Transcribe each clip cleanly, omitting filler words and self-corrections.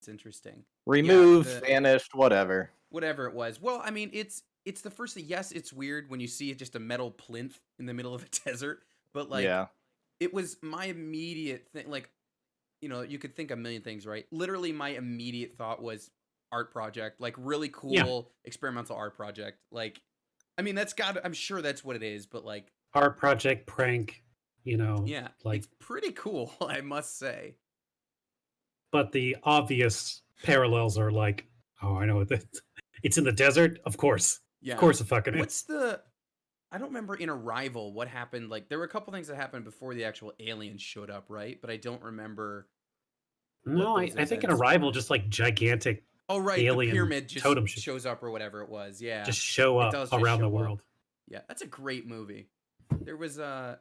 It's interesting. Removed, vanished, whatever. Whatever it was. Well, I mean, it's the first thing. Yes, it's weird when you see just a metal plinth in the middle of a desert, but like Yeah. it was my immediate thing. Like, you could think a million things, right? Literally, my immediate thought was art project, like really Yeah. cool experimental art project. Like, I mean, I'm sure that's what it is, but like, Art project prank, yeah, like, it's pretty cool, I must say. but the obvious parallels are like, oh, I know what it's in the desert. Of course, Yeah. of course, it fucking What's is. I don't remember in Arrival what happened. Like, there were a couple things that happened before the actual aliens showed up, right? But I don't remember what No, those I think in events Arrival, were. just like gigantic Oh, right, the alien pyramid just totem shows up or whatever it was. Yeah, just show it up does just around the show up. world. Yeah, that's a great movie. There was a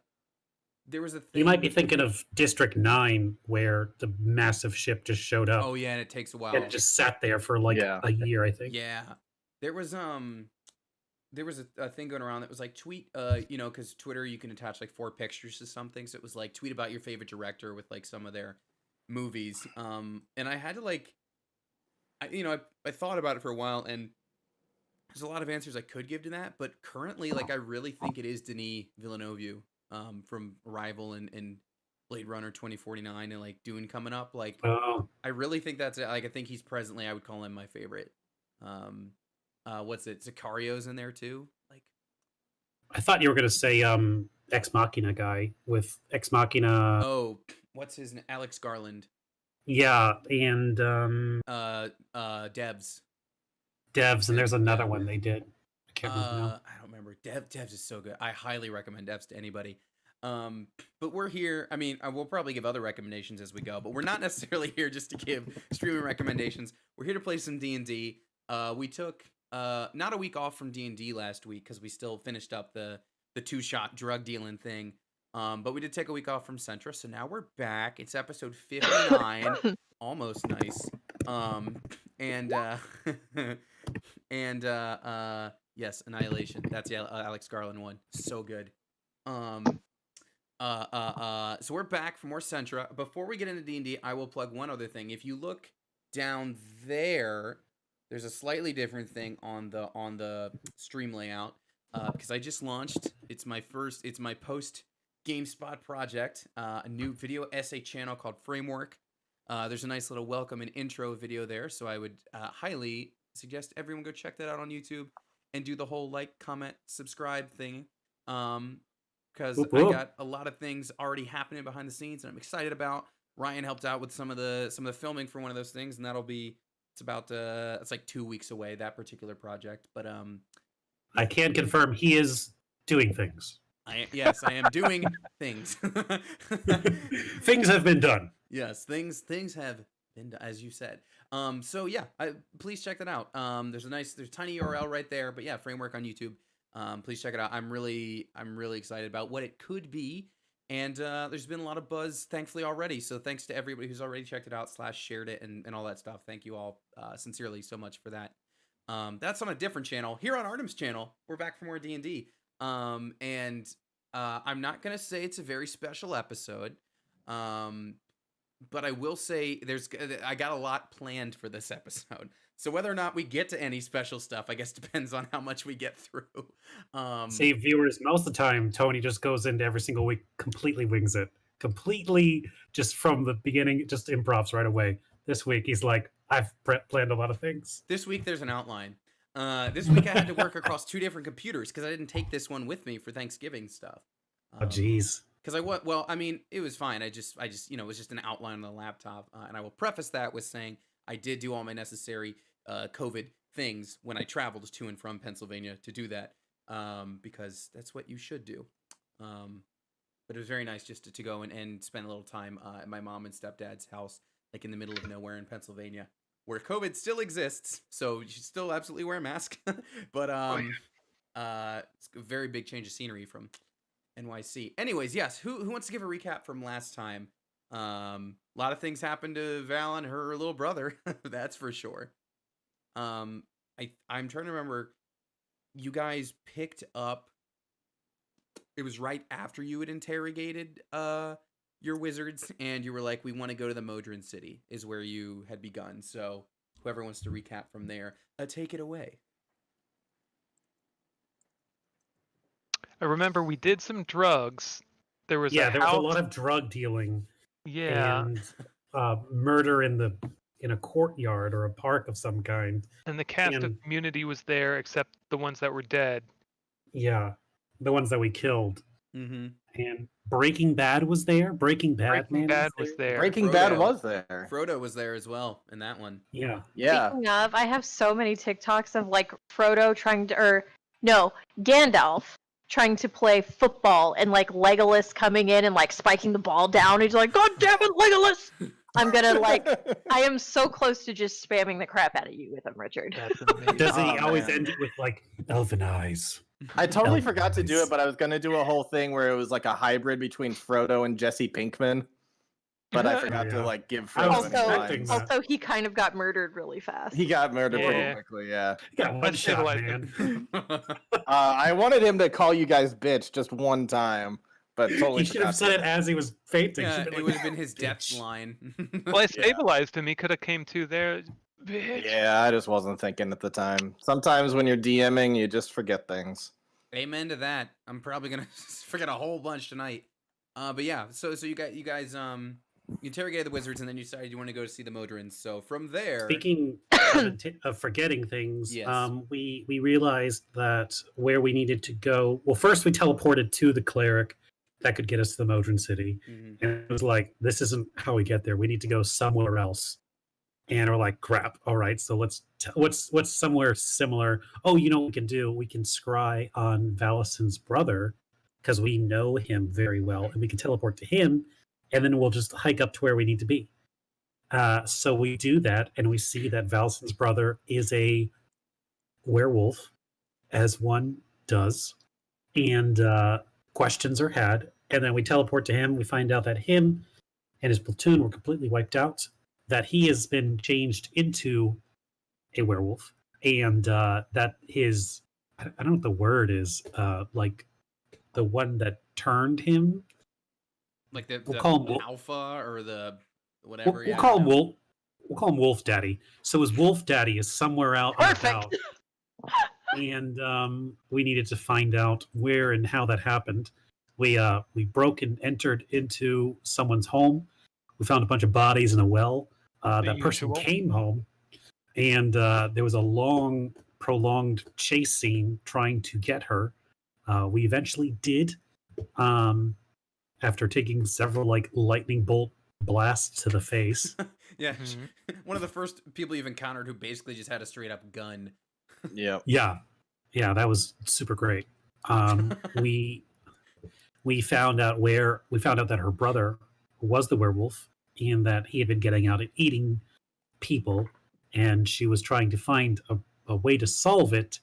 thing. You might be thinking of District 9, where the massive ship just showed up. Oh yeah, and it takes a while. And it just sat there for like a year, I think. Yeah, there was a thing going around that was like tweet, because Twitter you can attach like 4 pictures to something. So it was like tweet about your favorite director with like some of their movies. And I had to like, I thought about it for a while, and there's a lot of answers I could give to that. But currently, like, I really think it is Denis Villeneuve, from Arrival and Blade Runner 2049 and like Dune coming up. Like, I really think that's it. Like, I think he's presently, I would call him my favorite. What's it? Sicario's in there too. Like, I thought you were gonna say Ex Machina guy with Ex Machina. oh, what's his name? Alex Garland. Yeah, and Devs. Devs, and there's another one they did. I can't remember now. I don't remember. Devs is so good. I highly recommend Devs to anybody. But we're here. I mean, we'll probably give other recommendations as we go, but we're not necessarily here just to give streaming recommendations. We're here to play some D&D. We took not a week off from D&D last week because we still finished up the 2-shot drug dealing thing. But we did take a week off from Sentra, so now we're back. It's episode 59, almost nice. And yes, Annihilation. That's the Alex Garland one. So good. So we're back for more Sentra. Before we get into D&D, I will plug one other thing. If you look down there's a slightly different thing on the stream layout because I just launched. It's my post GameSpot project, a new video essay channel called Framework. There's a nice little welcome and intro video there, so I would highly suggest everyone go check that out on YouTube and do the whole like, comment, subscribe thing. Because I got a lot of things already happening behind the scenes, and I'm excited about. Ryan helped out with some of the filming for one of those things, and it's like 2 weeks away, that particular project. But I can confirm he is doing things. Yes, I am doing things. Things have been done. Yes, things have been done, as you said. So yeah, please check that out. There's a tiny URL right there, but yeah, Framework on YouTube. Please check it out. I'm really excited about what it could be, and there's been a lot of buzz, thankfully, already. So thanks to everybody who's already checked it out / shared it and all that stuff. Thank you all sincerely so much for that. That's on a different channel. Here on Artem's channel, we're back for more D&D. And I'm not gonna say it's a very special episode, but I will say I got a lot planned for this episode. So whether or not we get to any special stuff, I guess depends on how much we get through. See, viewers, most of the time, Tony just goes into every single week, completely wings it. Completely, just from the beginning, just improvs right away. This week, he's like, I've planned a lot of things. This week, there's an outline. This week, I had to work across 2 different computers because I didn't take this one with me for Thanksgiving stuff. Oh, jeez. Because I mean, it was fine. I just, it was just an outline on the laptop. And I will preface that with saying I did do all my necessary COVID things when I traveled to and from Pennsylvania to do that, because that's what you should do. But it was very nice just to go and spend a little time at my mom and stepdad's house, like in the middle of nowhere in Pennsylvania, where COVID still exists. So you should still absolutely wear a mask. But it's a very big change of scenery from NYC. Anyways, yes, who wants to give a recap from last time? A lot of things happened to Val and her little brother. That's for sure. I'm trying to remember. You guys picked up. It was right after you had interrogated your wizards, and you were like, we want to go to the Modron City, is where you had begun. So whoever wants to recap from there, take it away. I remember we did some drugs. There was Yeah, a there was a house. lot of drug dealing Yeah, and murder in a courtyard or a park of some kind. and the cast of and- Community was there, except the ones that were dead. Yeah, the ones that we killed. Mm-hmm. And Breaking Bad was there. Breaking Bad Breaking man Bad was there. Breaking Frodo. Bad was there. Frodo was there as well in that one. Yeah. Yeah. Speaking of, I have so many TikToks of like Frodo trying to, or no, Gandalf trying to play football and like Legolas coming in and like spiking the ball down. He's like, God damn it, Legolas! I'm gonna like, I am so close to just spamming the crap out of you with him, Richard. That's amazing. Does he Oh, always man. end it with like elven eyes? I totally Elven forgot to do eyes. it, but I was gonna do a whole thing where it was like a hybrid between Frodo and Jesse Pinkman. But I forgot to Yeah. like give I Frodo was any expecting lines. that. Also, he kind of got murdered really fast. He got murdered Yeah. pretty quickly, yeah. He got one Let's shot, civilize man. I wanted him to call you guys bitch just one time, but totally He should have forgot said to. it as he was fainting. Yeah, Should've been it like, would have been his "Bitch." death line. Well, I Yeah. stabilized him. He could have came to there. Bitch. Yeah, I just wasn't thinking at the time. Sometimes when you're DMing, you just forget things. Amen to that. I'm probably gonna forget a whole bunch tonight. But yeah, so you guys you interrogated the wizards, and then you decided you want to go to see the Modrons. So from there, Speaking of forgetting things, Yes. we realized that where we needed to go. Well, first we teleported to the cleric that could get us to the Modron City, Mhm. and it was like, this isn't how we get there. We need to go somewhere else. And we're like, crap. All right, so what's somewhere similar? Oh, you know what we can do? We can scry on Valison's brother because we know him very well, and we can teleport to him, and then we'll just hike up to where we need to be. So we do that, and we see that Valison's brother is a werewolf, as one does, and questions are had. And then we teleport to him. We find out that him and his platoon were completely wiped out, that he has been changed into a werewolf, and that his, I don't know what the word is, like the one that turned him. like the We'll call him Wolf. alpha or the whatever. We'll, yeah, we'll I call don't him know. Wolf. We'll call him Wolf Daddy. So his Wolf Daddy is somewhere out and Perfect. about, and we needed to find out where and how that happened. We broke and entered into someone's home. We found a bunch of bodies in a well. That person usual. came home, and there was a long, prolonged chase scene trying to get her. We eventually did, after taking several like lightning bolt blasts to the face. Yeah, Mhm. one of the first people you've encountered who basically just had a straight up gun. Yep. Yeah, that was super great. We found out that her brother was the werewolf, and that he had been getting out and eating people, and she was trying to find a way to solve it,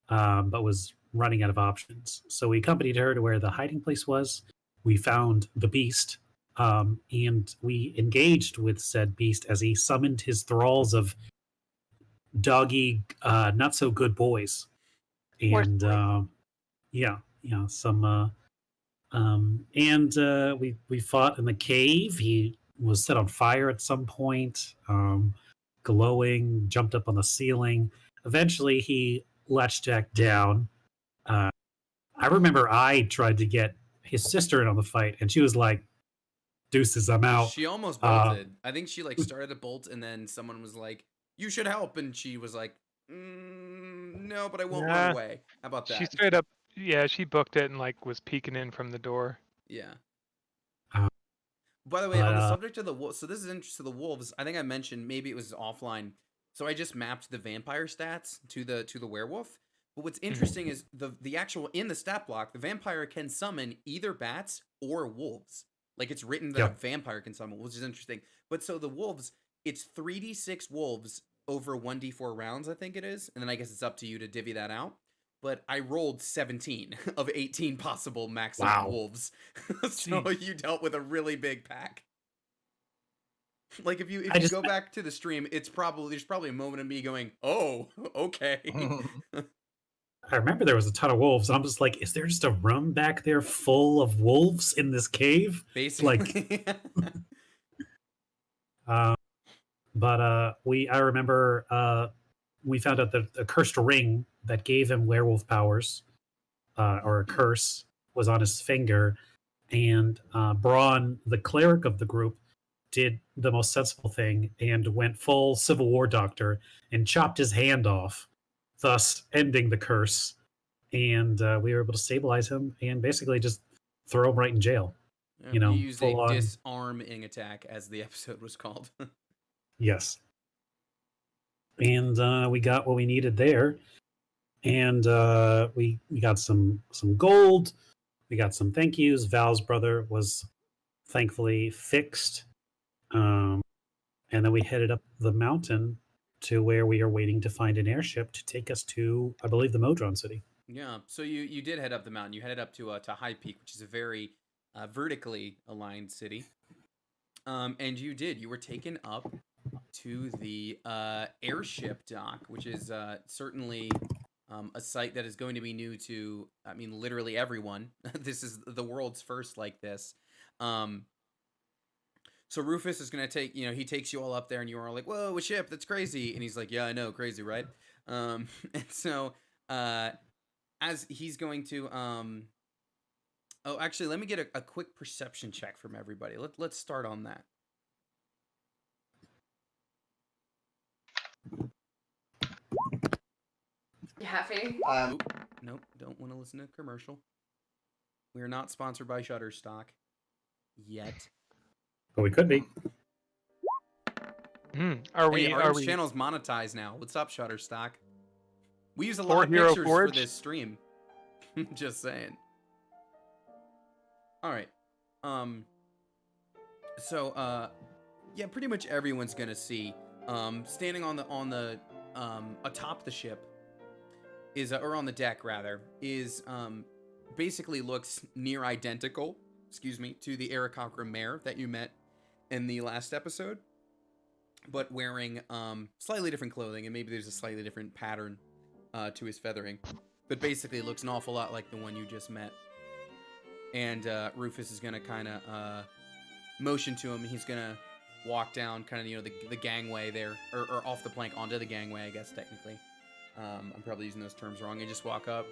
but was running out of options. So we accompanied her to where the hiding place was. We found the beast, and we engaged with said beast as he summoned his thralls of doggy, not so good boys. Worst And boys. we fought in the cave. He was set on fire at some point, glowing, jumped up on the ceiling. Eventually, he latched back down. I remember I tried to get his sister in on the fight, and she was like, "Deuces, I'm out." She almost Uh, bolted. I think she like started to bolt, and then someone was like, "You should help," and she was like, "No, but I won't run Nah. away." How about that? She straight up, yeah, she booked it and like was peeking in from the door. Yeah. Uh, By the way, on the but, subject of the wolves, so this is interesting. The wolves, I think I mentioned maybe it was offline. So I just mapped the vampire stats to the werewolf. But what's interesting is the actual in the stat block, the vampire can summon either bats or wolves. Like it's written that a Yep. vampire can summon, which is interesting. But so the wolves, it's 3d6 wolves over 1d4 rounds, I think it is, and then I guess it's up to you to divvy that out. But I rolled 17 of 18 possible maximum Wow. wolves. So you dealt with a really big pack. Like if you I just- go back to the stream, there's probably a moment of me going, "Oh, okay." I remember there was a ton of wolves, and I'm just like, is there just a room back there full of wolves in this cave? Like, Basically. uh, but I remember we found out that a cursed ring that gave him werewolf powers, or a curse, was on his finger, and Braun, the cleric of the group, did the most sensible thing and went full Civil War doctor and chopped his hand off, thus ending the curse. And we were able to stabilize him and basically just throw him right in jail. Yeah, You know, you used full a on. disarming attack, as the episode was called. Yes. And we got what we needed there. And we got some gold. We got some thank yous. Val's brother was thankfully fixed. And then we headed up the mountain to where we are waiting to find an airship to take us to, I believe, the Modron City. Yeah, so you did head up the mountain. You headed up to High Peak, which is a very vertically aligned city. And you were taken up to the airship dock, which is certainly a site that is going to be new to, I mean, literally everyone. This is the world's first like this. So Rufus is going to take, he takes you all up there and you are all like, whoa, a ship, that's crazy. And he's like, yeah, I know, crazy, right? And so as he's going to, oh, actually, let me get a quick perception check from everybody. Let's start on that. You happy? Nope, don't want to listen to a commercial. We are not sponsored by Shutterstock yet. But we could be. Are we? Hey, Are Arden's we? channel's monetized now. What's up, Shutterstock? We use a For lot of Hero pictures Forge? for this stream. Just saying. All right. So yeah, pretty much everyone's gonna see. Standing on the atop the ship is, or on the deck rather, is basically looks near identical. Excuse me, to the Aarakocra mare that you met in the last episode, but wearing slightly different clothing, and maybe there's a slightly different pattern to his feathering, but basically looks an awful lot like the one you just met. And Rufus is gonna kind of motion to him, and he's gonna walk down kind of the gangway there, or off the plank onto the gangway, I guess technically. I'm probably using those terms wrong. And just walk up.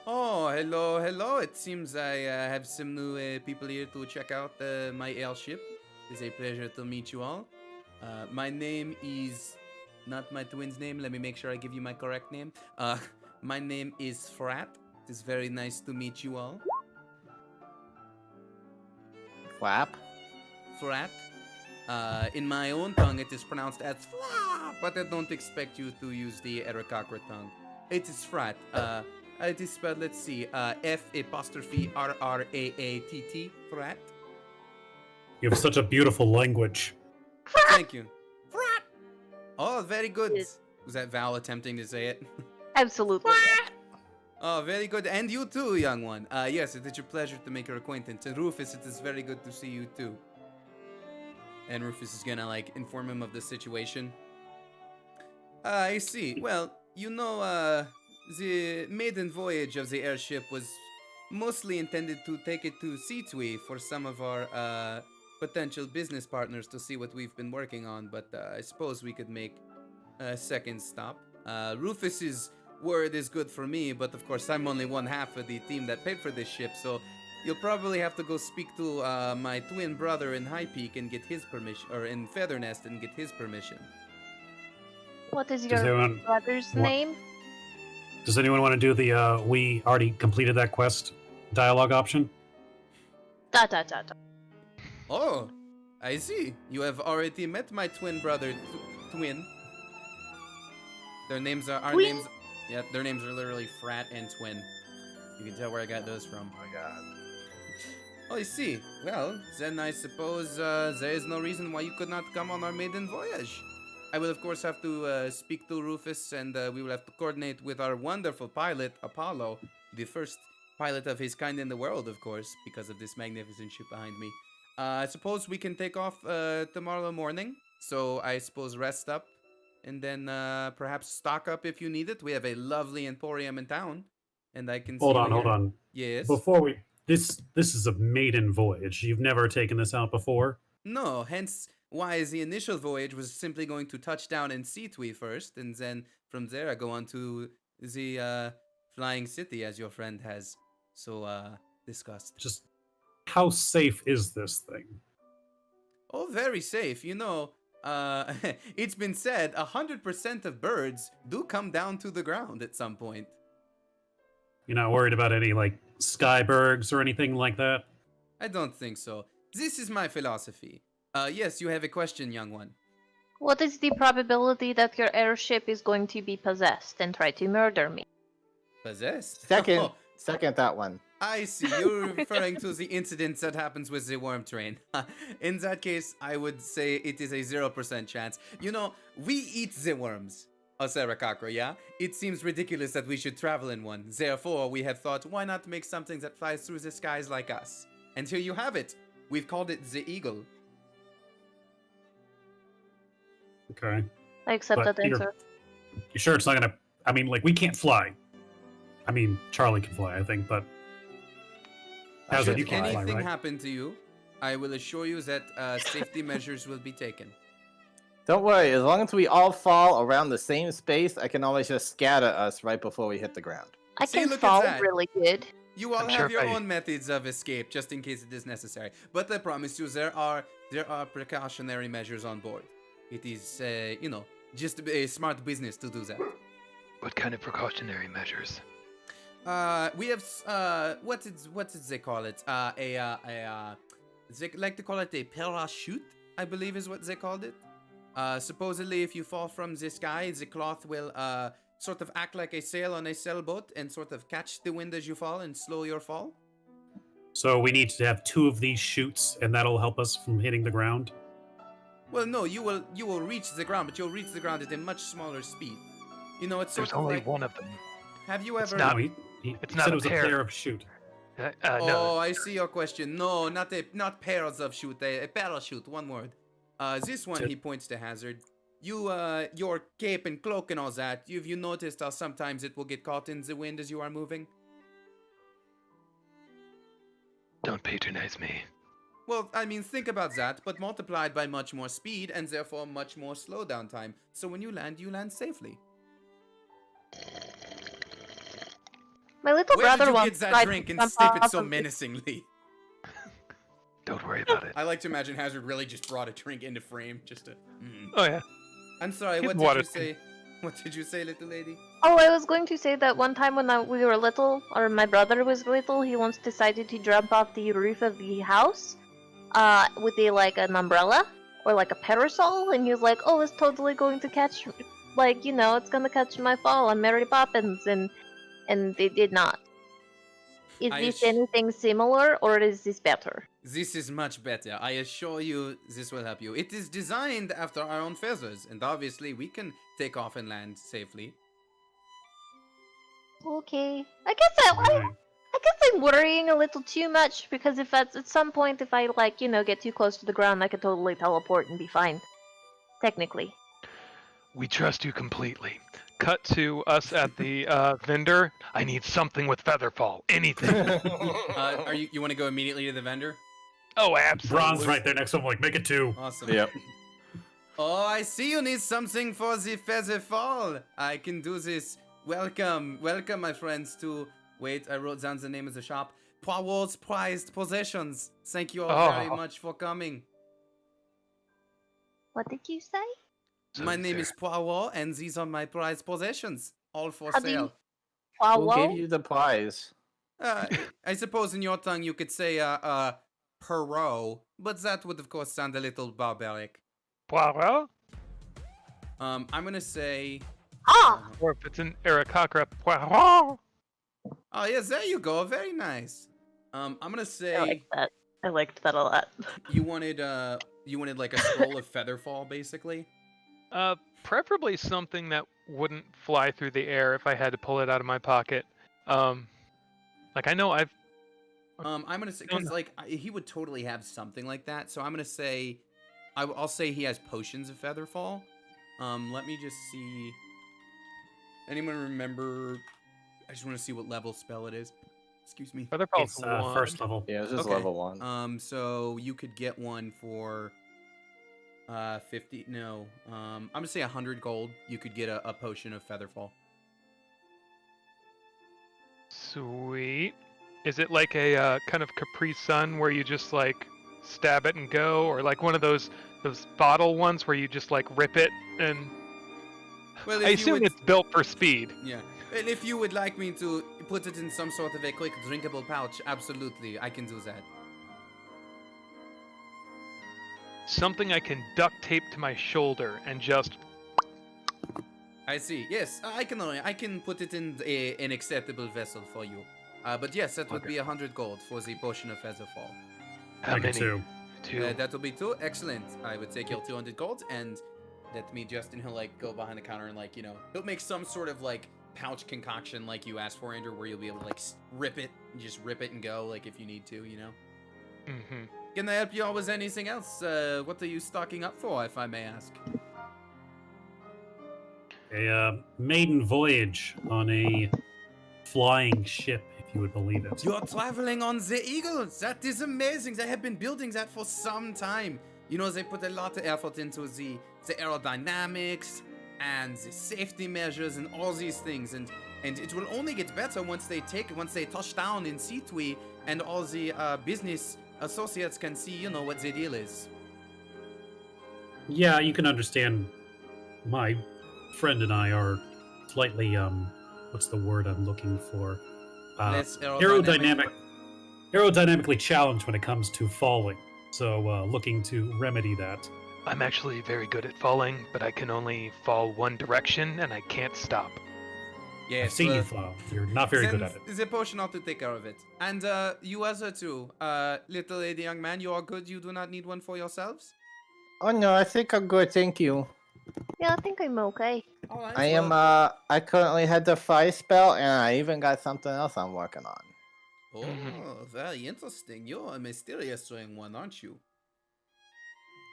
Oh, hello. It seems I have some new people here to check out my airship. It's a pleasure to meet you all. My name is not my twin's name. Let me make sure I give you my correct name. My name is Frat. It is very nice to meet you all. Flap. Frat. In my own tongue, it is pronounced as Frat, but I don't expect you to use the Aarakocra tongue. It is Frat. It is spelled, let's see, F''RRAATT, Frat. You have such a beautiful language. Thank you. Frat! Oh, very good. Yes. Was that Val attempting to say it? Absolutely. Oh, very good. And you too, young one. Yes, it is your pleasure to make your acquaintance. And Rufus, it is very good to see you too. And Rufus is gonna, inform him of the situation. I see. Well, the maiden voyage of the airship was mostly intended to take it to Seatui for some of our potential business partners to see what we've been working on, but I suppose we could make a second stop. Rufus's word is good for me, but of course I'm only one half of the team that paid for this ship, so you'll probably have to go speak to my twin brother in High Peak and get his permission, or in Feathernest and get his permission. What is Does your anyone brother's wa- name? Does anyone want to do the we already completed that quest dialogue option? Dot dot dot dot. Oh, I see. You have already met my twin brother, Twin. Their names are our Twin? names. Yeah, their names are literally Frat and Twin. You can tell where I got those from. Oh my god. Oh, I see. Well, then I suppose there is no reason why you could not come on our maiden voyage. I will, of course, have to speak to Rufus, and we will have to coordinate with our wonderful pilot, Apollo, the first pilot of his kind in the world, of course, because of this magnificent ship behind me. I suppose we can take off tomorrow morning, so I suppose rest up and then perhaps stock up if you need it. We have a lovely emporium in town, and I can Hold see on, you hold here. on. Yes. Before we this is a maiden voyage. You've never taken this out before. No, hence why the initial voyage was simply going to touch down in Seatwee first, and then from there go on to the flying city, as your friend has so discussed. Just how safe is this thing? Oh, very safe. You know, it's been said 100% of birds do come down to the ground at some point. You're not worried about any like skybergs or anything like that? I don't think so. This is my philosophy. Yes, you have a question, young one. What is the probability that your airship is going to be possessed and try to murder me? Possessed? Second, Oh, second that one. I see. You're referring to the incident that happens with the worm train. In that case, I would say it is a 0% chance. You know, we eat the worms. Oserakakra, yeah? It seems ridiculous that we should travel in one. Therefore, we have thought, why not make something that flies through the skies like us? And here you have it. We've called it the Eagle. Okay. I accept But that answer. You sure it's not gonna? I mean, like we can't fly. I mean, Charlie can fly, I think, but Hazard, Should you can't fly, anything right? happen to you, I will assure you that safety measures will be taken. Don't worry, as long as we all fall around the same space, I can always just scatter us right before we hit the ground. I See, can look at fall that. really good. You all I'm have sure your if I- own methods of escape, just in case it is necessary. But I promise you, there are precautionary measures on board. It is, you know, just a smart business to do that. What kind of precautionary measures? We have what did they call it? They like to call it a parachute, I believe is what they called it. Supposedly, if you fall from the sky, the cloth will sort of act like a sail on a sailboat and sort of catch the wind as you fall and slow your fall. So we need to have 2 of these chutes, and that'll help us from hitting the ground. Well, no, you will reach the ground, but you'll reach the ground at a much smaller speed. You know, it's There's sort of only like, one of them. have you It's ever? not- No, he it's said not it a was pair. a pair of chute. No. Oh, I see your question. No, not pairs of chute, a parachute. One word. This one, Chute. he points to Hazard. You, your cape and cloak and all that. Have you noticed how sometimes it will get caught in the wind as you are moving? Don't patronize me. Well, I mean, think about that, but multiplied by much more speed and therefore much more slowdown time. So when you land safely. My little Where did brother you wants get to that try drink to and jump sip it off so of the- menacingly? Don't worry about it. I like to imagine Hazard really just brought a drink into frame just to. Oh yeah. I'm sorry. He's What did water- you say? What did you say, little lady? Oh, I was going to say that one time when we were little, or my brother was little, he once decided to jump off the roof of the house, with an umbrella or like a parasol, and he was like, "Oh, it's totally going to catch, like, you know, it's gonna catch my fall. I'm Mary Poppins," and it did not. Is I this sh- anything similar, or is this better? This is much better. I assure you, this will help you. It is designed after our own feathers, and obviously we can take off and land safely. Okay, I guess Alright. I guess I'm worrying a little too much because if at some point if I get too close to the ground, I could totally teleport and be fine. Technically. We trust you completely. Cut to us at the vendor. I need something with featherfall. Anything. Are you want to go immediately to the vendor? Oh, absolutely. Bronze right there next to him, like, make it 2. Awesome. Yep. Oh, I see you need something for the feather fall. I can do this. Welcome, my friends to. Wait, I wrote down the name of the shop. Poirot's Prized Possessions. Thank you all very Oh. much for coming. What did you say? So My name there. is Poirot, and these are my prized possessions. All for How do you- sale. Who Wow. gave you the prize? I suppose in your tongue you could say Perot, but that would of course sound a little barbaric. Poirot? I'm gonna say. Ah! Or if it's an Aarakocra, Poirot? Oh yes, there you go. Very nice. I'm gonna I say liked that. I liked that a lot. you wanted like a scroll of featherfall, basically. Preferably something that wouldn't fly through the air if I had to pull it out of my pocket. Like I know I've. I'm gonna say No, because no. like he would totally have something like that. So I'm gonna say, I'll say he has potions of featherfall. Let me just see. Anyone remember? I just want to see what level spell it is. Excuse me. Featherfall's It's one. first level. Yeah, it's just Okay. level 1. So you could get one for 50. No. I'm gonna say 100 gold. You could get a potion of Featherfall. Sweet. Is it like a kind of Capri Sun where you just like stab it and go, or like one of those bottle ones where you just like rip it and? Well, I assume it's built for speed. Yeah. Well, if you would like me to put it in some sort of a quick drinkable pouch, absolutely, I can do that. Something I can duct tape to my shoulder and just. I see. Yes, I can put it in an acceptable vessel for you. But yes, that would Okay. be 100 gold for the potion of Featherfall. How Like a many? 2. Two. That will be 2. Excellent. I would take your 200 gold, and let me Justin, he'll like go behind the counter and like, he'll make some sort of like pouch concoction like you asked for, Andrew, where you'll be able to like rip it, and just rip it and go like if you need to, Mm-hmm. Can I help you all with anything else? What are you stocking up for, if I may ask? A maiden voyage on a flying ship, if you would believe it. You're traveling on the Eagle. That is amazing. They have been building that for some time. They put a lot of effort into the aerodynamics and the safety measures and all these things. And it will only get better once they touch down in Seatwee and all the business associates can see, what the deal is. Yeah, you can understand. My friend and I are slightly what's the word I'm looking for? Less aerodynamic. Aerodynamically challenged when it comes to falling. So looking to remedy that. I'm actually very good at falling, but I can only fall one direction and I can't stop. Yes, I've seen you fall. You're not very good at it. The potion ought to take care of it. And you other two, little lady, young man, you are good. You do not need one for yourselves? Oh no, I think I'm good, thank you. Yeah, I think I'm okay. All right, I am, well- I currently had the fire spell, and I even got something else I'm working on. Oh, very interesting. You're a mysterious young one, aren't you?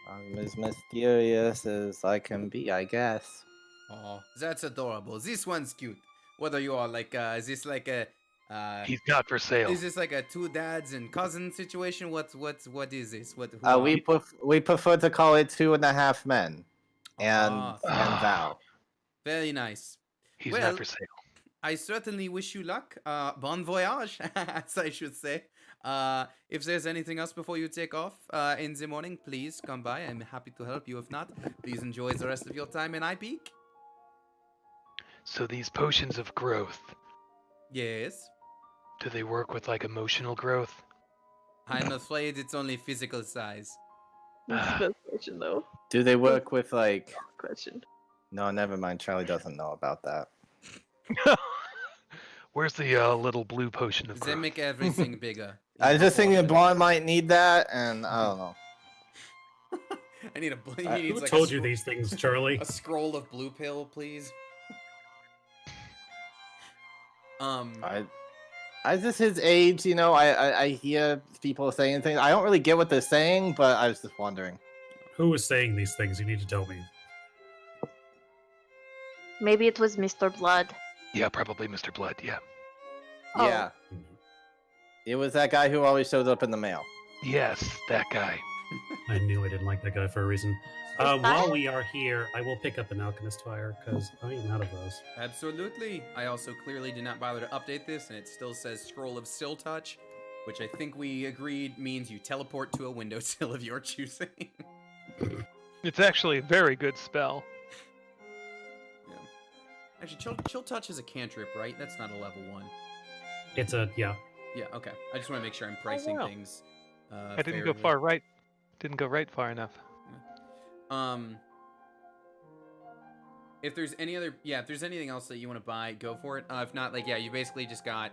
I'm as mysterious as I can be, I guess. Oh, that's adorable. This one's cute. Whether you are like, is this like a, He's not for sale. is this like a two dads and cousin situation? What is this? Who We prefer to call it 2.5 men, and Ah. Val. Very nice. He's Well, not for sale. I certainly wish you luck. Bon voyage, as I should say. If there's anything else before you take off in the morning, please come by. I'm happy to help you. If not, please enjoy the rest of your time in iPeak. So these potions of growth, Yes. do they work with like emotional growth? I'm afraid it's only physical size. That's the best question, though. Do they work with like? Question. No, never mind. Charlie doesn't know about that. Where's the little blue potion of They growth? make everything bigger. I was just thinking Blonde might need that, and I don't know. I need a. He Who needs like told a you scroll- these things, Charlie? A scroll of blue pill, please. I just his age, I hear people saying things. I don't really get what they're saying, but I was just wondering. Who was saying these things? You need to tell me. Maybe it was Mr. Blood. Yeah, probably Mr. Blood. Yeah. Oh. Yeah, it was that guy who always shows up in the mail. Yes, that guy. I knew I didn't like that guy for a reason. While we are here, I will pick up an alchemist fire because I am out of those. Absolutely. I also clearly did not bother to update this, and it still says Scroll of Sill Touch, which I think we agreed means you teleport to a windowsill of your choosing. It's actually a very good spell. Yeah. Actually, chill Touch is a cantrip, right? That's not a level 1. It's a yeah. Yeah, okay. I just want to make sure I'm pricing wow. things. I didn't go fairly. far right. Didn't go right far enough. If there's anything else that you want to buy, go for it. If not, you basically just got.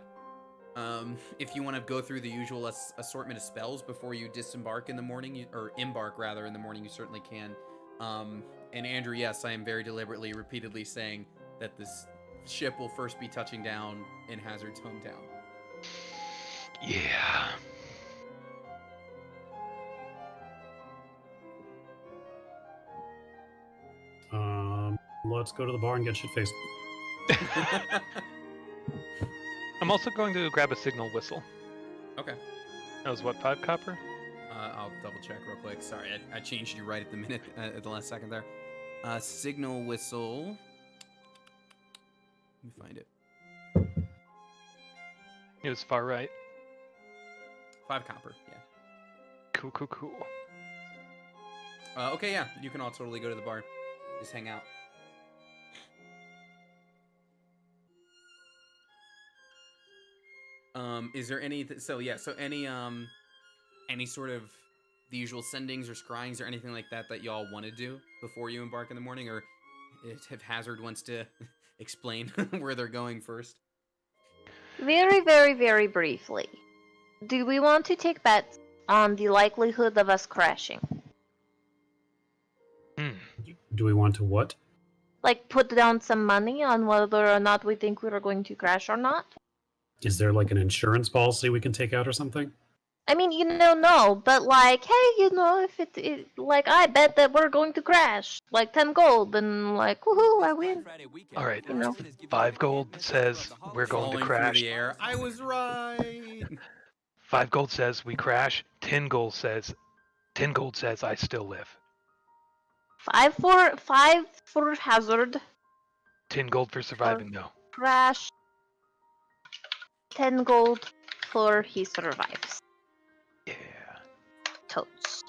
If you want to go through the usual assortment of spells before you disembark in the morning, or embark rather in the morning, you certainly can. And Andrew, yes, I am very deliberately, repeatedly saying that this ship will first be touching down in Hazard's hometown. Yeah. Let's go to the bar and get shit-faced. I'm also going to grab a signal whistle. Okay. That was what, 5 copper? I'll double check real quick. Sorry, I changed you right at the minute, at the last second there. Signal whistle. Let me find it. It was far right. 5 copper, yeah. Cool. Okay, yeah, you can all totally go to the bar. Just hang out. Is there any? So any sort of the usual sendings or scryings or anything like that that y'all want to do before you embark in the morning, or if Hazard wants to explain where they're going first? Very, very, very briefly. Do we want to take bets on the likelihood of us crashing? Do we want to what? Like, put down some money on whether or not we think we are going to crash or not? Is there like an insurance policy we can take out or something? I mean, no, but like, hey, if it like, I bet that we're going to crash, like 10 gold, and like, woohoo, I win. All right. You know. 5 gold says we're going to Falling crash. through the air. I was right. 5 gold says we crash. 10 gold says I still live. 5 for Hazard. 10 gold for surviving though. Crash. 10 gold for he survives. Yeah. Totes.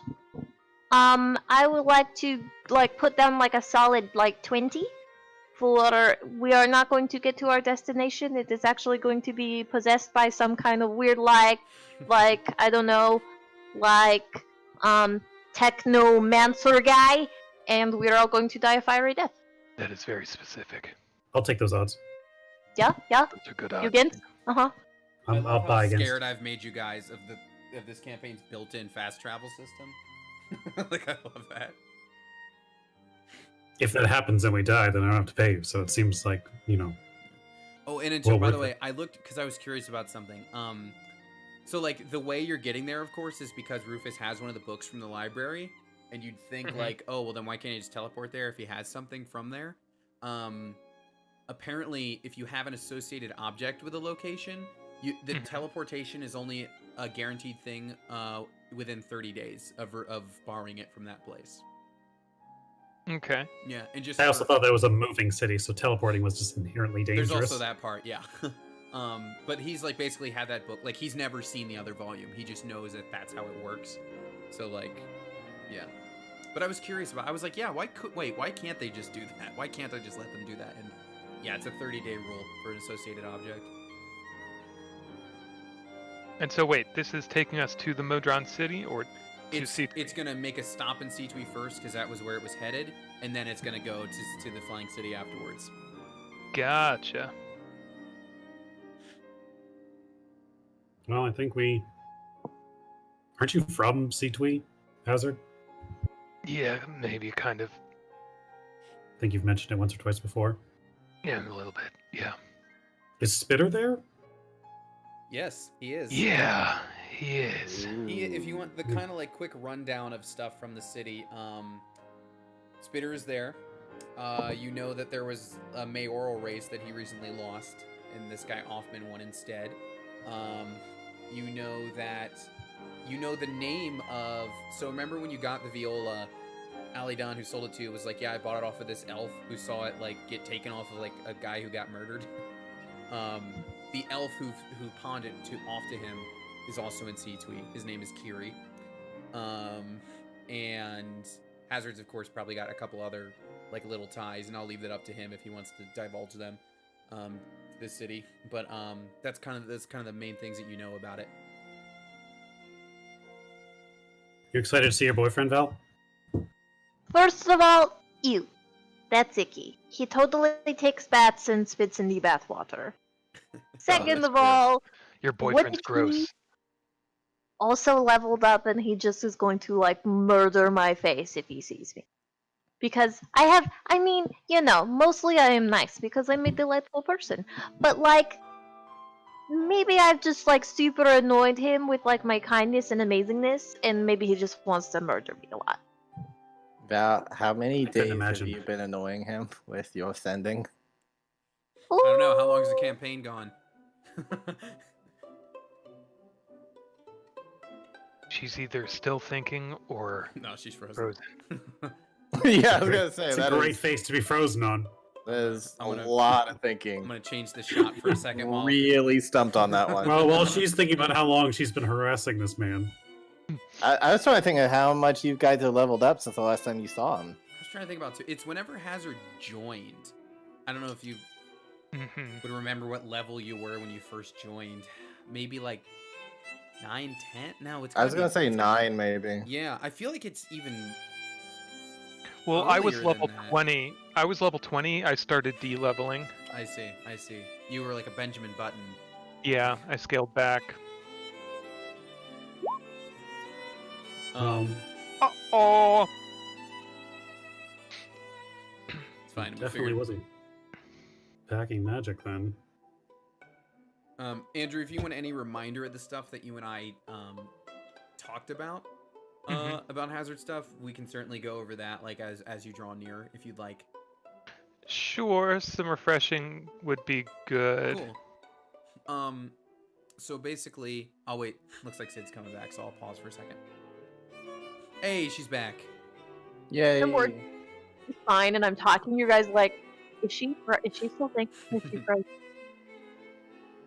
I would like to put down like a solid 20 for we are not going to get to our destination. It is actually going to be possessed by some kind of weird I don't know, technomancer guy, and we're all going to die a fiery death. That is very specific. I'll take those odds. Yeah. Those are good odds. You against? Uh-huh. I'll buy against. Scared I've made you guys of this campaign's built-in fast travel system. I love that. If that happens and we die, then I don't have to pay you. So it seems like, Oh, and Well, by the worth way, I looked because I was curious about something. So the way you're getting there, of course, is because Rufus has one of the books from the library, and you'd think oh, well, then why can't he just teleport there if he has something from there? Apparently, if you have an associated object with a location, the teleportation is only a guaranteed thing within 30 days of borrowing it from that place. Okay. Yeah, and just I also thought that was a moving city, so teleporting was just inherently dangerous. there's also that part, yeah. But he's basically had that book. He's never seen the other volume. He just knows that that's how it works. So yeah. But I was curious about. I was like, yeah, why can't they just do that? Why can't I just let them do that? And yeah, it's a 30-day rule for an associated object. And so wait, this is taking us to the Modron City or to C3? It's gonna make a stop in C3 first because that was where it was headed, and then it's gonna go to the Flying City afterwards. Gotcha. Well, I think aren't you from C2, Hazard? Yeah, maybe kind of. I think you've mentioned it once or twice before. Yeah, a little bit. Yeah. Is Spitter there? Yes, he is. Yeah, he is. If you want the kind of quick rundown of stuff from the city, Spitter is there. You know that there was a mayoral race that he recently lost, and this guy Offman won instead. You know the name of. So remember when you got the viola, Alidon, who sold it to you, was like, yeah, I bought it off of this elf who saw it get taken off of a guy who got murdered. The elf who pawned it off to him is also in C-Tweet. His name is Kiri. And Hazard's, of course, probably got a couple other little ties, and I'll leave that up to him if he wants to divulge them to this city. But that's kind of the main things that you know about it. You excited to see your boyfriend, Val? First of all, ew. That's icky. He totally takes baths and spits in the bathwater. Second of all, Your boyfriend's gross. Also leveled up, and he just is going to murder my face if he sees me. Because mostly I am nice because I'm a delightful person. But maybe I've just super annoyed him with my kindness and amazingness, and maybe he just wants to murder me a lot. About how many I couldn't days imagine. have you been annoying him with your sending? I don't know. How long is the campaign gone? She's either still thinking or No, she's frozen. frozen. Yeah, I was gonna say It's a that great is, face to be frozen on. that is I'm gonna- a lot of I'm thinking. gonna change the shot for a second while. Really stumped on that one. Well, while she's thinking about how long she's been harassing this man. I was trying to think of how much you guys have leveled up since the last time you saw him. I was trying to think about too. It's whenever Hazard joined. I don't know if you Mhm. would remember what level you were when you first joined. Maybe like 9, 10? No, it's I was gotta gonna be- say it's gotta 9, maybe. be- Yeah, I feel like it's even. Well, I was Earlier level than that. 20. I was level 20. I started de-leveling. I see. I see. You were like a Benjamin Button. Yeah, I scaled back. Oh, It's fine. We Definitely figured. wasn't packing magic then. Andrew, if you want any reminder of the stuff that you and I talked about about Hazard stuff, we can certainly go over that like as you draw near, if you'd like. sure. Some refreshing would be good. Cool. So basically, I'll wait. Looks like Sid's coming back, so I'll pause for a second. Hey, she's back. Yay. I'm working. It's fine, and I'm talking. You guys like, is she still thinking? Is she frozen?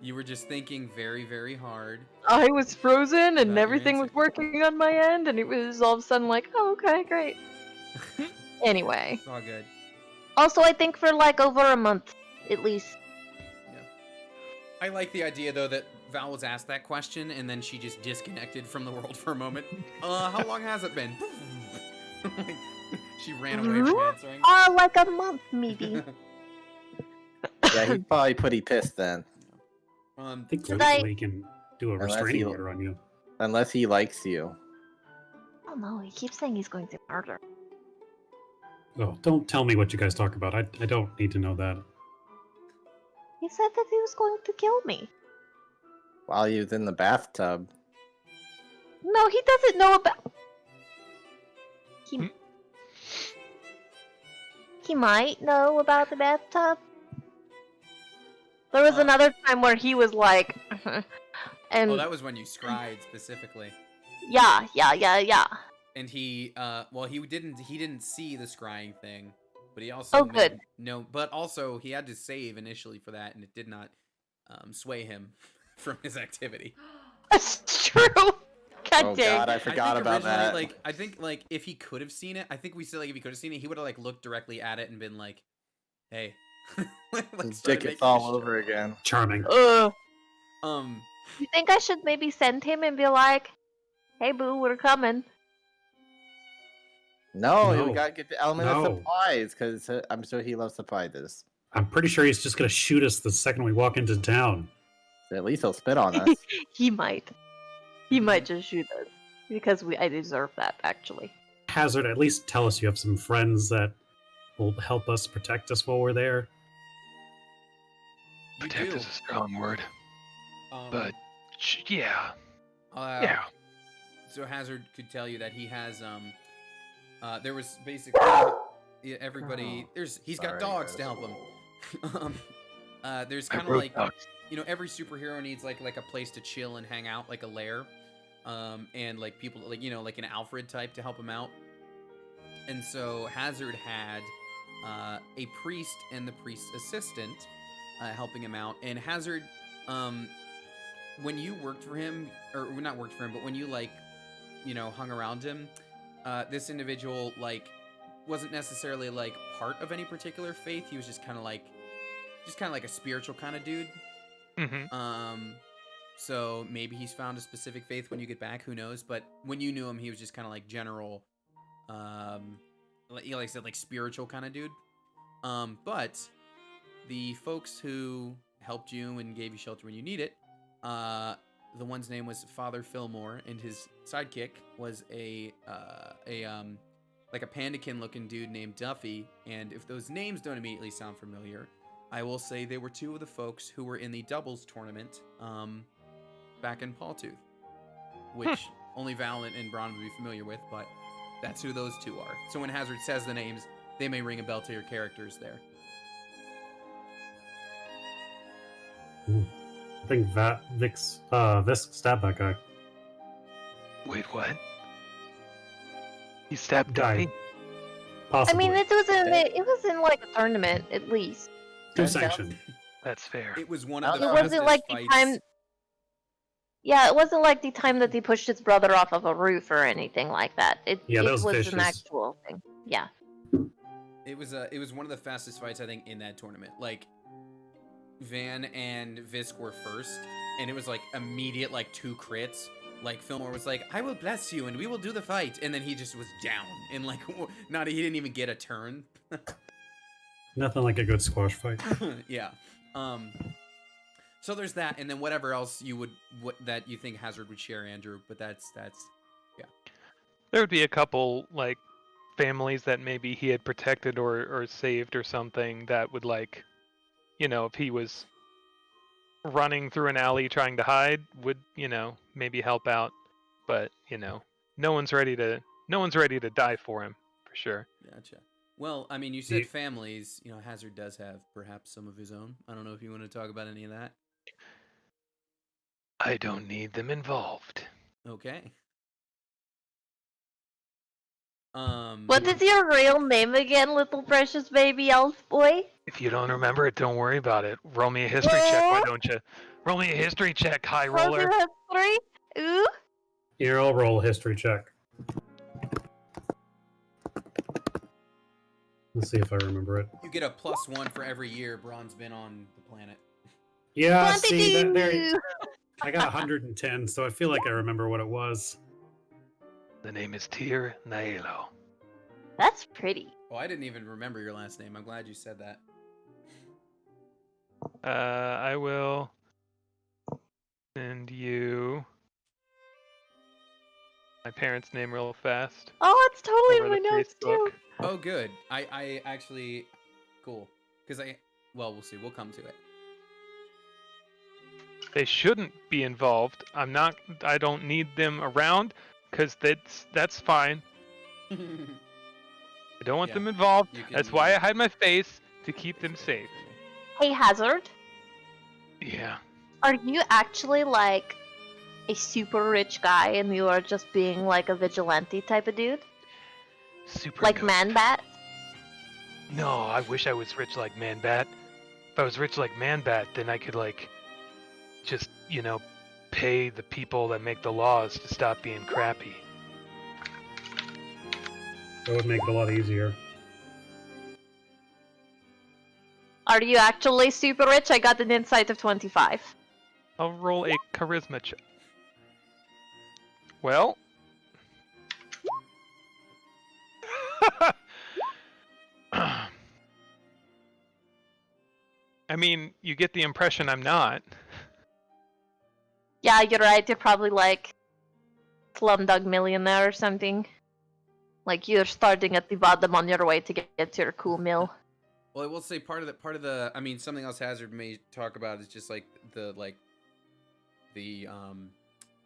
You were just thinking very, very hard. I was frozen, About and your everything was answer. working on my end, and it was all of a sudden like, oh, okay, great. Anyway, It's all good. also I think for like over a month, at least. I like the idea though that Val was asked that question and then she just disconnected from the world for a moment. How long has it been? She ran away from answering. Like a month, maybe. Yeah, he's probably pretty pissed then. I think Should I- legally can do a Unless restraining he- order on you. Unless he likes you. Oh no, he keeps saying he's going to murder. Oh, don't tell me what you guys talk about. I don't need to know that. He said that he was going to kill me. While he was in the bathtub. No, he doesn't know about. He might know about the bathtub. There was another time where he was like, and Oh, that was when you scried specifically. yeah. And he well he didn't see the scrying thing, but he also Oh, good. no, but also he had to save initially for that and it did not sway him from his activity. That's true. God Oh dang. god, I forgot think about originally, that. Like I think like if he could have seen it, I think we said like if he could have seen it, he would have like looked directly at it and been like, "Hey." Like, His started dick is making all a over again. Charming. Ugh. show. You think I should maybe send him and be like, "Hey, boo, we're coming." No, No. we gotta get the element No. of surprise, because I'm sure he loves surprises. I'm pretty sure he's just gonna shoot us the second we walk into town. At least he'll spit on us. He might. He might just shoot us because I deserve that actually. Hazard, at least tell us you have some friends that will help us protect us while we're there. You Protect do. is a strong word, Um, but yeah. yeah. So Hazard could tell you that he has there was basically yeah, everybody Oh, he's got sorry, dogs guys. to help him. There's I kind of wrote like dogs. you know every superhero needs like a place to chill and hang out, like a lair, and like people like you know like an Alfred type to help him out. And so Hazard had a priest and the priest's assistant helping him out. And Hazard, when you worked for him, or not worked for him, but when you like, you know, hung around him, this individual like wasn't necessarily like part of any particular faith. He was just kind of like a spiritual kind of dude. Mm-hmm. So maybe he's found a specific faith when you get back. Who knows? But when you knew him, he was just kind of like general, like I said, like spiritual kind of dude. But the folks who helped you and gave you shelter when you need it, the one's name was Father Fillmore, and his sidekick was like a pandakin-looking dude named Duffy. And if those names don't immediately sound familiar, I will say they were two of the folks who were in the doubles tournament back in Paultooth, which only Val and Braun would be familiar with. But That's who those two are. So when Hazard says the names, they may ring a bell to your characters there. I think Visk stabbed that guy. Wait, what? He stabbed Guy. Donnie? I Possibly. mean, it was in like a tournament at least. Too That sounds- sanctioned. That's fair. It was one of the It fastest wasn't like fights. the time. Yeah, it wasn't like the time that he pushed his brother off of a roof or anything like that. It Yeah, that was was an vicious. actual thing. Yeah. It was one of the fastest fights, I think, in that tournament. Like, Van and Visk were first, and it was like immediate, like 2 crits. Like, Fillmore was like, "I will bless you, and we will do the fight," and then he just was down, and like, he didn't even get a turn. Nothing like a good squash fight. Yeah. So there's that, and then whatever else that you think Hazard would share, Andrew. But that's There would be a couple like families that maybe he had protected or saved or something that would like, if he was running through an alley trying to hide, would maybe help out. But no one's ready to die for him for sure. Gotcha. Well, I mean, you said Ye- families. Hazard does have perhaps some of his own. I don't know if you want to talk about any of that. I don't need them involved. Okay. What is your real name again, little precious baby elf boy? If you don't remember it, don't worry about it. Roll me a history check, why don't you? Roll me a history check, high roller. History? Ooh. Here, I'll roll a history check. Let's see if I remember it. You get a +1 for every year Braun's been on the planet. Yeah, see, that, there, 22. I got 110, so I feel like I remember what it was. The name is Tyr Naelo. That's pretty. Oh, I didn't even remember your last name. I'm glad you said that. I will send you my parents' name real fast. Oh, it's totally over in my the notes Facebook. too. Oh, good. I actually, cool. Because we'll see. We'll come to it. They shouldn't be involved. I don't need them around because that's fine. I don't want Yeah, them involved. you can- That's why I hide my face to keep them safe. Hey, Hazard, Yeah. are you actually like a super rich guy and you are just being like a vigilante type of dude? Super Like nope. Man-Bat? No, I wish I was rich like Man-Bat. If I was rich like Man-Bat, then I could just, pay the people that make the laws to stop being crappy. That would make it a lot easier. Are you actually super rich? I got an insight of 25. I'll roll a charisma check. Well. I mean, you get the impression I'm not. Yeah, you're right. You're probably like Slumdog Millionaire or something. Like you're starting at the bottom on your way to get to your cool meal. Well, I will say part of the. I mean, something else Hazard may talk about is just like the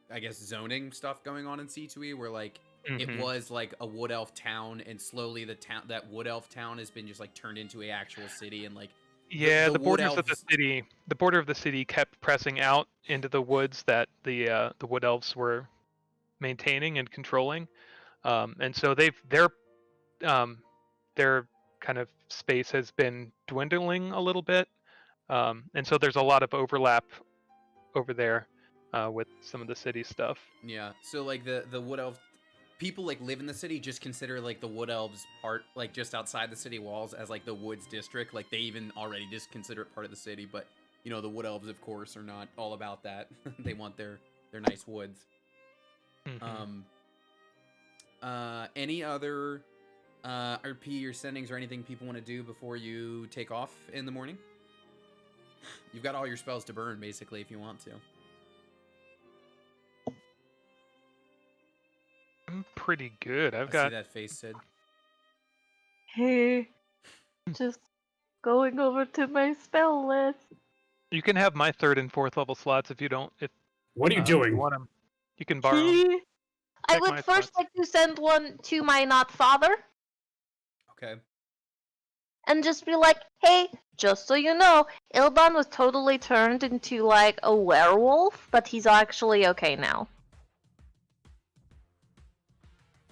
I guess zoning stuff going on in C2E, where like it Mhm. was like a wood elf town, and slowly that wood elf town has been just like turned into a actual city, and like Yeah, the the wood borders of the elves- city, the border of the city kept pressing out into the woods that the wood elves were maintaining and controlling, and so their kind of space has been dwindling a little bit, and so there's a lot of overlap over there with some of the city stuff. yeah. So like the wood elf people like live in the city just consider like the wood elves part like just outside the city walls as like the woods district. Like they even already just consider it part of the city, but the wood elves of course are not all about that. They want their nice woods. Mhm. Any other RP or sendings or anything people want to do before you take off in the morning? You've got all your spells to burn basically if you want to. I'm pretty good. I've I got see that face, Sid. Hey, just going over to my spell list. You can have my 3rd and 4th level slots if you don't. If What are you you doing? want 'em. You can borrow 'em. I Check would my first spots. like to send one to my not father Okay. and just be like, hey, just so you know, Ildan was totally turned into like a werewolf, but he's actually okay now.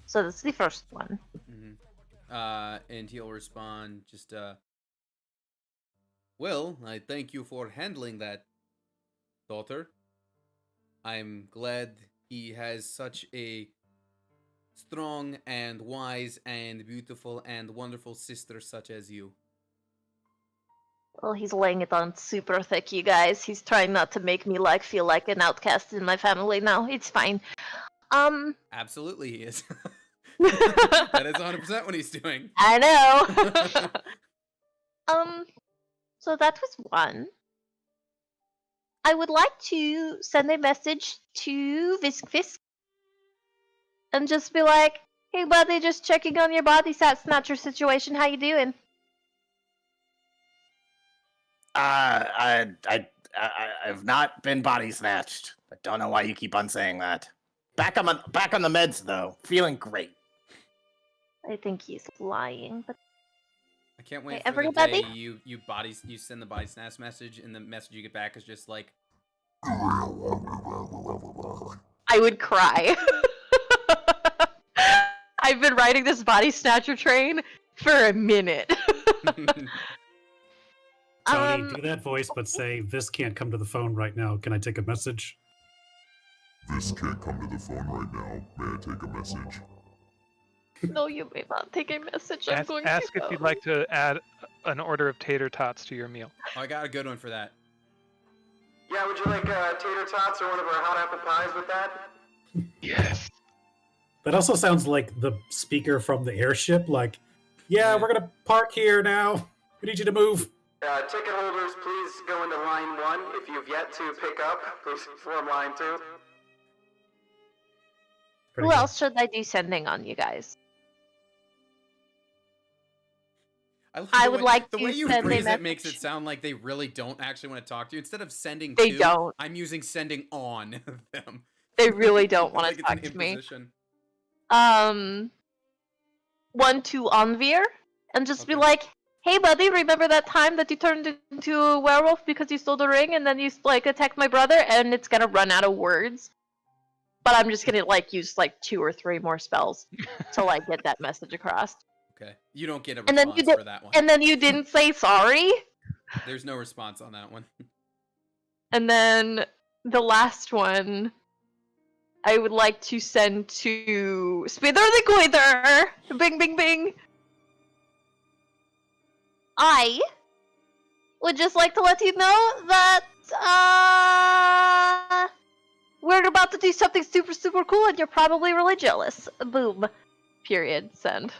So that's the first one. And he'll respond just, well, I thank you for handling that, daughter. I'm glad he has such a strong and wise and beautiful and wonderful sister such as you. Well, he's laying it on super thick, you guys. He's trying not to make me like feel like an outcast in my family now. It's fine. Absolutely, he is. That is 100% what he's doing. I know. So that was one. I would like to send a message to Fisk and just be like, "Hey, buddy, just checking on your body snatcher situation. How you doing?" I've not been body snatched. I don't know why you keep on saying that. Back on the meds though. Feeling great. I think he's lying, but I can't wait Hey, for everybody? the day you send the body snatch message and the message you get back is just like I would cry. I've been riding this body snatcher train for a minute. Tony, do that voice, but say, "This can't come to the phone right now. Can I take a message?" This can't come to the phone right now. May I take a message? No, you may not take a message. I'm going Ask to if you'd go. like to add an order of tater tots to your meal. Oh, I got a good one for that. Yeah, would you like tater tots or one of our hot apple pies with that? Yes. That also sounds like the speaker from the airship. Like, yeah, we're gonna park here now. We need you to move. Ticket holders, please go into line 1. If you've yet to pick up, please form line 2. Pretty Who good. else should I do sending on, you guys? love I the would way- like the to way you send a phrase it makes it message. sound like they really don't actually want to talk to you. Instead of sending They to, don't. I'm using sending on them. They really don't It's want like to it's an talk to me. imposition. One to Anvir, and just be Okay. like, "Hey, buddy, remember that time that you turned into a werewolf because you stole the ring, and then you like attacked my brother?" And it's gonna run out of words, but I'm just gonna like use like 2 or 3 more spells to like get that message across. Okay. You don't get a And then you response did- for that one. And then you didn't say sorry. There's no response on that one. And then the last one, I would like to send to Spitter the Quitter. Bing, bing, bing. I would just like to let you know that we're about to do something super, super cool, and you're probably really jealous. Boom. Period. Send.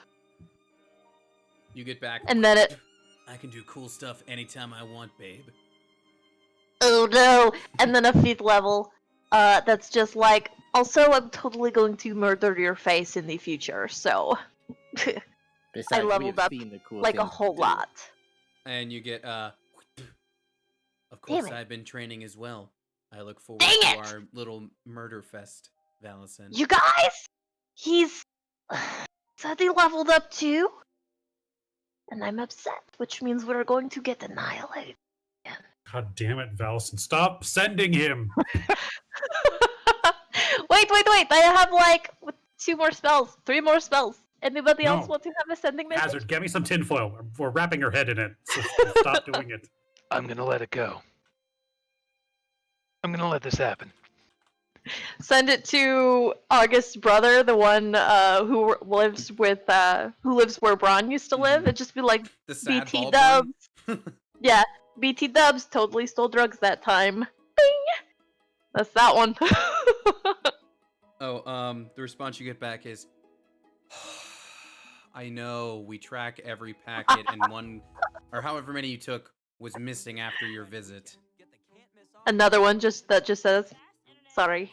You get back. And then it. I can do cool stuff anytime I want, babe. Oh no! And then a 5th level. That's just like. Also, I'm totally going to murder your face in the future. So. Besides, we leveled have up, seen the cool like a things whole to do. lot. And you get of course it. I've been training as well. I look forward Dang to it! our little murder fest, Valison. You guys, he's said he leveled up too, and I'm upset, which means we're going to get annihilated. God damn it, Valison. Stop sending him. Wait! I have like 2 more spells, 3 more spells. Anybody else No. want to have a sending message? Hazard, get me some tinfoil. We're wrapping her head in it. So stop doing it. I'm gonna let it go. I'm gonna let this happen. Send it to August's brother, the one who lives where Braun used to live, and just be like, The sad BT bald Dubs. one. Yeah, BT Dubs totally stole drugs that time. Bing! That's that one. Oh, the response you get back is, I know we track every packet and one, or however many you took, was missing after your visit. Another one that just says, sorry.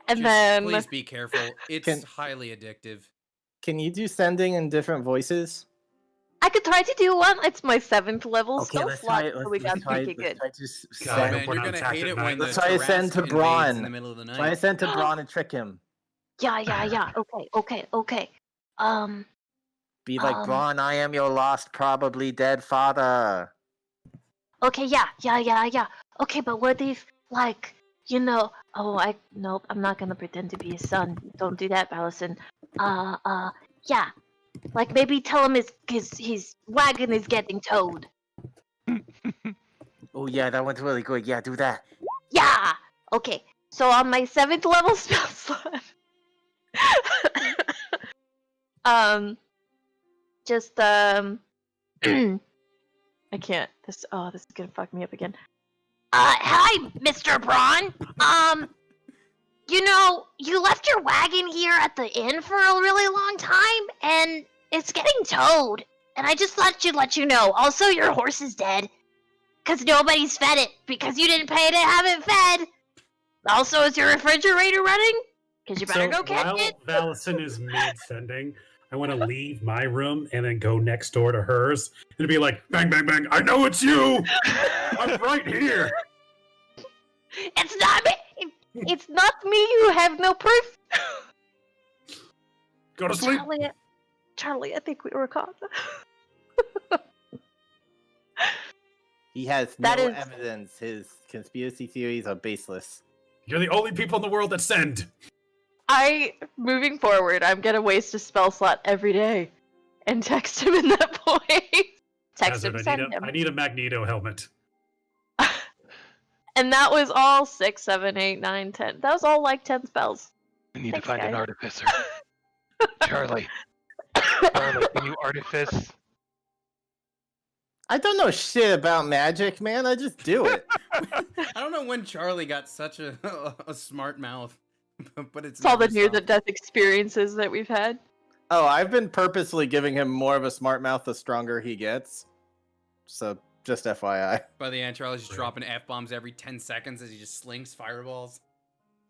And Just then please be careful. It's Can- highly addictive. Can you do sending in different voices? I could try to do one. It's my 7th level spell slot, so we got pretty good. God, Oh I man, hope we're you're not gonna attacked hate at it night. when the Let's try to send Tarrasque to invades Braun. in the middle of the night. Try to send to Braun and trick him. Yeah. Okay. Um, Be like, Um, Braun, I am your lost, probably dead father. okay, yeah. Okay, but what if, like, nope, I'm not gonna pretend to be his son. Don't do that, Allison. Yeah. Like, maybe tell him his wagon is getting towed. Oh, yeah, that one's really good. Yeah, do that. Yeah! Okay, so on my 7th level spell slot, um, just, I can't. This is gonna fuck me up again. Hi, Mr. Braun. You left your wagon here at the inn for a really long time, and it's getting towed. And I just thought to let you know. Also, your horse is dead. Because nobody's fed it. Because you didn't pay to have it fed. Also, is your refrigerator running? Because you better go catch it. While Valison is mid-sending, I want to leave my room and then go next door to hers and be like, bang, bang, bang, I know it's you! I'm right here! It's not me! It's not me, you have no proof! Go to sleep! Charlie, I think we were caught. He has no evidence. His conspiracy theories are baseless. You're the only people in the world that send! Moving forward, I'm gonna waste a spell slot every day and text him in that point. Text him, send him. I need a Magneto helmet. And that was all 6, 7, 8, 9, 10. That was all like 10 spells. We need to find an artificer. Charlie, can you artifice? I don't know shit about magic, man. I just do it. I don't know when Charlie got such a smart mouth, but it's all the never near-death experiences that we've had. Oh, I've been purposely giving him more of a smart mouth the stronger he gets. So, just FYI. By the end, Charlie's just dropping F-bombs every 10 seconds as he just slings fireballs.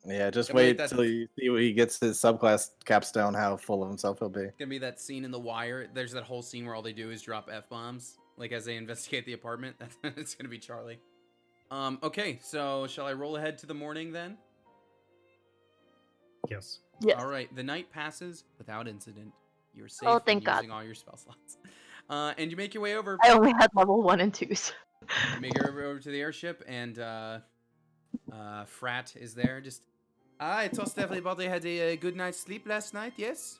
Yeah, just wait till you see when he gets his subclass capstone, how full of himself he'll be. It's gonna be that scene in The Wire. There's that whole scene where all they do is drop F-bombs, like as they investigate the apartment. It's gonna be Charlie. Okay, so shall I roll ahead to the morning then? Yes. Yes. All right, the night passes without incident. You're safe thank God. using all your spell slots. And you make your way over. I only had level 1 and 2s. You make your way over to the airship, and Frat is there. Just, I trust everybody had a good night's sleep last night, yes?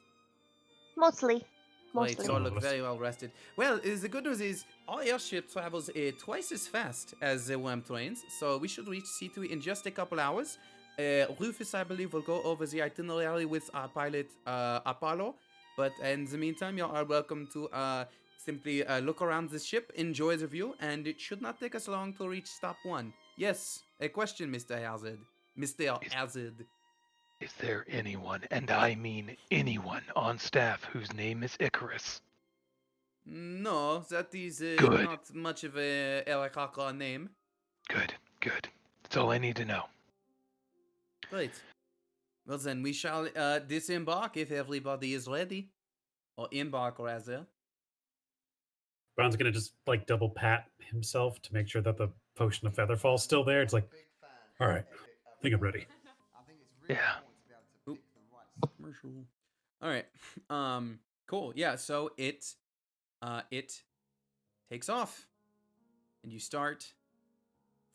Mostly. Right, so I look very well rested. Well, the good news is our airship travels twice as fast as the worm trains, so we should reach C2 in just a couple hours. Rufus, I believe, will go over the itinerary with our pilot, Apollo. But in the meantime, you are welcome to simply look around the ship, enjoy the view, and it should not take us long to reach stop 1. Yes, a question, Mr. Hazard. Mr. Hazard. Is there anyone, and I mean anyone, on staff whose name is Icarus? No, that is not much of a Arakaka name. Good. That's all I need to know. Great. Well then, we shall disembark if everybody is ready. Or embark, rather. Brown's gonna just, like, double pat himself to make sure that the potion of Featherfall's still there. It's like, alright, I think I'm ready. Yeah. Commercial. All right. Cool. Yeah. So it takes off, and you start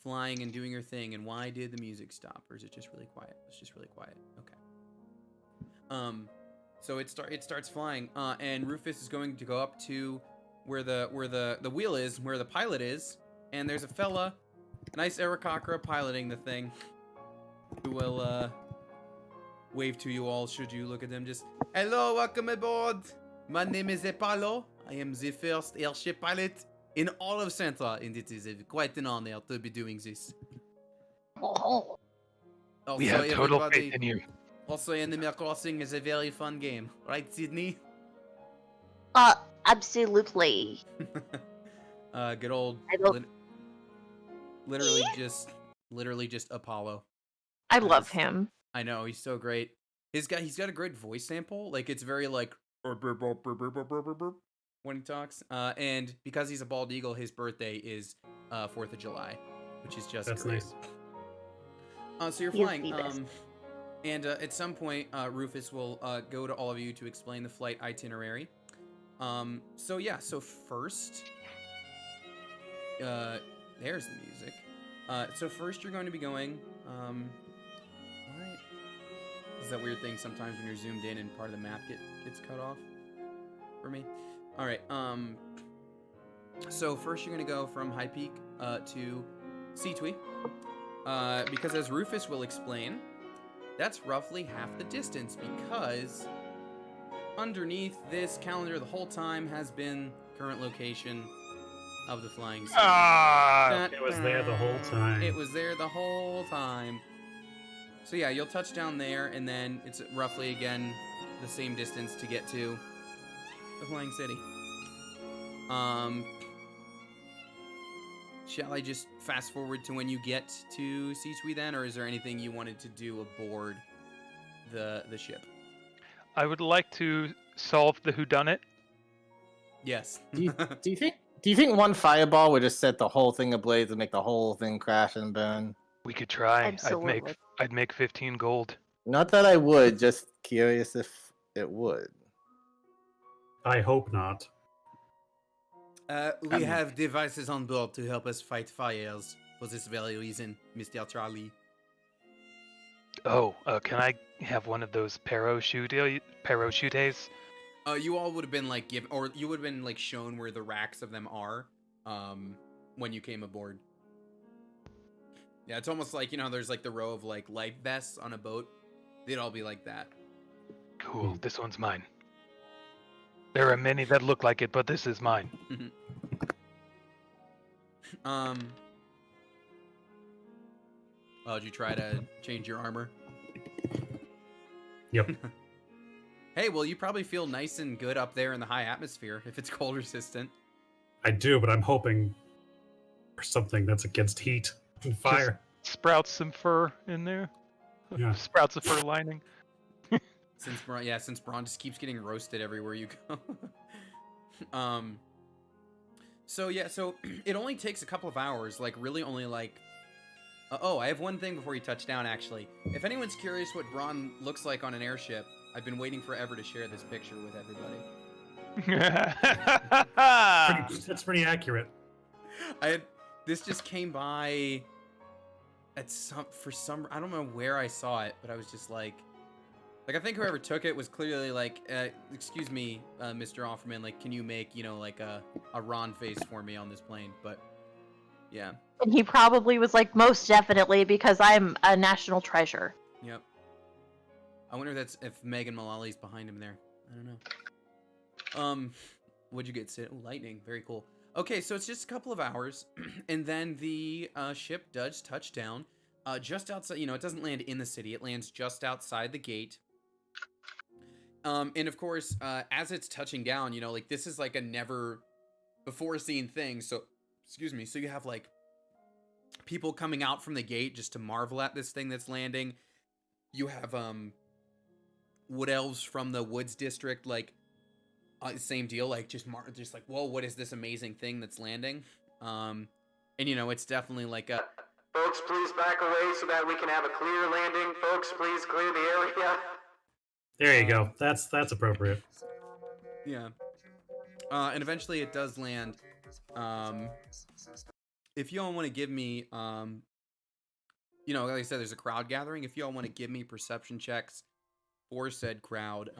flying and doing your thing. And why did the music stop, or is it just really quiet? It's just really quiet. Okay. So it starts flying. And Rufus is going to go up to where the wheel is, where the pilot is, and there's a fella, a nice Arakakra piloting the thing, who will wave to you all should you look at them. Just, hello, welcome aboard. My name is Apollo. I am the first airship pilot in all of Sentra, and it is quite an honor to be doing this. Oh. Also, We have total faith in you. Also, Animal Crossing is a very fun game, right, Sydney? Absolutely. Good old, literally just Apollo. I love him. I know, he's so great. He's got a great voice sample. Like, it's very like when he talks. And because he's a bald eagle, his birthday is 4th of July, which is just That's great. nice. So you're He's flying. the best. And at some point, Rufus will go to all of you to explain the flight itinerary. So first, there's the music. So first you're going to be going, what? Is that weird thing sometimes when you're zoomed in and part of the map gets cut off for me? All right, so first you're going to go from High Peak to Seatwee, because as Rufus will explain, that's roughly half the distance, because underneath this calendar the whole time has been current location of the flying city. It was there the whole time. It was there the whole time. So yeah, you'll touch down there, and then it's roughly, again, the same distance to get to the flying city. Shall I just fast forward to when you get to Seatwee then, or is there anything you wanted to do aboard the ship? I would like to solve the whodunit. Yes. Do you think one fireball would just set the whole thing ablaze and make the whole thing crash and burn? We could try. Absolutely. I'd make 15 gold. Not that I would, just curious if it would. I hope not. We have devices on board to help us fight fires for this very reason, Mr. Charlie. Oh, can I have one of those parachutes? You all would have been like given, or you would have been like shown where the racks of them are, when you came aboard. Yeah, it's almost like, there's like the row of like life vests on a boat. They'd all be like that. Cool, this one's mine. There are many that look like it, but this is mine. Did you try to change your armor? Yep. Hey, well, you probably feel nice and good up there in the high atmosphere if it's cold resistant. I do, but I'm hoping for something that's against heat and fire. Just sprouts some fur in there. Yeah. Sprouts a fur lining. Since Braun just keeps getting roasted everywhere you go. So it only takes a couple of hours, like really only like. I have one thing before you touch down, actually. If anyone's curious what Braun looks like on an airship, I've been waiting forever to share this picture with everybody. That's pretty accurate. This just came by at I don't know where I saw it, but I was just like I think whoever took it was clearly like, excuse me, Mr. Offerman, like, can you make, like a Ron face for me on this plane? But yeah. And he probably was like, most definitely, because I'm a national treasure. Yep. I wonder if Megan Mullally's behind him there. I don't know. What'd you get, Sid? Oh, lightning. Very cool. Okay, so it's just a couple of hours, and then the ship does touch down just outside. It doesn't land in the city. It lands just outside the gate. And of course, as it's touching down, like this is like a never before seen thing. So, excuse me. So you have like people coming out from the gate just to marvel at this thing that's landing. You have wood elves from the Woods District, like same deal, like just like, whoa, what is this amazing thing that's landing? And it's definitely like a. Folks, please back away so that we can have a clear landing. Folks, please clear the area. There you go. That's appropriate. Yeah. And eventually it does land. If you all want to give me, like I said, there's a crowd gathering. If you all want to give me perception checks for said crowd,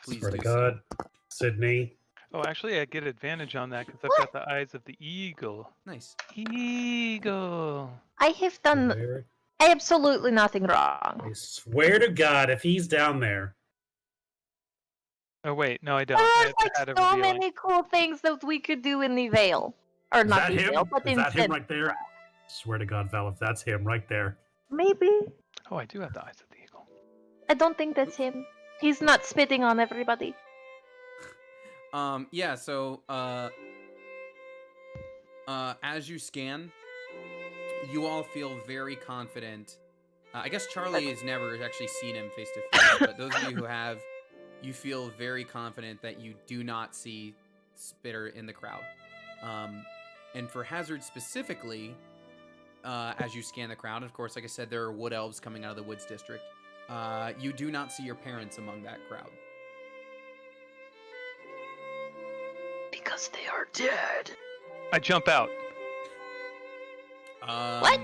please Swear do to God, Sydney. Oh, actually, I get advantage on that because I've got the eyes of the eagle. Nice. Eagle. I have done absolutely nothing wrong. I swear to God, if he's down there. Oh wait, no, I don't. There's I like had a so revealing. many cool things that we could do in the Vale. Or Is not that the him? Vale, but Is in that him Sentra. right there? Swear to God, Val, if that's him right there. Maybe. Oh, I do have the eyes of the eagle. I don't think that's him. He's not spitting on everybody. Yeah, so as you scan, you all feel very confident. I guess Charlie has never actually seen him face to face, but those of you who have, you feel very confident that you do not see Spitter in the crowd. And for Hazard specifically, as you scan the crowd. Of course, like I said, there are wood elves coming out of the woods district. You do not see your parents among that crowd. Because they are dead. I jump out. What?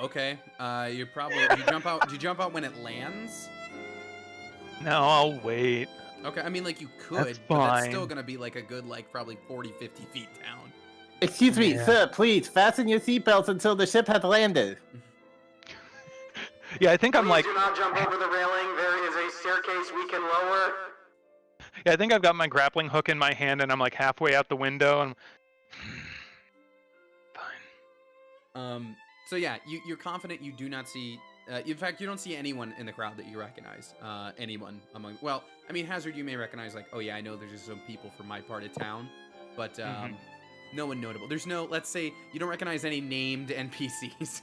Okay. You probably do you jump out when it lands? No, I'll wait. Okay, I mean, like, you could, That's but that's fine. still gonna be, like, a good, like, probably 40, 50 feet down. Excuse me, Yeah. sir, please fasten your seatbelts until the ship has landed. Yeah, I think I'm Please like, do not jump over the railing. There is a staircase we can lower. yeah, I think I've got my grappling hook in my hand, and I'm like halfway out the window, and fine. So yeah, you're confident you do not see. In fact, you don't see anyone in the crowd that you recognize. Anyone among. Well, I mean, Hazard, you may recognize, like, oh yeah, I know there's just some people from my part of town, but no one notable. There's no. Let's say you don't recognize any named NPCs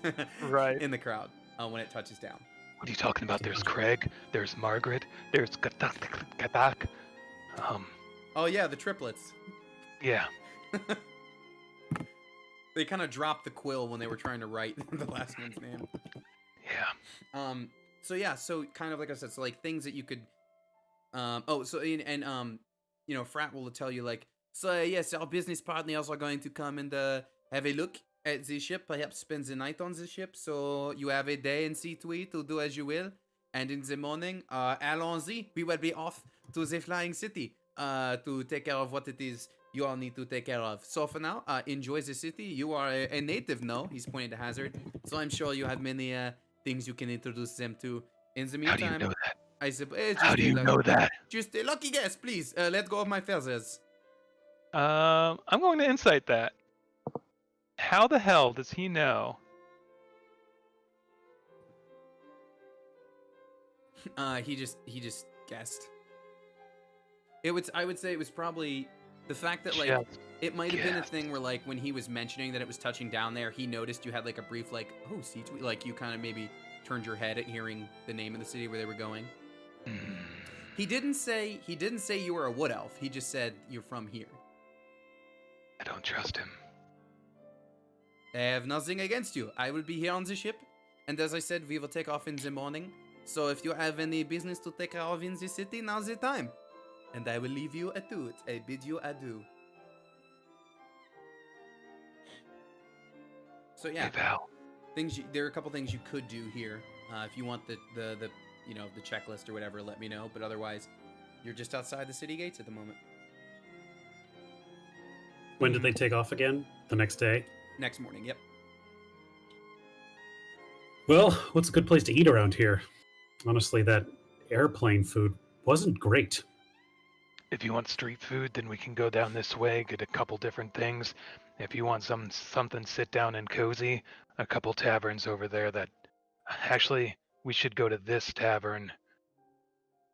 Right. in the crowd when it touches down. What are you talking about? There's Craig, there's Margaret, there's Gatak. Oh yeah, the triplets. Yeah. They kind of dropped the quill when they were trying to write the last one's name. Yeah. So yeah, so kind of like I said, so like things that you could, you know, Frat will tell you like, so yes, our business partners are going to come and have a look at the ship, perhaps spend the night on the ship, so you have a day in C2E to do as you will, and in the morning, allons-y, we will be off to the Flying City, to take care of what it is you all need to take care of. So for now, enjoy the city. You are a native now, he's pointing to Hazard, so I'm sure you have many things you can introduce them to. In the How do meantime, you know that? I suppose. How do you know that? Just a lucky guess, please. Let go of my feathers. I'm going to insight that. How the hell does he know? He just guessed. I would say it was probably the fact that like Just it might have been a guessed. thing where like when he was mentioning that it was touching down there, he noticed you had like a brief like, oh, C2, like you kind of maybe turned your head at hearing the name of the city where they were going. Hmm. He didn't say you were a wood elf. He just said you're from here. I don't trust him. I have nothing against you. I will be here on the ship, and as I said, we will take off in the morning. So if you have any business to take care of in the city, now's the time. And I will leave you at it. I bid you adieu. So yeah, Hey, Val. there are a couple things you could do here. If you want the you know, the checklist or whatever, let me know. But otherwise, you're just outside the city gates at the moment. When did they take off again? The next day? Next morning, yep. Well, what's a good place to eat around here? Honestly, that airplane food wasn't great. If you want street food, then we can go down this way, get a couple different things. If you want something sit down and cozy, a couple taverns over there that actually we should go to this tavern.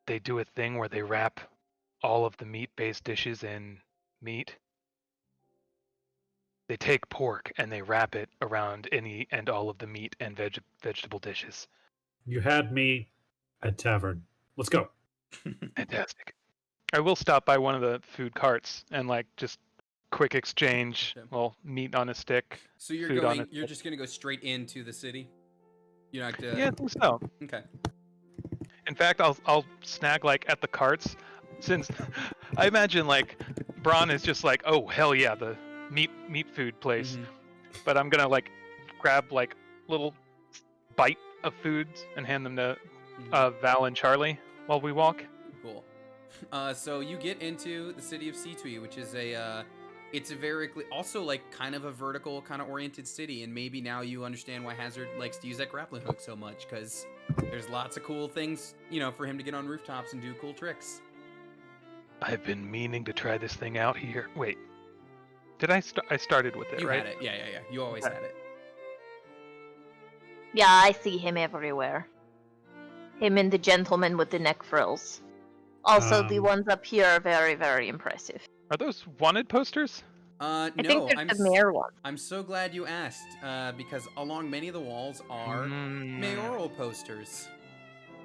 They do a thing where they wrap all of the meat-based dishes in meat. They take pork and they wrap it around any and all of the meat and vegetable dishes. You had me at tavern. Let's go. Fantastic. I will stop by one of the food carts and like just quick exchange. Okay. Well, meat on a stick. So you're Food on going. it. You're just gonna go straight into the city. You're not gonna. Yeah, I think so. Okay. In fact, I'll snag like at the carts, since I imagine like Braun is just like, oh hell yeah, the meat food place. Mhm. But I'm gonna like grab like little bite of foods and hand them to Val and Charlie while we walk. Cool. So you get into the city of C2E, which is it's a very also like kind of a vertical kind of oriented city, and maybe now you understand why Hazard likes to use that grappling hook so much, because there's lots of cool things, you know, for him to get on rooftops and do cool tricks. I've been meaning to try this thing out here. Wait, did I started with it, You right? had it, yeah. You always had it. Yeah, I see him everywhere. Him and the gentleman with the neck frills. Also, the ones up here are very, very impressive. Are those wanted posters? I No, think they're the mayor one. I'm so glad you asked, because along many of the walls are mayoral posters.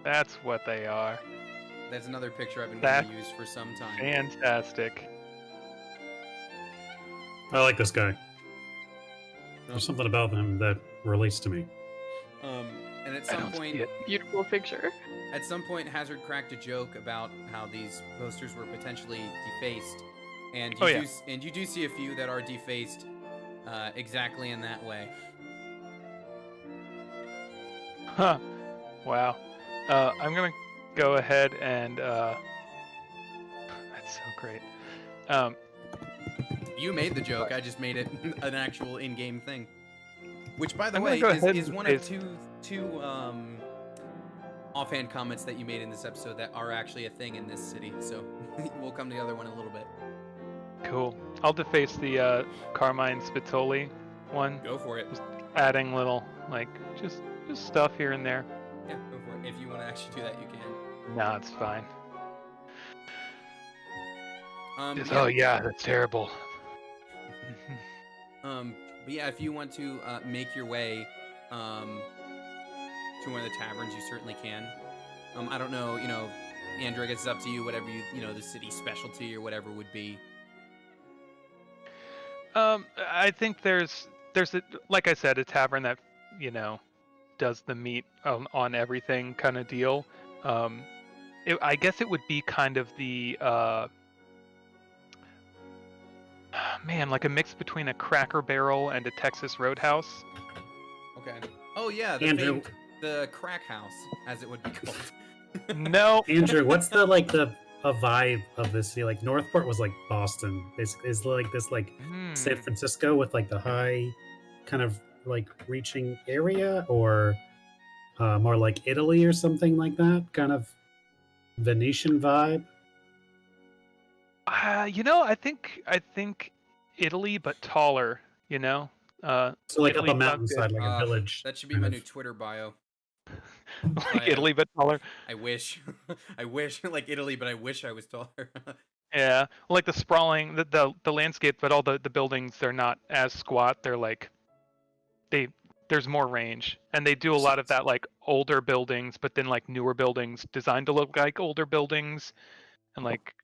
That's what they are. That's another picture I've been That's wanting to use for some time. Fantastic. I like this guy. There's something about them that relates to me. And at I some don't see point, it. Beautiful picture. at some point, Hazard cracked a joke about how these posters were potentially defaced, and you Oh, yeah. and you do see a few that are defaced, exactly in that way. Huh. Wow. I'm gonna go ahead and that's so great. You made the joke. I just made it an actual in-game thing. Which, by the I'm gonna way, go ahead is and one of paste- two offhand comments that you made in this episode that are actually a thing in this city. So we'll come to the other one in a little bit. Cool. I'll deface the Carmine Spitoli one, Go for it. adding little like just stuff here and there. Yeah, go for it. If you want to actually do that, you can. No, it's fine. Yeah. Oh yeah, that's terrible. But yeah, if you want to make your way to one of the taverns, you certainly can. I don't know, Andrew, I guess it's up to you, whatever the city specialty or whatever would be. I think there's like I said, a tavern that does the meat on everything kind of deal. I guess it would be kind of the man, like a mix between a Cracker Barrel and a Texas Roadhouse. Okay. Oh yeah, Andrew. the crack house, as it would be called. No, Andrew, what's the a vibe of this city? Like Northport was like Boston. Is like this San Francisco with like the high kind of like reaching area, or more like Italy or something like that, kind of Venetian vibe. I think Italy, but taller. So like Italy up a mountainside, sounds like a village. That should be kind my of. new Twitter bio. good. Like Italy, but taller. I wish, like Italy, but I wish I was taller. Yeah, like the sprawling, the landscape, but all the buildings, they're not as squat. They're like, there's more range, and they do a lot of that, like older buildings, but then like newer buildings designed to look like older buildings, and like.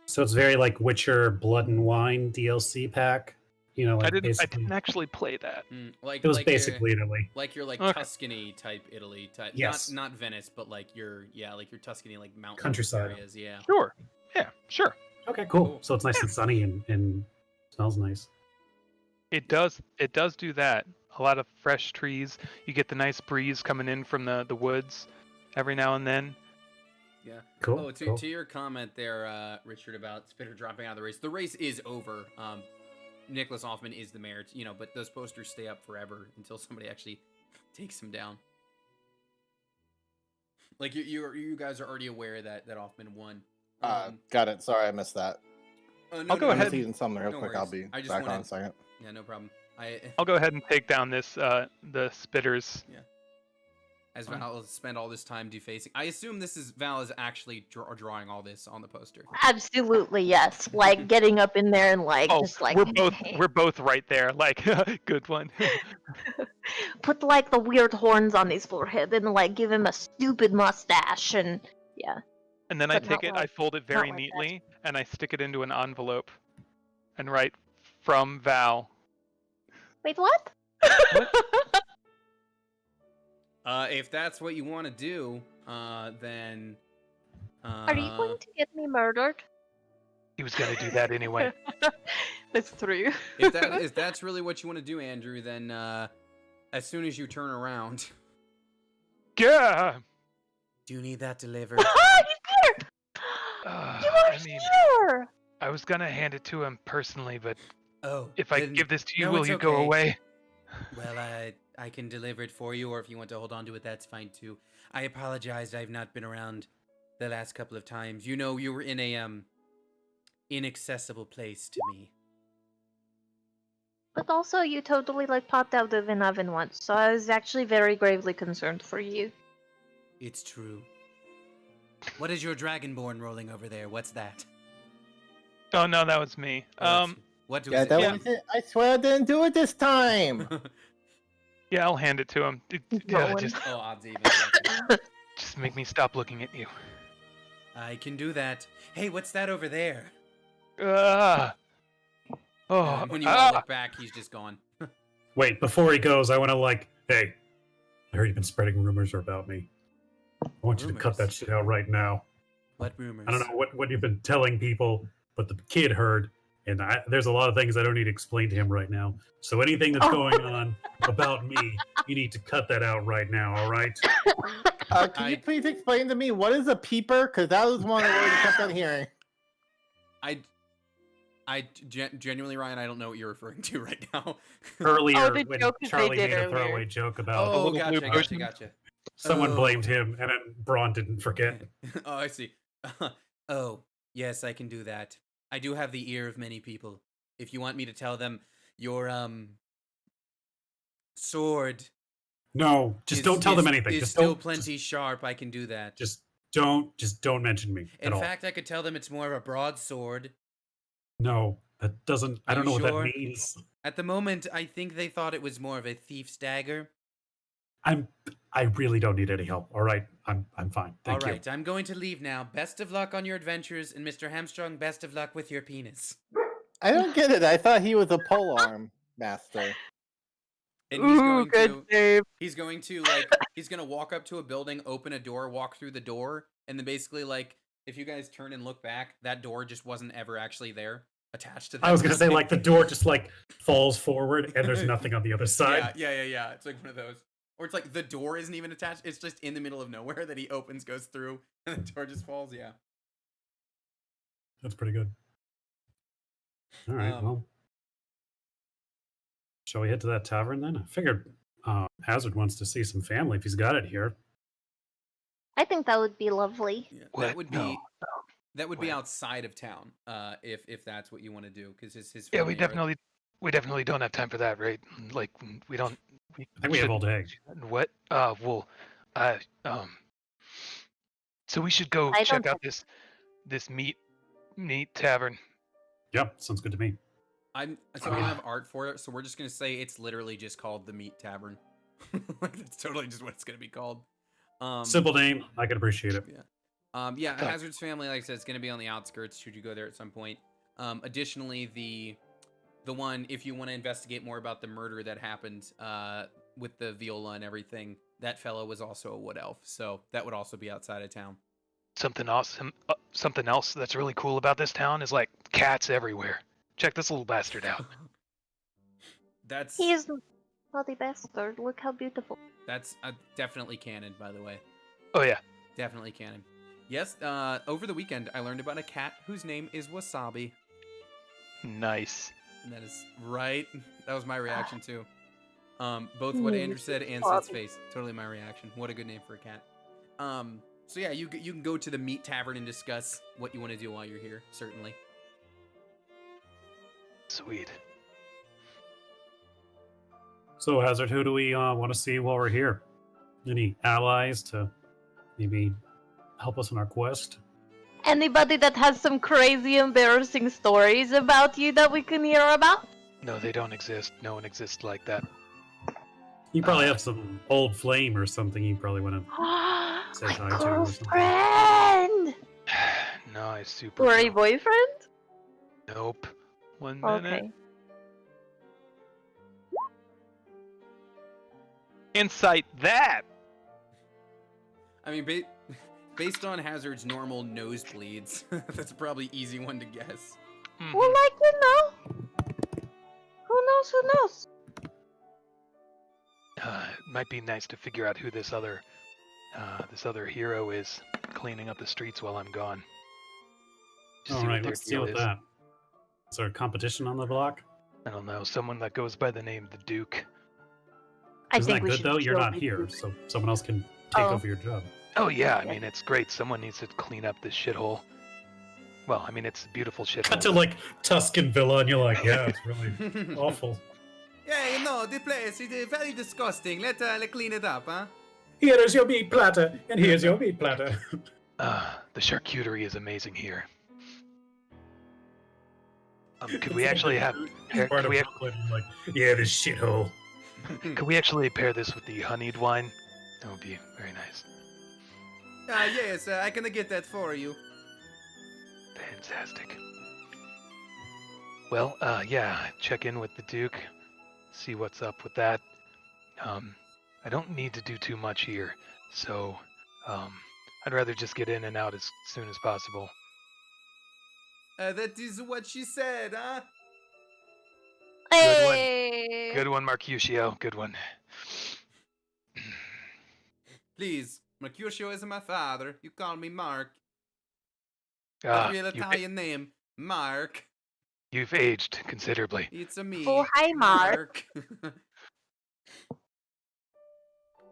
So it's very like Witcher Blood and Wine DLC pack. Like I didn't basically, actually play that. Like it was like basically Italy. your Okay. Tuscany type Italy type. Yes. Not Venice, but like your Tuscany like mountain Countryside. areas. Yeah. Sure. Yeah, sure. Okay, cool. Cool. So it's nice and sunny and smells nice. It does do that. A lot of fresh trees. You get the nice breeze coming in from the woods every now and then. Yeah. Cool. Oh, cool. to your comment there, Richard, about Spitter dropping out of the race. The race is over. Nicholas Hoffman is the mayor, but those posters stay up forever until somebody actually takes them down. Like you guys are already aware that Hoffman won. Got it. Sorry, I missed that. No, I'll go no, I'm ahead. just eating something real No quick. worries. I'll be I just back on wanted- in a second. Yeah, no problem. I'll go ahead and take down this the spitters. As Val spent all this time defacing. I assume Val is actually drawing all this on the poster. Absolutely, yes. Like getting up in there and just like we're both right there. Like good one. put like the weird horns on his forehead and like give him a stupid mustache and yeah. And then I But take not it, like- I fold it very like that. neatly, and I stick it into an envelope, and write from Val. Wait, what? If that's what you want to do, then. Are you going to get me murdered? He was gonna do that anyway. That's true. if that's really what you want to do, Andrew, then as soon as you turn around. Yeah. Do you need that delivered? He's here! You are I mean, here! I was gonna hand it to him personally, but Oh. if I then- give this to you, no, will it's you go okay. away? Well, I can deliver it for you, or if you want to hold on to it, that's fine too. I apologize. I've not been around the last couple of times. You were in a inaccessible place to me. But also, you totally like popped out of an oven once, so I was actually very gravely concerned for you. It's true. What is your dragonborn rolling over there? What's that? Oh no, that was me. What do Yeah, that Yeah. was it. I swear I didn't do it this time. Yeah, I'll hand it to him. Going. Just Oh, odds even. make me stop looking at you. I can do that. Hey, what's that over there? Ah. Oh, When you all look back, he's just gone. Wait, before he goes, I want to hey, I heard you've been spreading rumors about me. I want you to cut that Rumors? shit out right now. What rumors? I don't know what you've been telling people, but the kid heard, and there's a lot of things I don't need to explain to him right now. So anything that's going on about me, you need to cut that out right now, all right? Can you please explain to me what is a peeper? Because that was one of the words I kept on hearing. Genuinely, Ryan, I don't know what you're referring to right now. Earlier, the when joke that they Charlie did made a earlier. throwaway joke about Oh, little blue gotcha. person. someone Oh. blamed him, and then Braun didn't forget. Oh, I see. Oh, yes, I can do that. I do have the ear of many people. If you want me to tell them your sword No, just don't tell them anything. is Just still don't. plenty sharp, I can do that. Just don't mention me In at all. fact, I could tell them it's more of a broadsword. No, that doesn't. I Are don't you know what sure? that means. At the moment, I think they thought it was more of a thief's dagger. I really don't need any help. All right, I'm fine. Thank All you. right, I'm going to leave now. Best of luck on your adventures, and Mr. Hamstrung, best of luck with your penis. I don't get it. I thought he was a polearm master. And he's Ooh, going good to save. he's going to he's going to walk up to a building, open a door, walk through the door, and then basically if you guys turn and look back, that door just wasn't ever actually there attached to that. I was gonna say building. the door just falls forward and there's nothing on the other side. Yeah. It's like one of those. Or it's like the door isn't even attached. It's just in the middle of nowhere that he opens, goes through, and the door just falls. Yeah. That's pretty good. All right, Um, well, shall we head to that tavern then? I figured Hazard wants to see some family if he's got it here. I think that would be lovely. Yeah, What? that would be No. that would be Where? outside of town. If that's what you want to do, because his Yeah, family we definitely don't have time for that, right? Like we don't. I think we have all day. What? Well, so we should go I check don't out this meat tavern. Yep, sounds good to me. I don't have art for it, so we're just gonna say it's literally just called the Meat Tavern. Like that's totally just what it's gonna be called. Simple name. I can appreciate it. Yeah. Hazard's family, like I said, it's gonna be on the outskirts. Should you go there at some point? Additionally, the one if you want to investigate more about the murder that happened with the viola and everything, that fellow was also a wood elf, so that would also be outside of town. Something else that's really cool about this town is cats everywhere. Check this little bastard out. That's He is well the bastard. Look how beautiful. that's definitely canon, by the way. Oh yeah. Definitely canon. Yes. Over the weekend, I learned about a cat whose name is Wasabi. Nice. And that is right. That was my reaction too. Both what Andrew said and Sid's face. Totally my reaction. What a good name for a cat. So yeah, you can go to the Meat Tavern and discuss what you want to do while you're here. Certainly. Sweet. So, Hazard, who do we want to see while we're here? Any allies to maybe help us on our quest? Anybody that has some crazy, embarrassing stories about you that we can hear about? No, they don't exist. No one exists like that. You probably have some old flame or something you probably want to say My hi to or something. girlfriend! No, I super. Or a don't. boyfriend? Nope. 1 minute. Okay. Insight that. I mean, based on Hazard's normal nosebleeds, that's probably easy one to guess. Mhm. Well, who knows? It might be nice to figure out who this other hero is cleaning up the streets while I'm gone. To All see what right, their let's deal deal with is. that. Is there a competition on the block? I don't know, someone that goes by the name the Duke. I Isn't think that we good should though? You're kill not the here, Duke. so someone else can take Oh. over your job. Oh yeah, I mean it's great. Someone needs to clean up this shithole. Well, I mean it's a beautiful shithole. Cut to Tuscan Villa, and you're like, yeah, it's really awful. Yeah, you know, the place is very disgusting. Let's clean it up, huh? Here is your meat platter, and here's your meat platter. The charcuterie is amazing here. Could we actually have? Part Could of we, Brooklyn, yeah, this shithole. could we actually pair this with the honeyed wine? That would be very nice. Yes, I can get that for you. Fantastic. Well, yeah, check in with the Duke. see what's up with that. I don't need to do too much here, so I'd rather just get in and out as soon as possible. That is what she said, huh? Good one. Hey. Good one, Mercutio. Good one. Please, Mercutio is my father. You call me Mark. Ah, A real Italian name, Mark. you've aged considerably. It's a me. Oh, hi, Mark.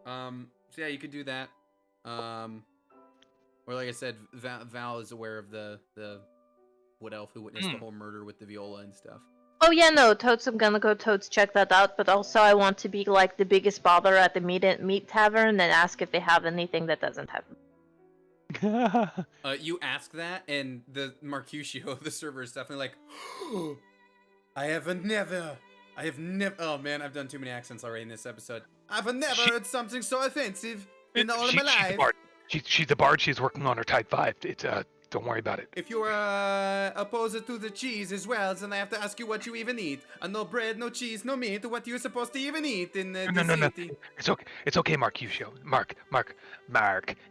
So yeah, you could do that. Or like I said, Val is aware of the wood elf who witnessed the whole murder with the viola and stuff. Oh yeah, no, Totes, I'm gonna go Totes check that out, but also I want to be like the biggest bother at the meat tavern and ask if they have anything that doesn't have. You ask that, and the Mercutio of the server is definitely like, I have never. Oh man, I've done too many accents already in this episode. I've never heard something so offensive in all of my life. She's the bard. She's the bard. She's working on her type 5. It's don't worry about it. If you're opposed to the cheese as well, then I have to ask you what you even eat. No bread, no cheese, no meat. What you're supposed to even eat in the city? It's okay. It's okay, Mercutio. Mark.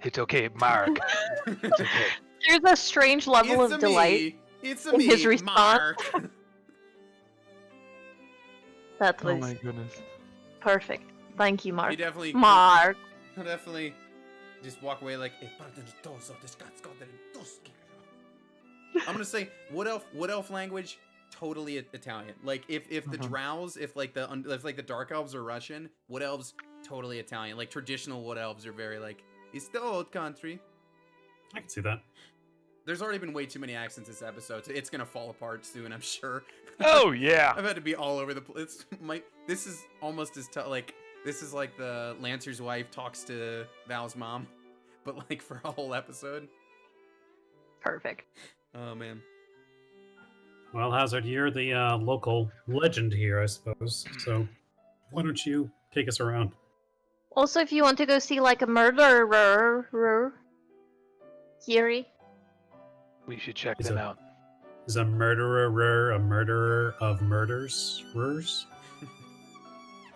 It's okay, Mark. It's okay. There's a strange level of delight It's in his response. Mark. That was Oh my goodness. perfect. Thank you, Mark. He definitely just walk away like, I'm gonna say wood elf language, totally Italian. Like if the drows, if like the dark elves are Russian, wood elves totally Italian. Like traditional wood elves are very like, it's the old country. I can see that. There's already been way too many accents this episode, so it's gonna fall apart soon, I'm sure. Oh yeah. I've had to be all over the place. This is almost as like this is like the Lancer's wife talks to Val's mom, but like for a whole episode. Perfect. Oh man. Well, Hazard, you're the local legend here, I suppose. So why don't you take us around? Also, if you want to go see like a murderer, Kiri. We should check Is them it- out. Is a murderer a murderer of murders?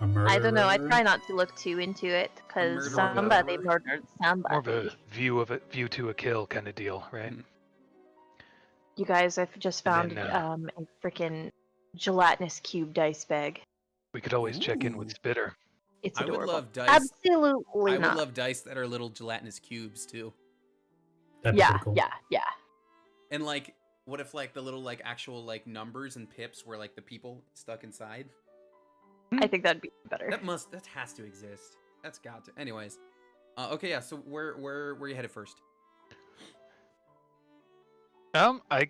A murderer? I don't know. I try not to look too into it because murderer. somebody murdered somebody. More of a view to a kill kind of deal, right? You guys, I've just found And then, a freaking gelatinous cube dice bag. We could always check in Ooh. with Spitter. It's I would adorable. love dice. Absolutely I would not. love dice that are little gelatinous cubes too. That'd be Yeah, pretty cool. yeah. And like, what if like the little like actual like numbers and pips were like the people stuck inside? I think that'd be better. That has to exist. That's got to. Anyways, okay, yeah. So where you headed first? I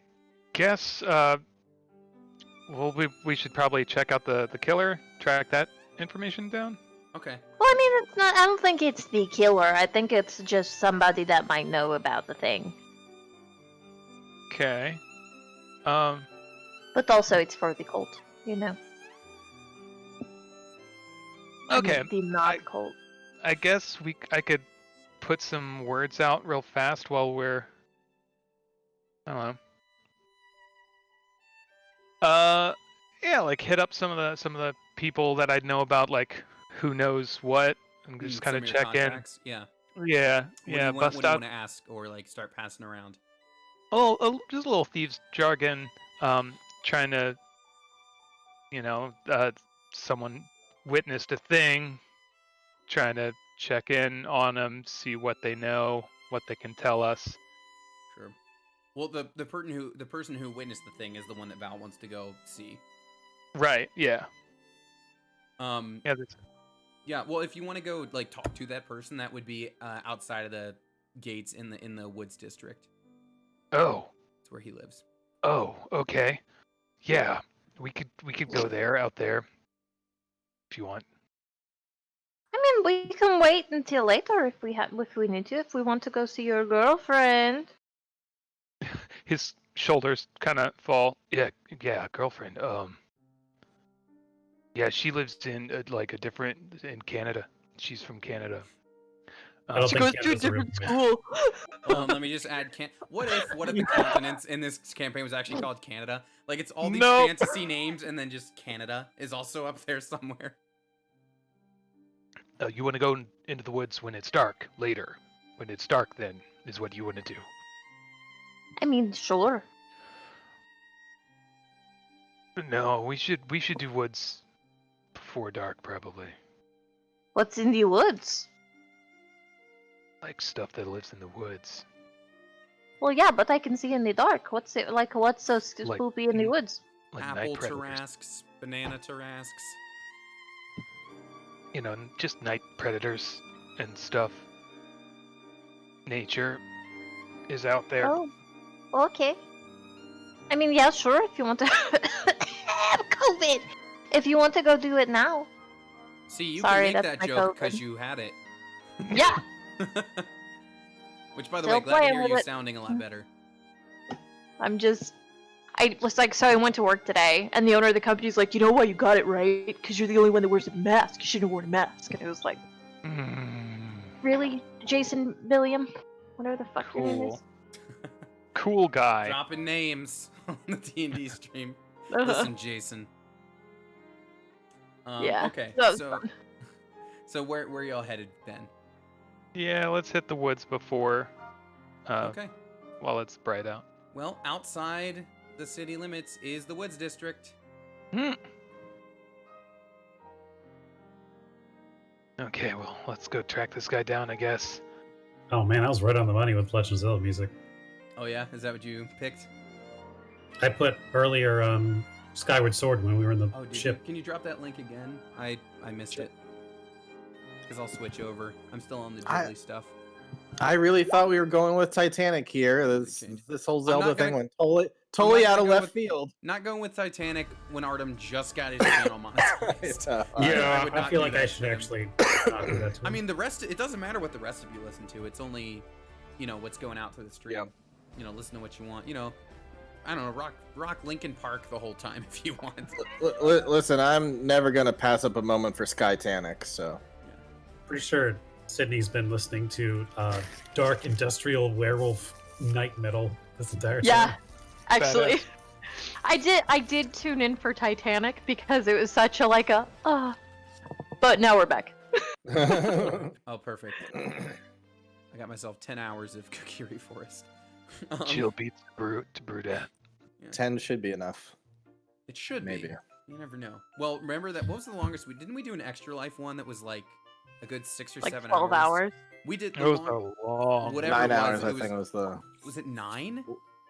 guess well we should probably check out the killer, track that information down. Okay. Well, I mean, it's not. I don't think it's the killer. I think it's just somebody that might know about the thing. Okay. But also, it's for the cult. You know. I mean, Okay. the not cult. I guess I could put some words out real fast while we're I don't know. Yeah, like hit up some of the people that I know about, like who knows what, and just kind of check in. Yeah. Yeah, What yeah, do you bust want out to ask or like start passing around? just a little thieves jargon. Trying to, someone witnessed a thing. Trying to check in on them, see what they know, what they can tell us. Sure. Well, the person who witnessed the thing is the one that Val wants to go see. Right. Yeah. Yeah. That's... Yeah. Well, if you want to go like talk to that person, that would be outside of the gates in the Woods district. Oh. It's where he lives. Oh. Okay. Yeah. We could go there, out there, if you want. I mean, we can wait until later if we need to. If we want to go see your girlfriend. His shoulders kind of fall. Yeah, girlfriend. Yeah, she lives in in Canada. She's from Canada. I don't She think goes to a Canada's a real different place. school. Hold on, let me just add what if the continents in this campaign was actually called Canada? Like it's all these Nope. fantasy names and then just Canada is also up there somewhere. You want to go into the woods when it's dark later. When it's dark, then is what you want to do. I mean, sure. No, we should do woods before dark, probably. What's in the woods? Like stuff that lives in the woods. Well, yeah, but I can see in the dark. What's it like? What's so Like- spoopy in the woods? Like Apple night predators. tarasques, banana tarasques. You know, just night predators and stuff. Nature is out there. Oh, okay. I mean, yeah, sure. If you want to COVID, if you want to go do it now. See, you Sorry, can make that's that my joke COVID. because you had it. Yeah. Which, by the Still way, glad to playing hear with you it. sounding a lot better. I was like, so I went to work today, and the owner of the company's like, you know why you got it right? Because you're the only one that wears a mask. You shouldn't have worn a mask. And it was like, really, Jason Billiam, whatever the fuck your name is. Cool. Cool guy. Dropping names on the D&D stream. Uh-huh. Listen, Jason. Yeah, Okay. that was So, fun. so where y'all headed then? Yeah, let's hit the woods before. Okay. While it's bright out. Well, outside the city limits is the Woods District. Okay, well, let's go track this guy down, I guess. Oh man, I was right on the money with Legend of Zelda music. Oh yeah, is that what you picked? I put earlier Skyward Sword when we were in the Oh, did ship. you? Can you drop that link again? I missed it. Because I'll switch over. I'm still on the Ghibli stuff. I really thought we were going with Titanic here. This whole Zelda thing went totally out of left field. Not going with Titanic when Artem just got his channel monetized. Yeah, would I not feel do like that I to should him. actually not do that to I him. mean, the rest, it doesn't matter what the rest of you listen to. It's only, what's going out to the stream. Yeah. Listen to what you want. I don't know, rock Linkin Park the whole time if you want. Listen, I'm never gonna pass up a moment for Skytanic, so. Pretty sure Sydney's been listening to dark industrial werewolf night metal this entire Yeah, time. actually, Badass. I did tune in for Titanic because it was such a but now we're back. Oh, perfect. I got myself 10 hours of Kokiri Forest. Chill beats to brood at. 10 should be enough. It should Maybe. be. You never know. Well, remember that, what was the longest didn't we do an Extra Life one that was like a good 6 or Like 7 12 hours. We did It the was long, a long. whatever 9 it was, hours, it I was- think, was the. was it 9? 9,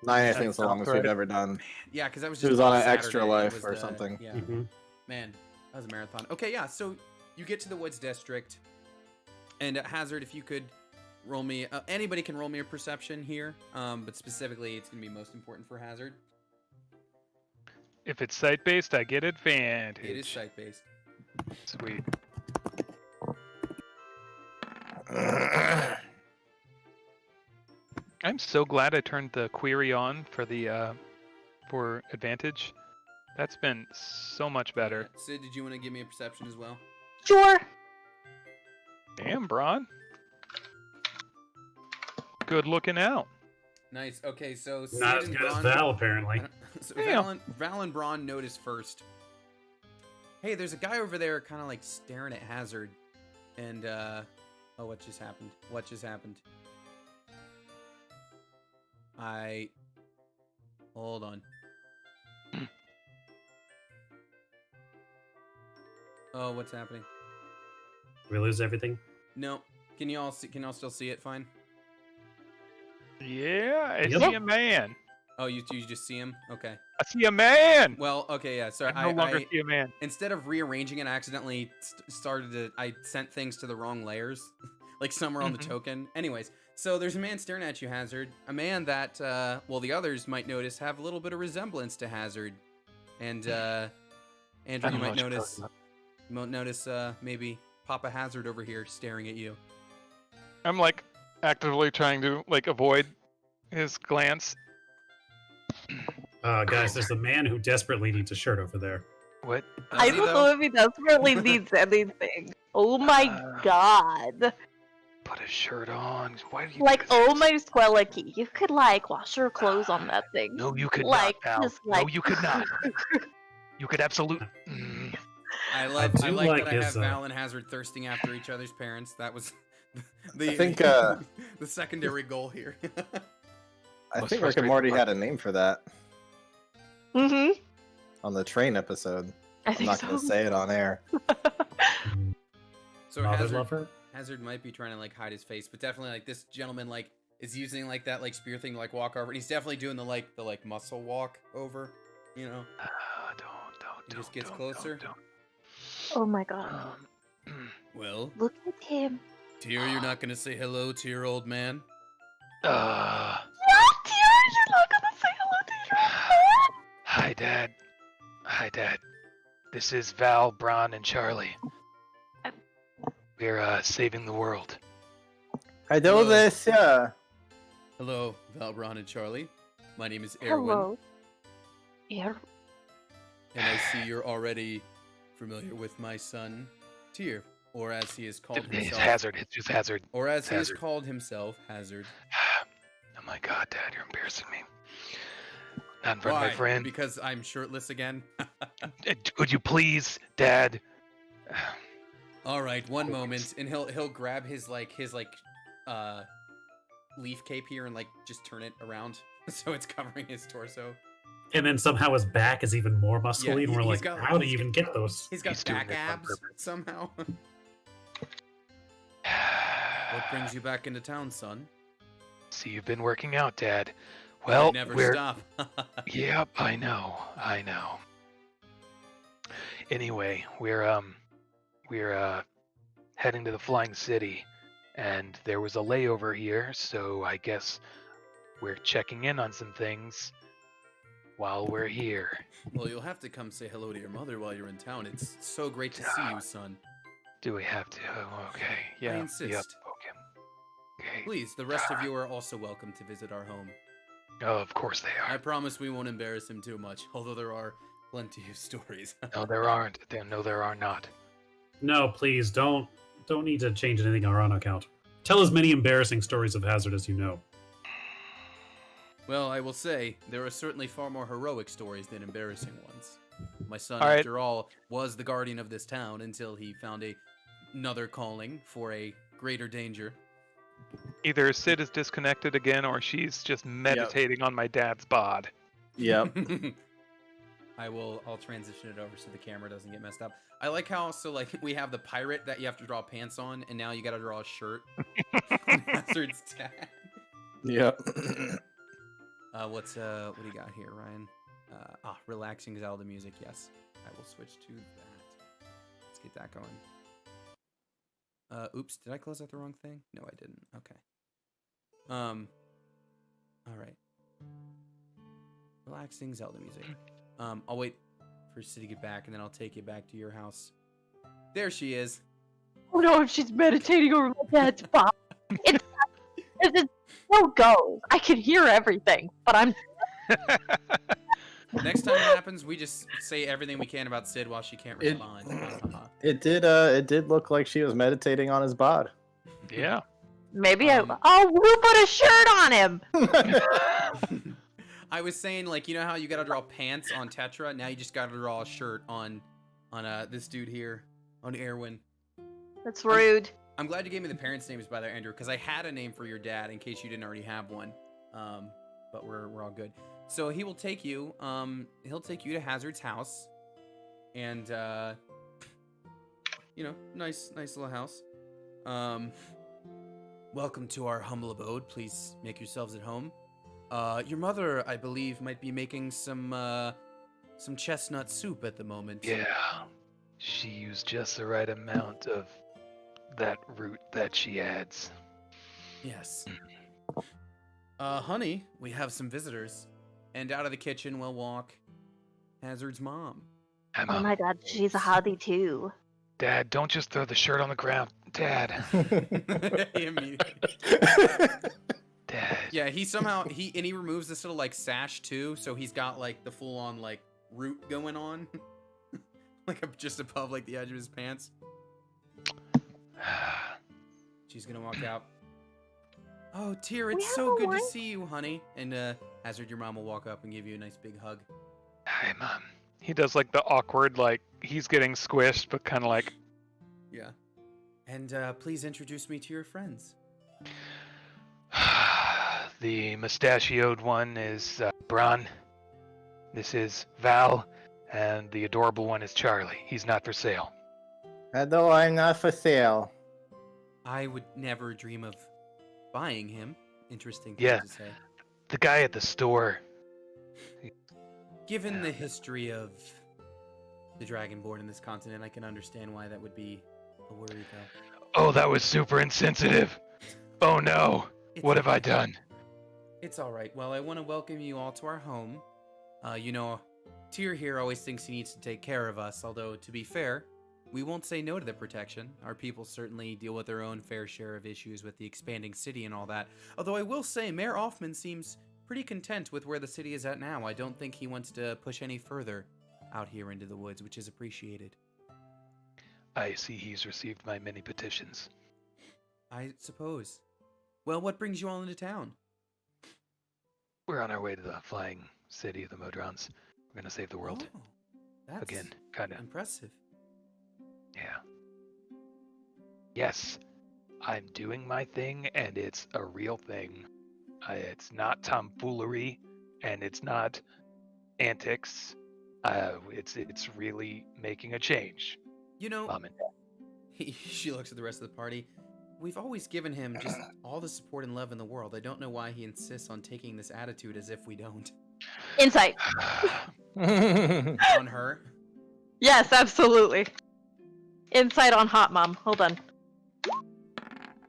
I think, was the sounds longest right. we've ever done. Yeah, because that was It just was all on an Saturday. Extra It Life was or something. Yeah, Mhm. man, that was a marathon. Okay, yeah, so you get to the Woods District, and Hazard, if you could roll me, anybody can roll me a perception here, but specifically, it's gonna be most important for Hazard. If it's site based, I get advantage. It is site based. Sweet. I'm so glad I turned the query on for the for advantage. That's been so much better. Sid, did you want to give me a perception as well? Sure. Damn, Braun. Good looking out. Nice. Okay, so Sid Not as and good as Braun- Val, apparently. So Damn. Val and Braun notice first. Hey, there's a guy over there kind of like staring at Hazard. And, oh, what just happened? What just happened? Hold on. Oh, what's happening? We lose everything. No. Can y'all still see it fine? Yeah, I Yep. see a man. Oh, you just see him? Okay. I see a man. Well, okay, yeah. Sorry, I no longer see a man. instead of rearranging it, I accidentally I sent things to the wrong layers, like somewhere on the Mhm. token. Anyways, so there's a man staring at you, Hazard. A man that, well, the others might notice have a little bit of resemblance to Hazard, and Andrew, I you don't know might what you're notice, talking about. maybe Papa Hazard over here staring at you. I'm like actively trying to like avoid his glance. Guys, there's a man who desperately needs a shirt over there. What? Does I he, don't though? know if he desperately needs anything. Oh my god. put a shirt on. Why do you Like, do this? oh my Squellicky, you could like wash your clothes on that thing. No, you could Like, not, pal. just No, like- you could not. You could absolutely. I do like like that I have his, Val and Hazard thirsting after each other's parents. That was the I think, the secondary goal here. I Most think Rick and frustrating Morty part. had a name for that Mm-hmm. on the train episode. I I'm think not so. going to say it on air. So Mother Hazard, lover. Hazard might be trying to like hide his face, but definitely like this gentleman like is using like that like spear thing to like walk over, and he's definitely doing the like muscle walk over. You know, He just gets closer? Oh my god. well, Look at him. Tyr, you're not gonna say hello to your old man. Uh, What, dear? You're not gonna say hello to your Hi, Dad. Hi, Dad. This is Val, Bron, and Charlie. We're saving the world. I know Hello. this, yeah. Hello, Valbron and Charlie. My name is Erwin, Hello. Yeah. and I see you're already familiar with my son, Tyr, or as he is called It's himself. Hazard. It's just Hazard. Or as he is Hazard. called himself, Hazard. Oh my God, Dad, you're embarrassing me. Not in front of Why? my friend. Because I'm shirtless again? Could you please, Dad? All right, one moment, and he'll grab his leaf cape here and like just turn it around so it's covering his torso. And then somehow his back is even more muscly, Yeah, and we're he's like, got- how do you he's even get those? He's got He's doing back this on abs purpose. somehow. What brings you back into town, son? See, you've been working out, Dad. I Well, never we're stop. Yep, I know. Anyway, we're heading to the Flying City, and there was a layover here, so I guess we're checking in on some things while we're here. Well, you'll have to come say hello to your mother while you're in town. It's so great to see you, son. Do we have to? Oh, okay. Yeah. Yep. insist. Okay. Please, the rest of you are also welcome to visit our home. Oh, of course they I are. promise we won't embarrass him too much, although there are plenty of stories. No, there aren't. No, there are not. No, please don't need to change anything on our own account. Tell as many embarrassing stories of Hazard as you know. Well, I will say, there are certainly far more heroic stories than embarrassing ones. My son, All right. after all, was the guardian of this town until he found another calling for a greater danger. Either Sid is disconnected again, or she's just meditating on my dad's bod. Yep. I'll transition it over so the camera doesn't get messed up. I like how also like we have the pirate that you have to draw pants on, and now you got to draw a shirt. Hazard's dad. Yep. What do you got here, Ryan? Relaxing Zelda music. Yes, I will switch to that. Let's get that going. Oops, did I close out the wrong thing? No, I didn't. Okay. All right. Relaxing Zelda music. I'll wait for Sid to get back, and then I'll take you back to your house. There she is. Oh no, she's meditating over my dad's body. It's so goes. I can hear everything, but I'm Next time it happens, we just say everything we can about Sid while she can't respond. It did look like she was meditating on his bod. Yeah. maybe who put a shirt on him? I was saying, like, you know how you gotta draw pants on Tetra? Now you just gotta draw a shirt on this dude here, on Erwin. That's rude. I'm glad you gave me the parents' names, by the way, Andrew, because I had a name for your dad in case you didn't already have one. But we're all good. So he will take you. He'll take you to Hazard's house, and nice little house. Welcome to our humble abode. Please make yourselves at home. Your mother, I believe, might be making some chestnut soup at the moment. Yeah. She used just the right amount of that root that she adds. Yes. Honey, we have some visitors. And out of the kitchen will walk Hazard's mom. Emma, Oh my god, she's a hottie too. Dad, don't just throw the shirt on the ground. Dad. Dad. Yeah, he removes this little like sash too, so he's got like the full on like root going on. Like just above like the edge of his pants. She's gonna walk out. Oh, Tyr, We it's have so a good to line? see you, honey. And Hazard, your mom will walk up and give you a nice big hug. Hi, Mom. He does like the awkward, like he's getting squished, but kind of like, Yeah. And please introduce me to your friends. the mustachioed one is Bron. This is Val, and the adorable one is Charlie. He's not for sale. Although I'm not for sale. I would never dream of buying him. Interesting thing Yeah. to say. The guy at the store. Given the history of the Dragonborn in this continent, I can understand why that would be a worry, though. Oh, that was super insensitive. Oh no. It's What have I okay. done? It's all right. Well, I want to welcome you all to our home. You know, Tyr here always thinks he needs to take care of us, although, to be fair, we won't say no to the protection. Our people certainly deal with their own fair share of issues with the expanding city and all that. Although I will say, Mayor Offman seems pretty content with where the city is at now. I don't think he wants to push any further out here into the woods, which is appreciated. I see he's received my many petitions. I suppose. Well, what brings you all into town? We're on our way to the flying city of the Modrons. We're gonna save the world. Oh, that's Again, kinda. impressive. Yeah. Yes, I'm doing my thing, and it's a real thing. It's not tomfoolery, and it's not antics. It's really making a change, You know, Mom and Dad. she looks at the rest of the party. We've always given him just all the support and love in the world. I don't know why he insists on taking this attitude as if we don't. Insight. On her. Yes, absolutely. Insight on Hot Mom. Hold on.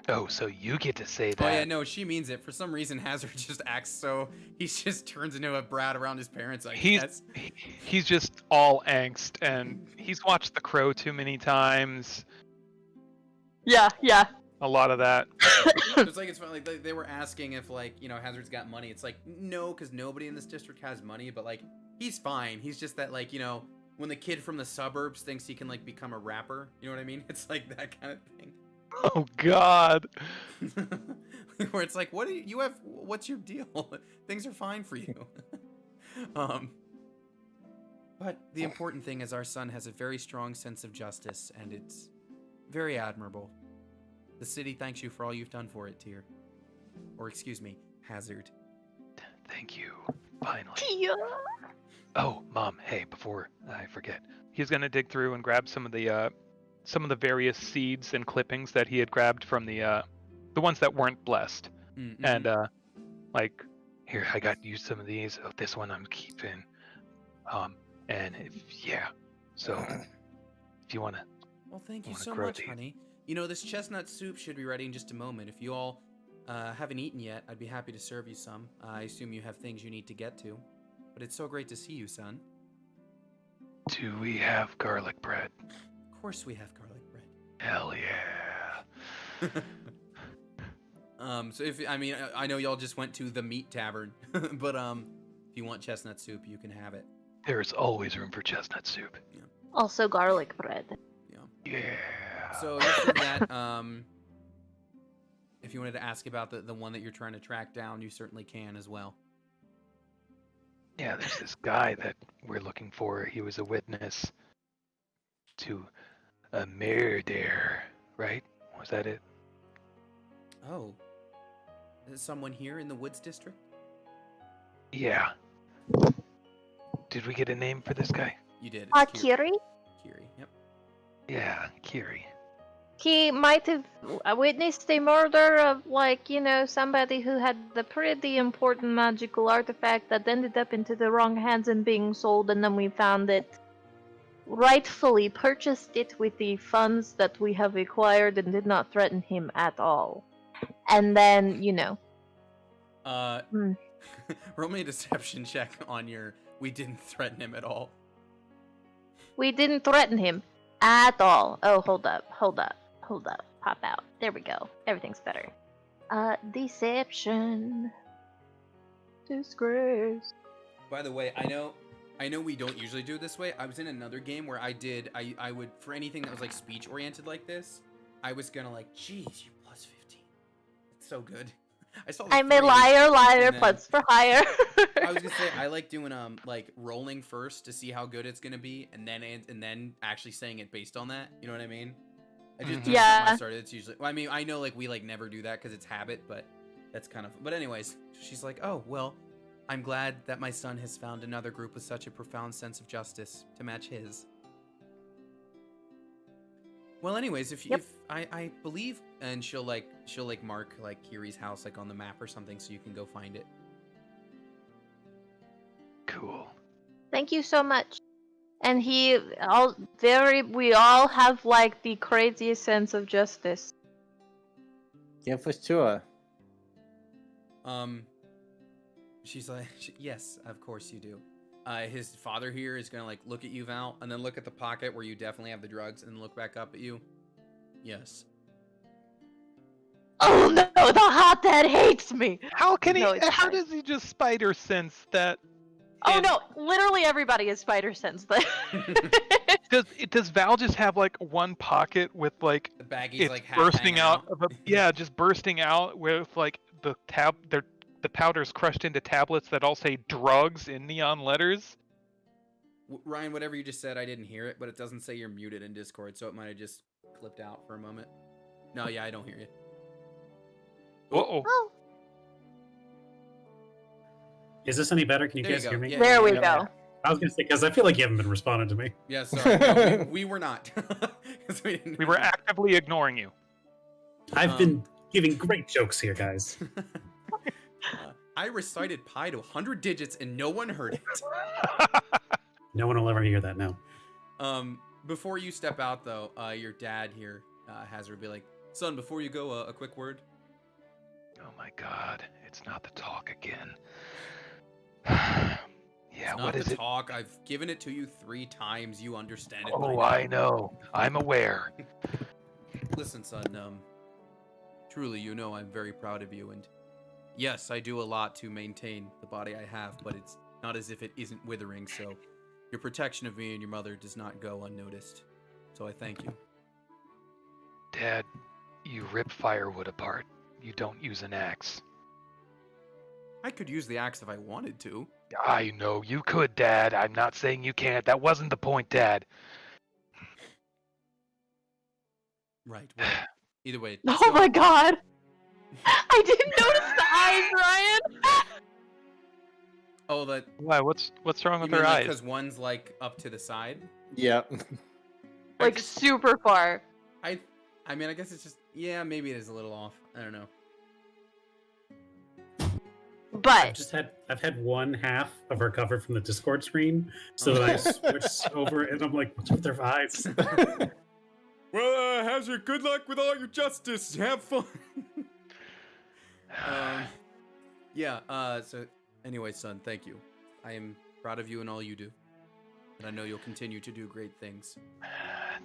Oh, so you get to say that? Oh yeah, no, she means it. For some reason, Hazard just acts so. He just turns into a brat around his parents. I guess. He's just all angst, and he's watched The Crow too many times. Yeah, yeah. A lot of that. It's like it's funny. Like they were asking if Hazard's got money. It's like no, because nobody in this district has money. But like he's fine. He's just that when the kid from the suburbs thinks he can like become a rapper. You know what I mean? It's like that kind of thing. Oh God. Where it's like, what do you have? What's your deal? Things are fine for you. But the important thing is our son has a very strong sense of justice, and it's very admirable. The city thanks you for all you've done for it, Tyr. Or excuse me, Hazard. Thank you. Finally. Tia. Oh, Mom. Hey, before I forget, he's gonna dig through and grab some of the various seeds and clippings that he had grabbed from the ones that weren't blessed. Mm-hmm. And like, here, I got you some of these. Oh, this one I'm keeping. So if you wanna. Well, thank you wanna so grow much, these. honey. This chestnut soup should be ready in just a moment. If you all haven't eaten yet, I'd be happy to serve you some. I assume you have things you need to get to. But it's so great to see you, son. Do we have garlic bread? Of course we have garlic bread. Hell yeah. So I know y'all just went to the meat tavern, but if you want chestnut soup, you can have it. There's always room for chestnut soup. Also garlic bread. Yeah. So after that, if you wanted to ask about the one that you're trying to track down, you certainly can as well. Yeah, there's this guy that we're looking for. He was a witness to a murder, right? Was that it? Oh, is someone here in the Woods District? Yeah. Did we get a name for this guy? You did. It's Kiri? Kiri. Yep. Yeah, Kiri. He might have witnessed a murder of, somebody who had the pretty important magical artifact that ended up into the wrong hands and being sold, and then we found it, rightfully purchased it with the funds that we have acquired and did not threaten him at all. And then, Roll me a deception check on your. We didn't threaten him at all. We didn't threaten him at all. Oh, hold up. Pop out. There we go. Everything's better. Deception. Disgrace. By the way, I know we don't usually do it this way. I was in another game where I would, for anything that was like speech oriented like this, I was gonna geez, you plus 15. so good. I saw. Like, I'm a 3, liar, and then- putts for hire. I was gonna say I like doing like rolling first to see how good it's gonna be, and then actually saying it based on that. You know what I mean? I just do Yeah. something I started. It's usually. Well, I mean, I know like we like never do that because it's habit, but that's kind of. But anyways, she's like, oh well, I'm glad that my son has found another group with such a profound sense of justice to match his. Well, anyways, if I believe, and she'll mark like Kiri's house like on the map or something, so you can go find it. Cool. Thank you so much. And we all have like the craziest sense of justice. Yeah, for sure. She's like, yes, of course you do. His father here is gonna like look at you, Val, and then look at the pocket where you definitely have the drugs, and look back up at you. Yes. Oh no, the hot dad hates me. How can he? No, it's How fine. does he just spider sense that? Oh it- no, literally everybody is spider sense. Does Val just have like one pocket with like The baggies it's like half bursting hanging out of a just bursting out with like the powder's crushed into tablets that all say drugs in neon letters? Ryan, whatever you just said, I didn't hear it, but it doesn't say you're muted in Discord, so it might have just clipped out for a moment. No, yeah, I don't hear you. Uh-oh. Oh, Is this any better? Can you There you guys go. hear me? Yeah, there we yeah. go. I was gonna say because I feel like you haven't been responding to me. Yeah, sorry. No, we were not. 'Cause we didn't We were actively ignoring you. I've been giving great jokes here, guys. I recited pi to 100 digits and no one heard it. No one will ever hear that now. Before you step out, though, your dad here has her be like, son, before you go, a quick word. Oh my god, it's not the talk again. Yeah, It's not what is the it? talk. I've given it to you 3 times. You understand it. Oh, by I know. I'm aware. Listen, son, truly, you know I'm very proud of you, and yes, I do a lot to maintain the body I have, but it's not as if it isn't withering, so your protection of me and your mother does not go unnoticed. So I thank you. Dad, you rip firewood apart. You don't use an axe. I could use the axe if I wanted to. I know you could, Dad. I'm not saying you can't. That wasn't the point, Dad. Right, well, either way. Oh so- my god. I didn't notice the eyes, Ryan. Oh, that. Why? What's wrong You with mean her like eyes? because one's like up to the side? Yeah. I Like just- super far. I mean, I guess it's just, yeah, maybe it is a little off. I don't know. But I've had one half of her covered from the Discord screen, so then I switched over and I'm like, what's with their eyes? Well, how's your good luck with all your justice? Have fun. So anyway, son, thank you. I am proud of you and all you do. And I know you'll continue to do great things.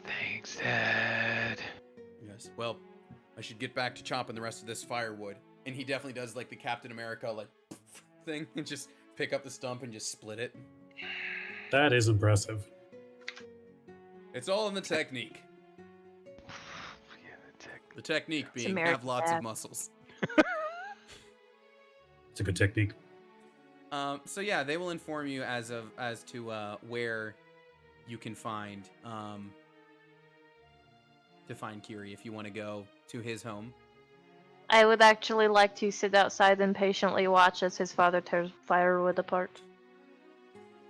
Thanks, Dad. Yes. Well, I should get back to chopping the rest of this firewood. And he definitely does like the Captain America like thing and just pick up the stump and just split it. That is impressive. It's all in the technique. The technique being have American lots Dad. of muscles. It's a good technique. So yeah, they will inform you as to where you can find Kiri if you want to go to his home. I would actually like to sit outside and patiently watch as his father tears firewood apart.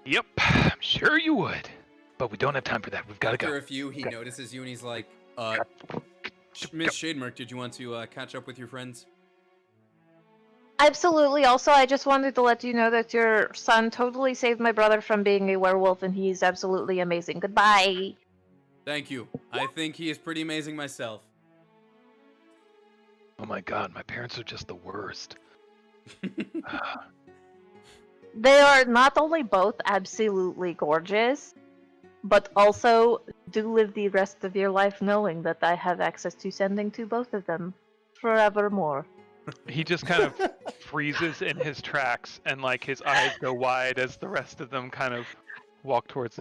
Yep, I'm sure you would. But we don't have time for that. We've got to After go. a few, he notices you and he's like, Miss Shademark, did you want to catch up with your friends? Absolutely. Also, I just wanted to let you know that your son totally saved my brother from being a werewolf, and he's absolutely amazing. Goodbye. Thank you. I think he is pretty amazing myself. Oh my god, my parents are just the worst. They are not only both absolutely gorgeous, but also do live the rest of your life knowing that I have access to sending to both of them forevermore. He just kind of freezes in his tracks and like his eyes go wide as the rest of them kind of walk towards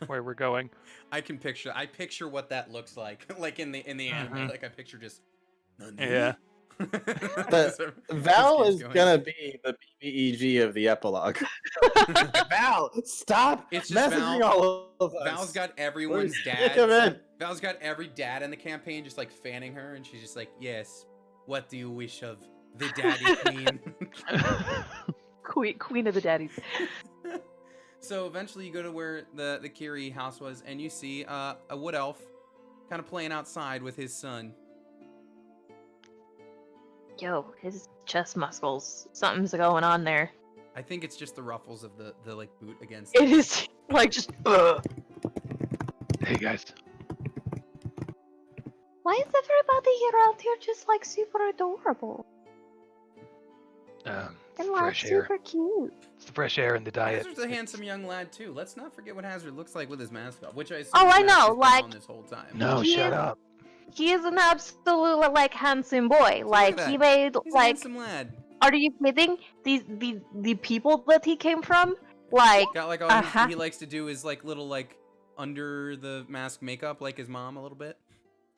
where we're going. I picture what that looks like. Like in the anime, Mhm. like I picture just Yeah. Val keeps is going. gonna be the BBEG of the epilogue. Val, stop It's just messaging Val. all of us. Val's got everyone's Stick dad. 'em in. Val's got every dad in the campaign just like fanning her, and she's just like, "Yes, what do you wish of the daddy queen?" Queen of the daddies. So eventually, you go to where the Kiri house was, and you see a wood elf kind of playing outside with his son. Yo, his chest muscles. Something's going on there. I think it's just the ruffles of the like boot against. It is like just. Hey guys. Why is everybody here out here just like super adorable and like Fresh air. super cute? It's the fresh air and the diet. Hazard's a handsome young lad too. Let's not forget what Hazard looks like with his mask off, which I assume Oh, his I mask know, has been like- on this whole time. No, He shut is- up. He is an absolute like handsome boy. Like that. he made He's a like. handsome lad. Are you kidding? The people that he came from, like. Got like all Uh-huh. he likes to do is like little like under the mask makeup, like his mom a little bit.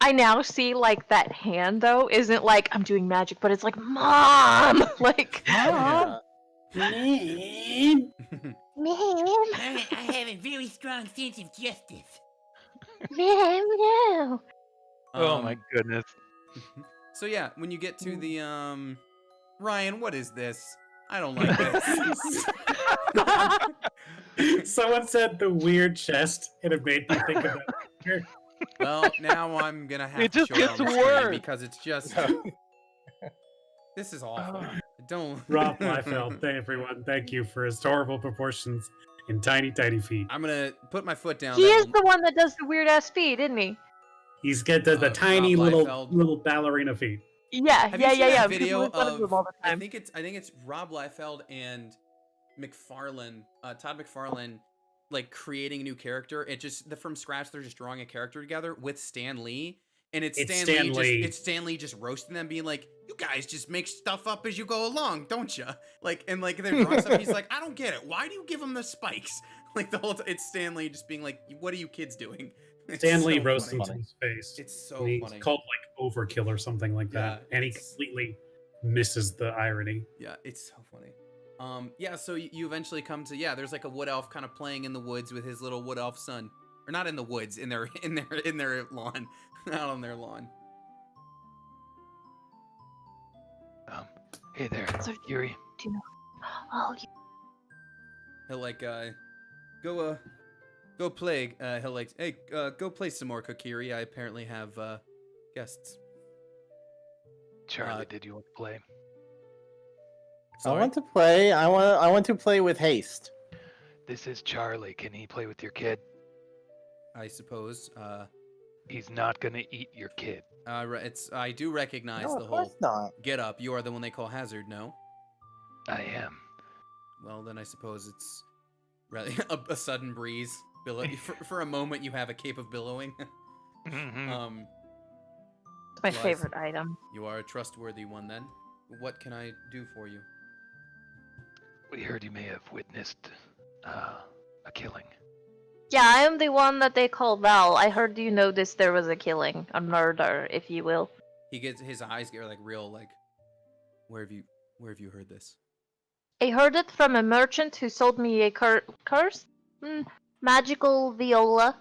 I now see like that hand though isn't like I'm doing magic, but it's like mom, like Yeah. man. I have a very strong sense of justice. No. Oh my goodness. So yeah, when you get to the Ryan, what is this? I don't like this. Someone said the weird chest, and it made me think of that picture. Well, now I'm gonna have It to just show it gets on the screen worse. because it's just this is awful. Don't Rob Liefeld, everyone, thank you for his adorable proportions and tiny, tiny feet. I'm gonna put my foot down. He that is will- the one that does the weird ass feet, isn't he? He's got the Rob tiny Liefeld. little ballerina feet. Yeah, Have yeah, you seen yeah, that yeah. video People make fun of of? him all the I time. think it's Rob Liefeld and McFarlane, Todd McFarlane, like creating a new character. It just from scratch. They're just drawing a character together with Stan Lee, and it's It's Stan Stan Lee. Lee. It's Stan Lee just roasting them, being like, "You guys just make stuff up as you go along, don't you?" Like, and like they're drawing stuff. He's like, "I don't get it. Why do you give them the spikes?" Like the whole time, it's Stan Lee just being like, "What are you kids doing?" It's Stanley so roasting funny. to his face. It's so And he's funny. called like overkill or something like that, Yeah, and he it's- completely misses the irony. Yeah, it's so funny. Yeah, so you eventually come to there's like a wood elf kind of playing in the woods with his little wood elf son, or not in the woods, in their lawn, out on their lawn. Hey there, So- Yuri. Oh, you- He'll like go play. He'll like, hey, go play some more Kokiri. I apparently have guests. Charlie, did you want to play? I want to play. I want to play with haste. This is Charlie. Can he play with your kid? I suppose. He's not gonna eat your kid. I do recognize No, the of course whole not. get up. You are the one they call Hazard. No. I am. Well, then I suppose it's really a sudden breeze. For a moment, you have a cape of billowing. Mhm. it's my Lies. favorite item. You are a trustworthy one, then. What can I do for you? We heard you may have witnessed a killing. Yeah, I am the one that they call Val. I heard you noticed there was a killing, a murder, if you will. He gets his eyes get like real like. Where have you heard this? I heard it from a merchant who sold me a curse, magical viola,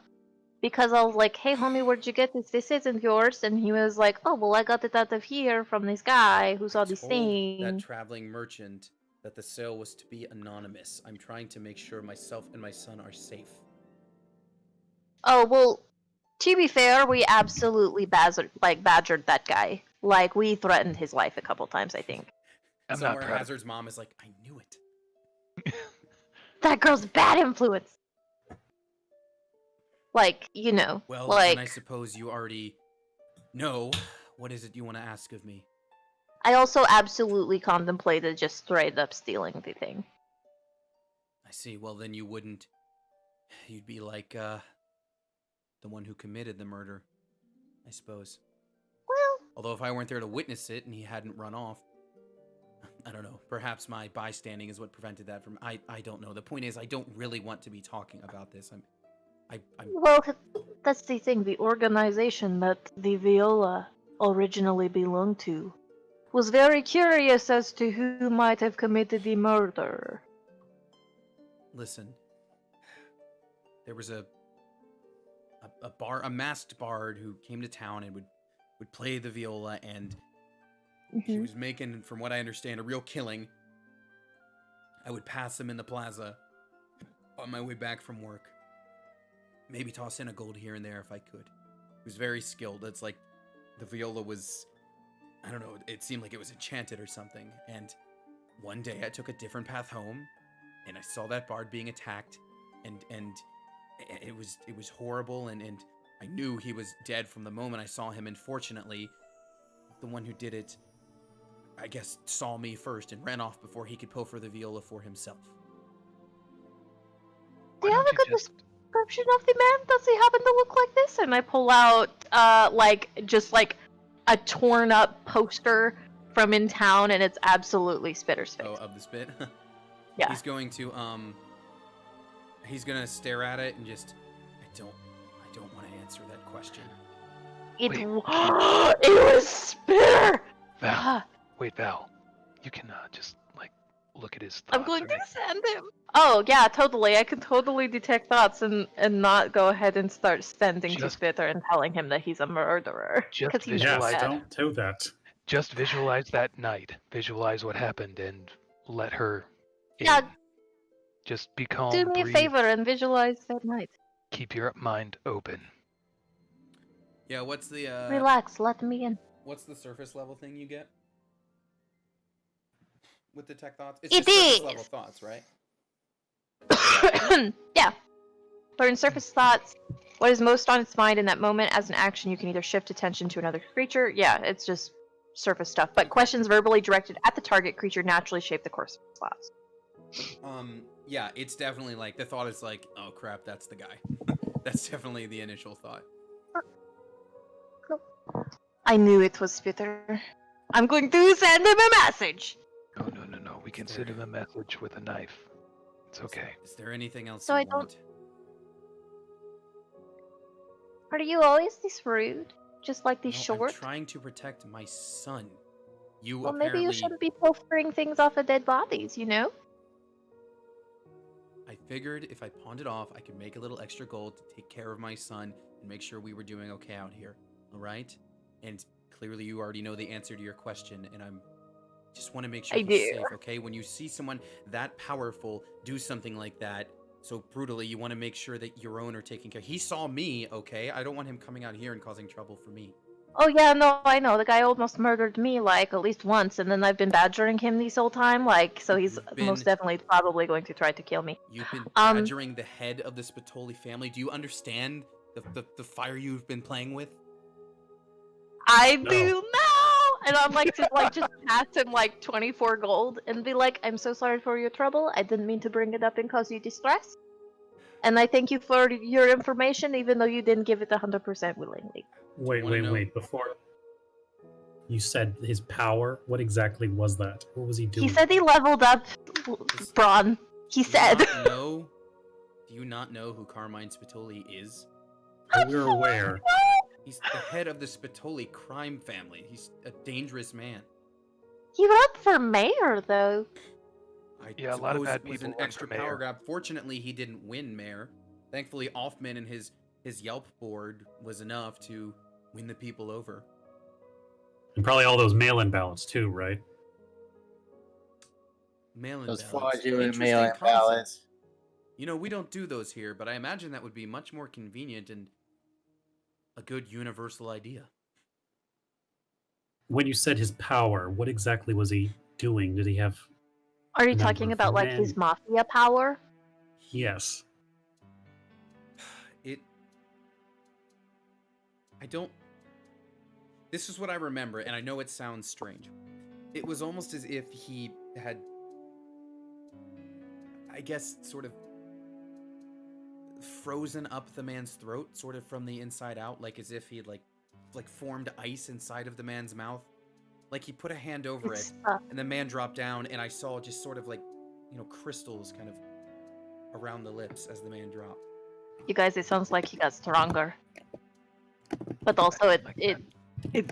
because I was like, "Hey, homie, where'd you get this? This isn't yours." And he was like, "Oh, well, I got it out of here from this guy who saw this Told thing." that traveling merchant that the sale was to be anonymous. I'm trying to make sure myself and my son are safe. Oh well, to be fair, we absolutely badgered that guy. Like we threatened his life a couple times, I think. I'm Somewhere not proud. Hazard's mom is like, I knew it. That girl's a bad influence. Like, you know, Well, like then I suppose you already know. What is it you want to ask of me? I also absolutely contemplated just straight up stealing the thing. I see. Well, then you wouldn't. You'd be like the one who committed the murder, I suppose. Well, Although if I weren't there to witness it and he hadn't run off, I don't know. Perhaps my bystanding is what prevented that from. I don't know. The point is, I don't really want to be talking about this. I'm. well, that's the thing. The organization that the viola originally belonged to was very curious as to who might have committed the murder. Listen, there was a masked bard who came to town and would play the viola, and he was making, from what I understand, a real killing. I would pass him in the plaza on my way back from work. Maybe toss in a gold here and there if I could. He was very skilled. It's like the viola was, I don't know, it seemed like it was enchanted or something. And one day I took a different path home, and I saw that bard being attacked, and it was horrible, and I knew he was dead from the moment I saw him. And fortunately, the one who did it, I guess, saw me first and ran off before he could pilfer the viola for himself. Do you have a good description of the man? Does he happen to look like this? And I pull out, just a torn up poster from in town, and it's absolutely Spitter's face. Oh, of the spit? Yeah. He's going to, he's gonna stare at it and just, I don't want to answer that question. It was Spitter! Val, wait, Val. You can just look at his thoughts. I'm going to send him. Oh yeah, totally. I can totally detect thoughts and not go ahead and start sending to Spitter and telling him that he's a murderer. Just visualize. Yes, don't do that. Just visualize that night. Visualize what happened and let her in. Yeah. Just be calm. Do me a favor and visualize that night. Keep your mind open. Yeah, what's the Relax, let me in. What's the surface level thing you get with the tech thoughts? It just surface is! level thoughts, right? Yeah. Learn surface thoughts. What is most on its mind in that moment? As an action, you can either shift attention to another creature. Yeah, it's just surface stuff. But questions verbally directed at the target creature naturally shape the course of its thoughts. Yeah, it's definitely the thought is oh crap, that's the guy. That's definitely the initial thought. I knew it was Spitter. I'm going to send him a message. No. We can send him a message with a knife. It's okay. Is there anything else So you I don't- want? Are you always this rude? Just like these No, short? I'm trying to protect my son. You Well, apparently... maybe you shouldn't be pilfering things off of dead bodies, you know? I figured if I pawned it off, I could make a little extra gold to take care of my son and make sure we were doing okay out here. All right? And clearly you already know the answer to your question, and I'm just want to make sure I he's do. safe, okay? When you see someone that powerful do something like that so brutally, you want to make sure that your own are taken care of. He saw me, okay? I don't want him coming out here and causing trouble for me. Oh yeah, no, I know. The guy almost murdered me, at least once, and then I've been badgering him this whole time, so he's most definitely probably going to try to kill me. You've been badgering the head of the Spatoli family. Do you understand the fire you've been playing with? I do now! And I'm just pass him 24 gold and be like, I'm so sorry for your trouble. I didn't mean to bring it up and cause you distress. And I thank you for your information, even though you didn't give it 100% willingly. Wait. Before you said his power, what exactly was that? What was he doing? He said he leveled up Braun. He said. Do you not know who Carmine Spatoli is? We're aware. He's the head of the Spatoli crime family. He's a dangerous man. He ran for mayor, though. Yeah, a lot of bad it was people an run extra for mayor. power grab. Fortunately, he didn't win mayor. Thankfully, Offman and his Yelp board was enough to win the people over. And probably all those mail-in ballots too, right? Mail-in Those ballots. fraudulent Interesting mail-in concept. ballots. You know, we don't do those here, but I imagine that would be much more convenient and a good universal idea. When you said his power, what exactly was he doing? Did he have... Are you number talking of about men? his mafia power? Yes. This is what I remember, and I know it sounds strange. It was almost as if he had, I guess, sort of frozen up the man's throat, sort of from the inside out, like as if he had like formed ice inside of the man's mouth. Like he put a hand over it, and the man dropped down, and I saw just sort of crystals kind of around the lips as the man dropped. You guys, it sounds like he got stronger. But also, It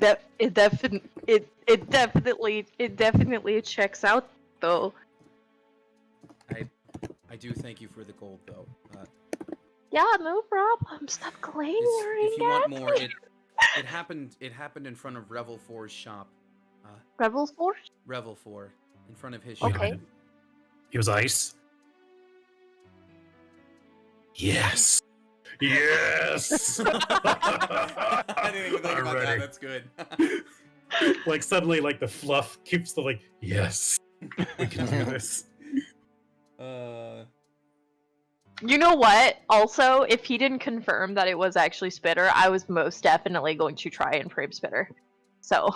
definitely checks out though. I do thank you for the gold though. Yeah, no problem. Stop glaring If you want at more, me. it happened in front of Revel 4's shop. Rebel Force? Revel 4 in front of his Wait shop. a minute. He was ice. Yes. Yes. I didn't even think I'm about that. ready. That's good. Like suddenly, like the fluff keeps the like. Yes, we can do this. You know what? Also, if he didn't confirm that it was actually Spitter, I was most definitely going to try and frame Spitter. So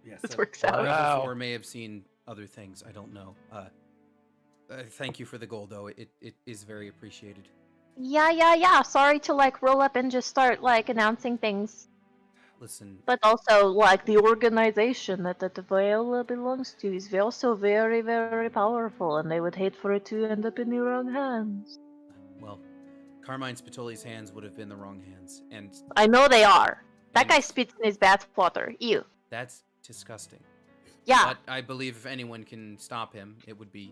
Yes, this works out. Revel Wow. 4 may have seen other things. I don't know. Thank you for the gold though. It is very appreciated. Yeah. Sorry to like roll up and just start like announcing things. Listen, But also, like, the organization that the Viola belongs to is also very, very powerful, and they would hate for it to end up in the wrong hands. well, Carmine Spatoli's hands would have been the wrong hands, and I know they are. That And- guy spits in his bath water. Ew. that's disgusting. Yeah. But I believe if anyone can stop him, it would be,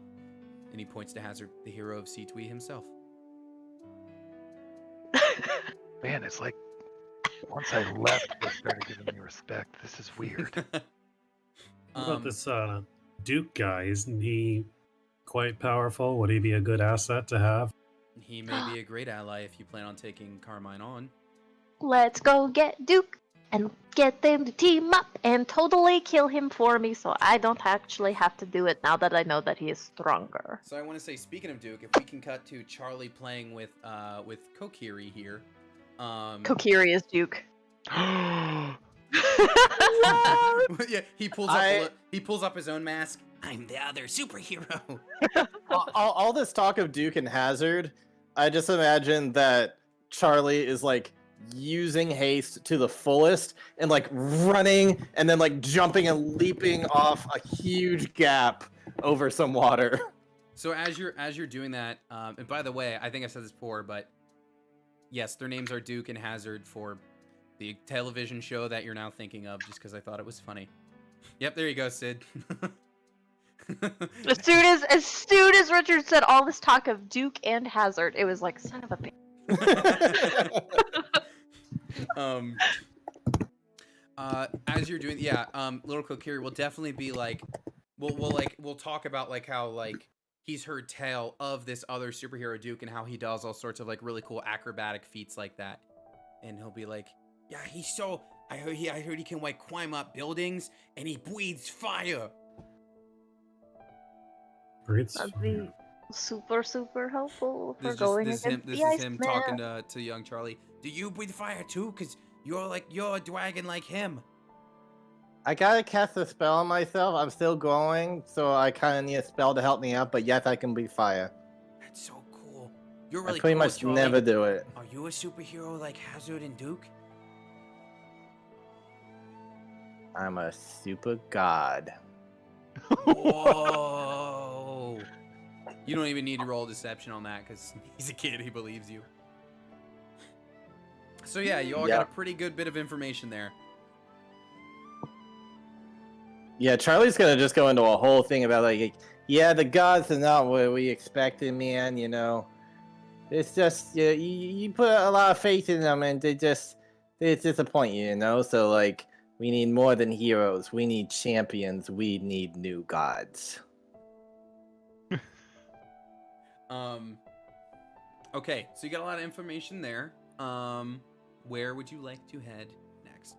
and he points to Hazard, the hero of C-Twee himself. Man, it's like once I left, they started giving me respect. This is weird. What about this Duke guy? Isn't he quite powerful? Would he be a good asset to have? He may be a great ally if you plan on taking Carmine on. Let's go get Duke and get them to team up and totally kill him for me so I don't actually have to do it now that I know that he is stronger. So I want to say, speaking of Duke, if we can cut to Charlie playing with Kokiri here. Kokiri is Duke. Yeah, he pulls up his own mask. I'm the other superhero. all this talk of Duke and Hazard, I just imagine that Charlie is like using haste to the fullest and like running and then like jumping and leaping off a huge gap over some water. So as you're doing that, and by the way, I think I said this before, but yes, their names are Duke and Hazard for the television show that you're now thinking of, just because I thought it was funny. Yep, there you go, Sid. As soon as Richard said all this talk of Duke and Hazard, it was like, son of a bitch. As you're doing, little Kokiri will definitely be like, we'll talk about like how like he's heard tale of this other superhero Duke and how he does all sorts of like really cool acrobatic feats like that, and he'll be like, Yeah, he's so. I heard he can like climb up buildings and he breathes fire. That'd be super, super helpful for this going is against him the talking Iceman. to young Charlie. Do you breathe fire too? Cause you're a dragon like him. I gotta cast a spell on myself. I'm still growing, so I kind of need a spell to help me out. But yes, I can breathe fire. That's so cool. You're really I pretty cool, much Charlie. never do it. Are you a superhero like Hazard and Duke? I'm a super god. Whoa! You don't even need to roll deception on that because he's a kid. He believes you. So yeah, you all got a pretty good bit of information there. Yeah, Charlie's gonna just go into a whole thing about like, yeah, the gods are not what we expected, man. You know, it's just you put a lot of faith in them, and they disappoint you. You know, so like we need more than heroes. We need champions. We need new gods. Okay, so you got a lot of information there. Where would you like to head next?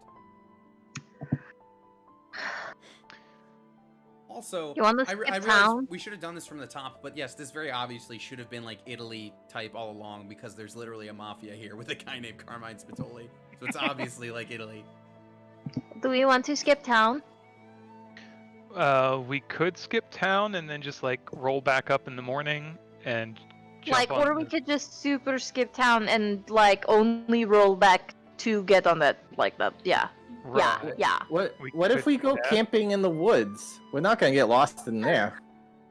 Also, You want to I skip realized town? we should have done this from the top, but yes, this very obviously should have been like Italy type all along because there's literally a mafia here with a guy named Carmine Spatoli. So it's obviously like Italy. Do we want to skip town? We could skip town and then just like roll back up in the morning and jump Like, on or we the- could just super skip town and like only roll back to get on that, like that. Yeah, Right. yeah. What We if could we do go that. camping in the woods? We're not gonna get lost in there.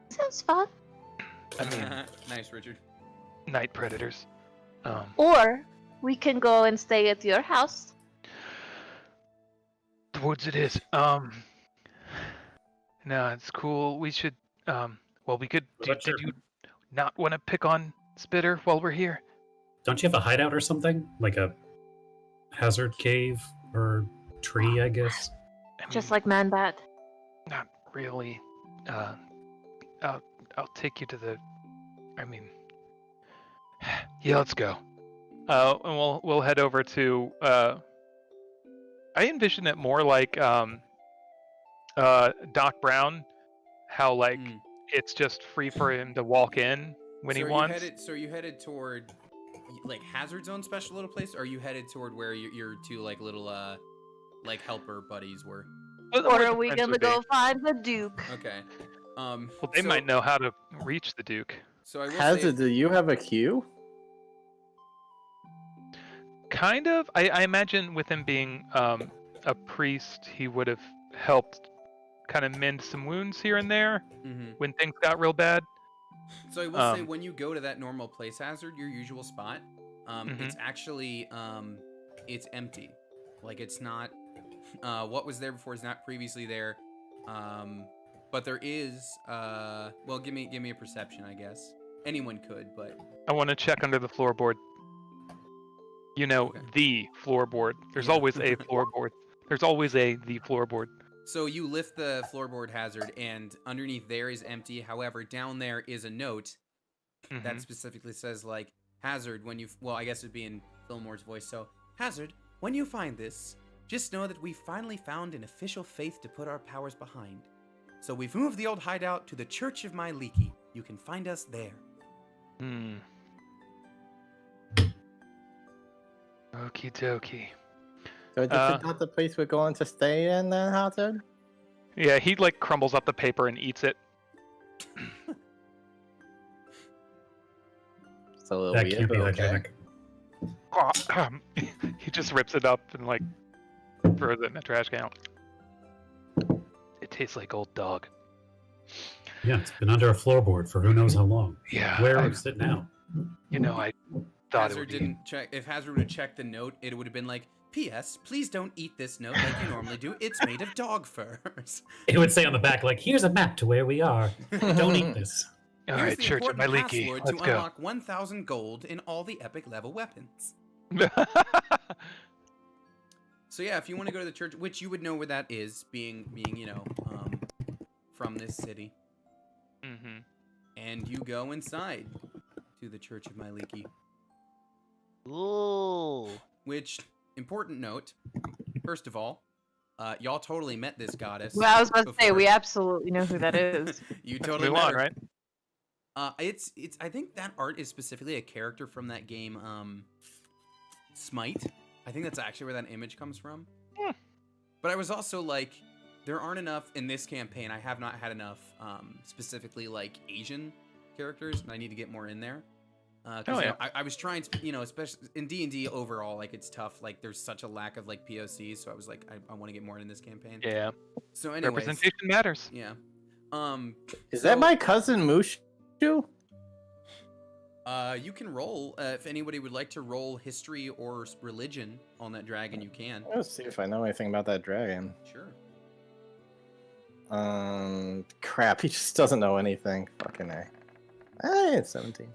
Sounds fun. I mean, Nice, Richard. night predators. Or we can go and stay at your house. the woods it is. No, it's cool. We should. Well, we could. What about Did your- you not want to pick on Spitter while we're here? Don't you have a hideout or something? Like a hazard cave or tree, I guess? I mean, Just like Man-Bat. not really. I'll take you to the. I mean, yeah, let's go. And we'll head over to. I envision it more like Doc Brown, how like Mm. it's just free for him to walk in when he wants. So are you headed toward like Hazard Zone special little place, or are you headed toward where your two like little like helper buddies were? But Or where are the we friends gonna would be. go find the Duke? Okay. Well, they so- might know how to reach the Duke. So I will Hazard, say, do you have a queue? Kind of. I imagine with him being a priest, he would have helped kind of mend some wounds here and there Mhm. when things got real bad. So I will say, Um, when you go to that normal place hazard, your usual spot, it's actually it's empty. Like it's not what was there before is not previously there. But there is well, give me a perception, I guess. Anyone could, but I want to check under the floorboard. You know, Okay. the floorboard. There's Yeah. always a floorboard. There's always the floorboard. so you lift the floorboard hazard, and underneath there is empty. However, down there is a note that Mhm. specifically says like Hazard, when you well, I guess it'd be in Fillmore's voice. So Hazard, when you find this, just know that we finally found an official faith to put our powers behind. So we've moved the old hideout to the Church of My Leaky. You can find us there. Hmm. Okie dokie. So this is not the place we're going to stay in then, Hazard? Yeah, he like crumbles up the paper and eats it. It's a little That weird, can't be but okay. hygienic. He just rips it up and like throws it in the trash can. It tastes like old dog. Yeah, it's been under a floorboard for who knows how long. Yeah. Where I, is it now? I thought it Hazard would be. didn't check. If Hazard would have checked the note, it would have been like, P.S. Please don't eat this note like you normally do. It's made of dog furs. It would say on the back, like, here's a map to where we are. Don't eat this. All Here's right, the Church of My important Leaky. password Let's to go. unlock 1,000 gold in all the epic level weapons. So yeah, if you want to go to the church, which you would know where that is, being you know, from this city, Mm-hmm. and you go inside to the Church of My Leaky. Ooh. Which, important note, first of all, y'all totally met this goddess. Well, I was about to say before. we absolutely know who that is. You Let's totally move met on, her. right? It's I think that art is specifically a character from that game, Smite. I think that's actually where that image comes from. Hmm. But I was also like, there aren't enough in this campaign. I have not had enough, specifically like Asian characters, and I need to get more in there. 'Cause, Oh, you yeah. know, I was trying to, you know, especially in D&D overall, like it's tough. Like there's such a lack of like POCs, so I was like, I want to get more in this campaign. Yeah. So anyways, Representation matters. yeah. Is that my cousin Mushu? You can roll if anybody would like to roll history or religion on that dragon. You can. Let's see if I know anything about that dragon. Sure. Crap, he just doesn't know anything. Fucking A. It's 17.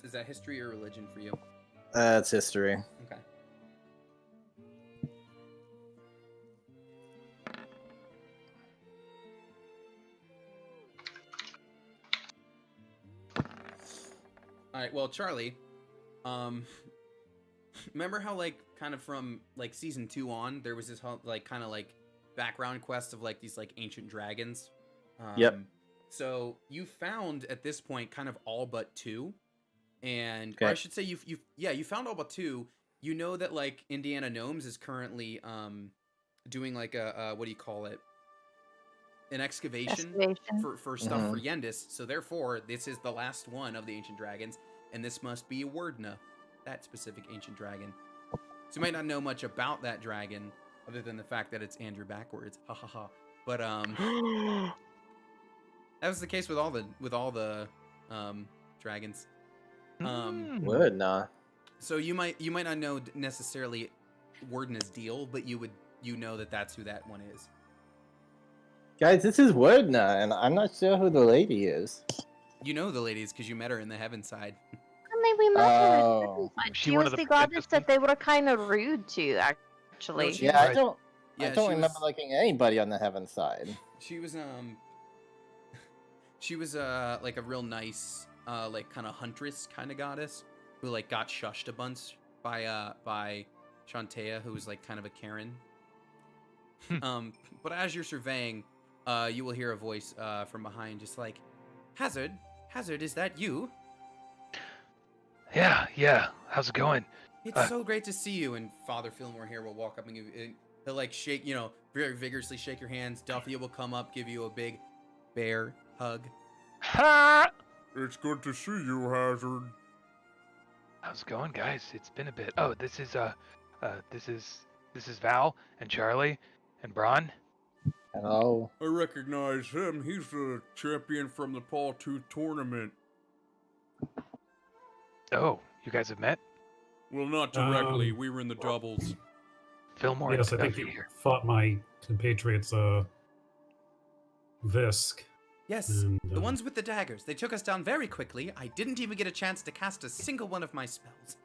Is that history or religion for you? It's history. Okay. All right. Well, Charlie, remember how like kind of from like season 2 on, there was this whole like kind of like background quest of like these like ancient dragons. Yep. So you found at this point kind of all but 2, and or I Okay. should say you found all but 2. You know that like Indiana Gnomes is currently doing like a what do you call it? An excavation for stuff for Yendis. So therefore, this is the last one of the ancient dragons, and this must be Wordna, that specific ancient dragon. So you might not know much about that dragon, other than the fact that it's Andrew backwards. Ha ha ha. But that was the case with all the dragons. Mm. Would nah. So you might not know necessarily Wordna's deal, but you would you know that that's who that one is. Guys, this is Wordna, and I'm not sure who the lady is. You know the ladies because you met her in the heaven side. I mean, we met her. Oh. Was she She one was of the the goddess participants? that they were kind of rude to, actually. No, she Yeah, was- I don't Yeah, don't she remember was- liking anybody on the heaven side. She was she was like a real nice like kind of huntress kind of goddess who like got shushed a bunch by Shantea, who was like kind of a Karen. But as you're surveying, you will hear a voice from behind, just like, Hazard, is that you? Yeah. How's it going? It's so great to see you. And Father Fillmore here will walk up and he'll like shake, very vigorously shake your hands. Duffy will come up, give you a big bear hug. Ha! It's good to see you, Hazard. How's it going, guys? It's been a bit. Oh, this is Val and Charlie and Braun. Hello. I recognize him. He's the champion from the Paul 2 tournament. Oh, you guys have met? Well, not directly. Um, We were in the doubles. Fillmore Yes, I and think Duffy you here. fought my compatriots, Visk. Yes, And, the ones with the daggers. They took us down very quickly. I didn't even get a chance to cast a single one of my spells.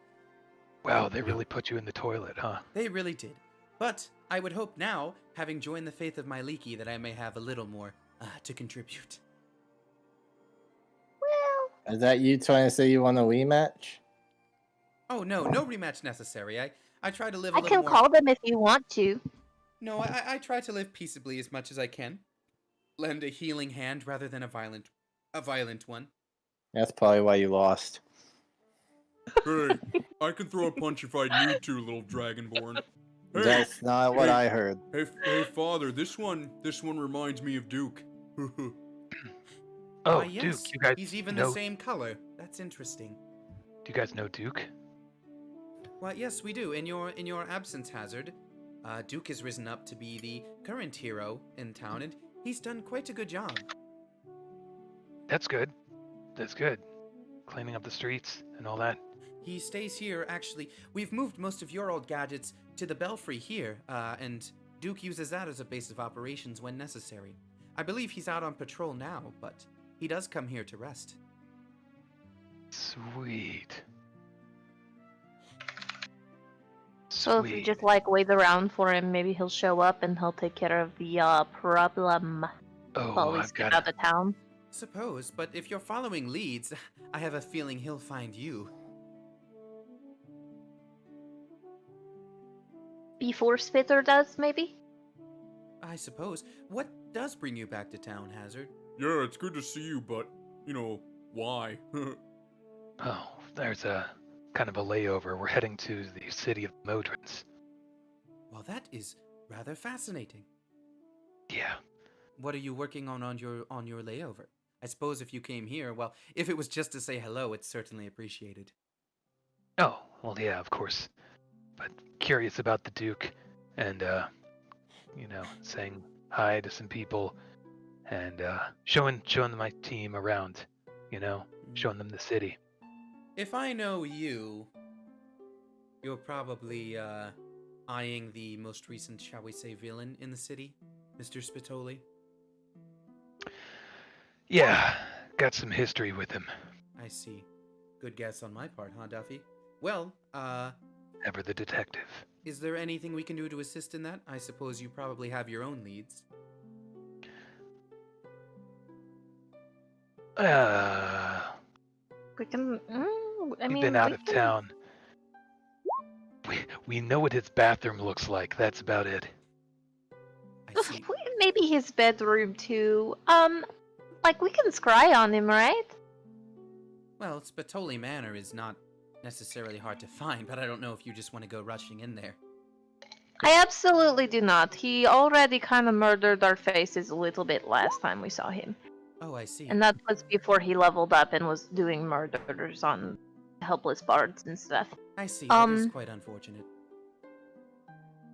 Wow, they really put you in the toilet, huh? They really did. But I would hope now, having joined the faith of my Leaky, that I may have a little more to contribute. Well, Is that you trying to say you want a rematch? Oh, no rematch necessary. I try to live a I little can more... call them if you want to. No, I try to live peaceably as much as I can. Lend a healing hand rather than a violent one. That's probably why you lost. Hey, I can throw a punch if I need to, little Dragonborn. Hey, That's not what hey, I heard. hey, Father, this one reminds me of Duke. Oh, Why, yes, Duke, you guys he's even know, the same color. That's interesting. Do you guys know Duke? Why, yes, we do. In your absence, Hazard, Duke has risen up to be the current hero in town, and he's done quite a good job. That's good. Cleaning up the streets and all that. He stays here, actually. We've moved most of your old gadgets to the Belfry here, and Duke uses that as a base of operations when necessary. I believe he's out on patrol now, but he does come here to rest. Sweet. So if you just like wait around for him, maybe he'll show up and he'll take care of the problem while we I've get got out of town. Suppose, but if you're following leads, I have a feeling he'll find you. Before Spitter does, maybe? I suppose. What does bring you back to town, Hazard? Yeah, it's good to see you, but, why? Oh, there's a kind of a layover. We're heading to the city of Modrins. Well, that is rather fascinating. Yeah. What are you working on your layover? I suppose if you came here, well, if it was just to say hello, it's certainly appreciated. Oh, well, yeah, of course. But curious about the Duke, and saying hi to some people, and showing my team around. Showing them the city. If I know you, you're probably eyeing the most recent, shall we say, villain in the city, Mr. Spitoli. Yeah, got some history with him. I see. Good guess on my part, huh, Duffy? Well, Ever the detective. is there anything we can do to assist in that? I suppose you probably have your own leads. We can. We've been out of town. We know what his bathroom looks like. That's about it. I see. Maybe his bedroom too. We can scry on him, right? Well, Spitoli Manor is not necessarily hard to find, but I don't know if you just want to go rushing in there. I absolutely do not. He already kind of murdered our faces a little bit last time we saw him. Oh, I see. And that was before he leveled up and was doing murders on helpless bards and stuff. I see. That is quite unfortunate.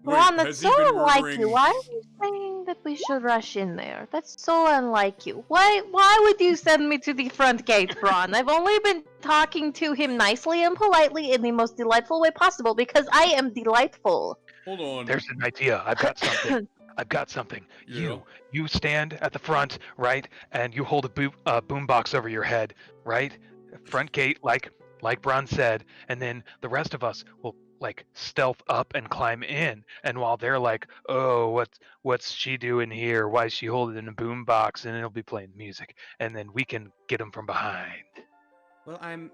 Ron, has that's he so been unlike murdering- you. Why are you saying that we should rush in there? That's so unlike you. Why would you send me to the front gate, Ron? I've only been talking to him nicely and politely in the most delightful way possible because I am delightful. Hold on. There's an idea. I've got something. I've got something. Yeah. You stand at the front, right, and you hold a boombox over your head, right, front gate, like Bron said, and then the rest of us will like stealth up and climb in. And while they're like, "Oh, what's she doing here? Why is she holding a boombox?" and it'll be playing music, and then we can get them from behind. Well, I'm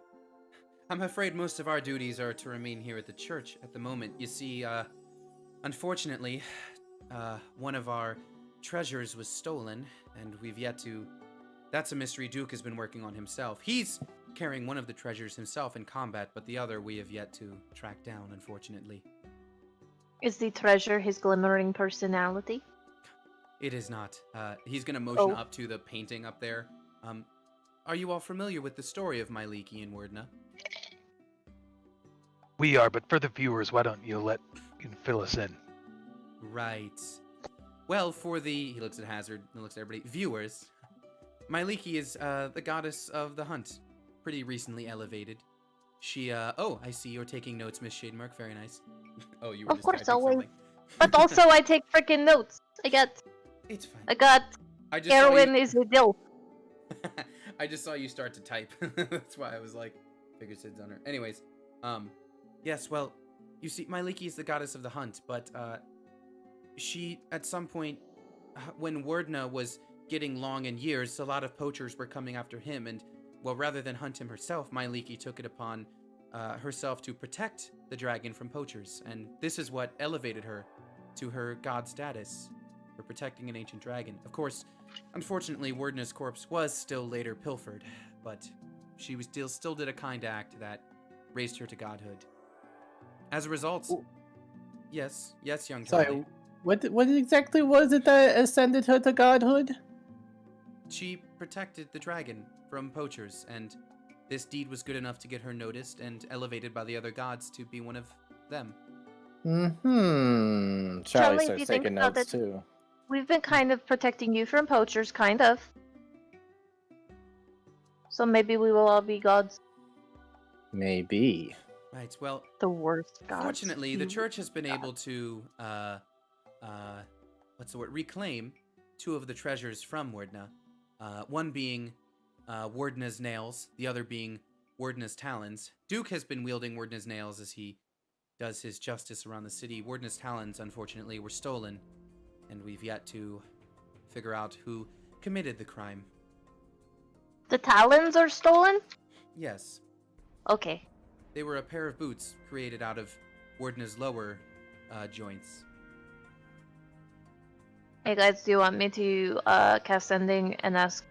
afraid most of our duties are to remain here at the church at the moment. You see, unfortunately, one of our treasures was stolen, and we've yet to... That's a mystery Duke has been working on himself. He's carrying one of the treasures himself in combat, but the other we have yet to track down, unfortunately. Is the treasure his glimmering personality? It is not. He's gonna motion Oh. up to the painting up there. Are you all familiar with the story of Myliki and Wordna? We are, but for the viewers, why don't you fill us in? Right. Well, for the... He looks at Hazard and looks at everybody. Viewers. Myliki is the goddess of the hunt. Pretty recently elevated. She, oh, I see you're taking notes, Miss Shademark. Very nice. Oh, you were Of just course, typing always. something. But also, I take freaking notes. It's fine. I got I just saw heroin you... is a dilf. I just saw you start to type. That's why I was like, figured Sid's on her. Anyways, yes, well, you see, Myliki is the goddess of the hunt, but, she, at some point, when Wordna was getting long in years, a lot of poachers were coming after him, and, well, rather than hunt him herself, Myliki took it upon herself to protect the dragon from poachers, and this is what elevated her to her god status for protecting an ancient dragon. Of course, unfortunately, Wordna's corpse was still later pilfered, but she was still did a kind act that raised her to godhood. As a result, yes, young Charlie. Sorry, what exactly was it that ascended her to godhood? She protected the dragon from poachers, and this deed was good enough to get her noticed and elevated by the other gods to be one of them. Charlie Charlie, do starts you think taking about notes it? too. We've been kind of protecting you from poachers, kind of. So maybe we will all be gods. Maybe. Right, well, The worst gods. fortunately, the You- church has been able to, reclaim two of the treasures from Wordna. One being Wordna's nails, the other being Wordna's talons. Duke has been wielding Wordna's nails as he does his justice around the city. Wordna's talons, unfortunately, were stolen, and we've yet to figure out who committed the crime. The talons are stolen? Yes, Okay. they were a pair of boots created out of Wordna's lower joints. Hey guys, do you want me to cast Sending and ask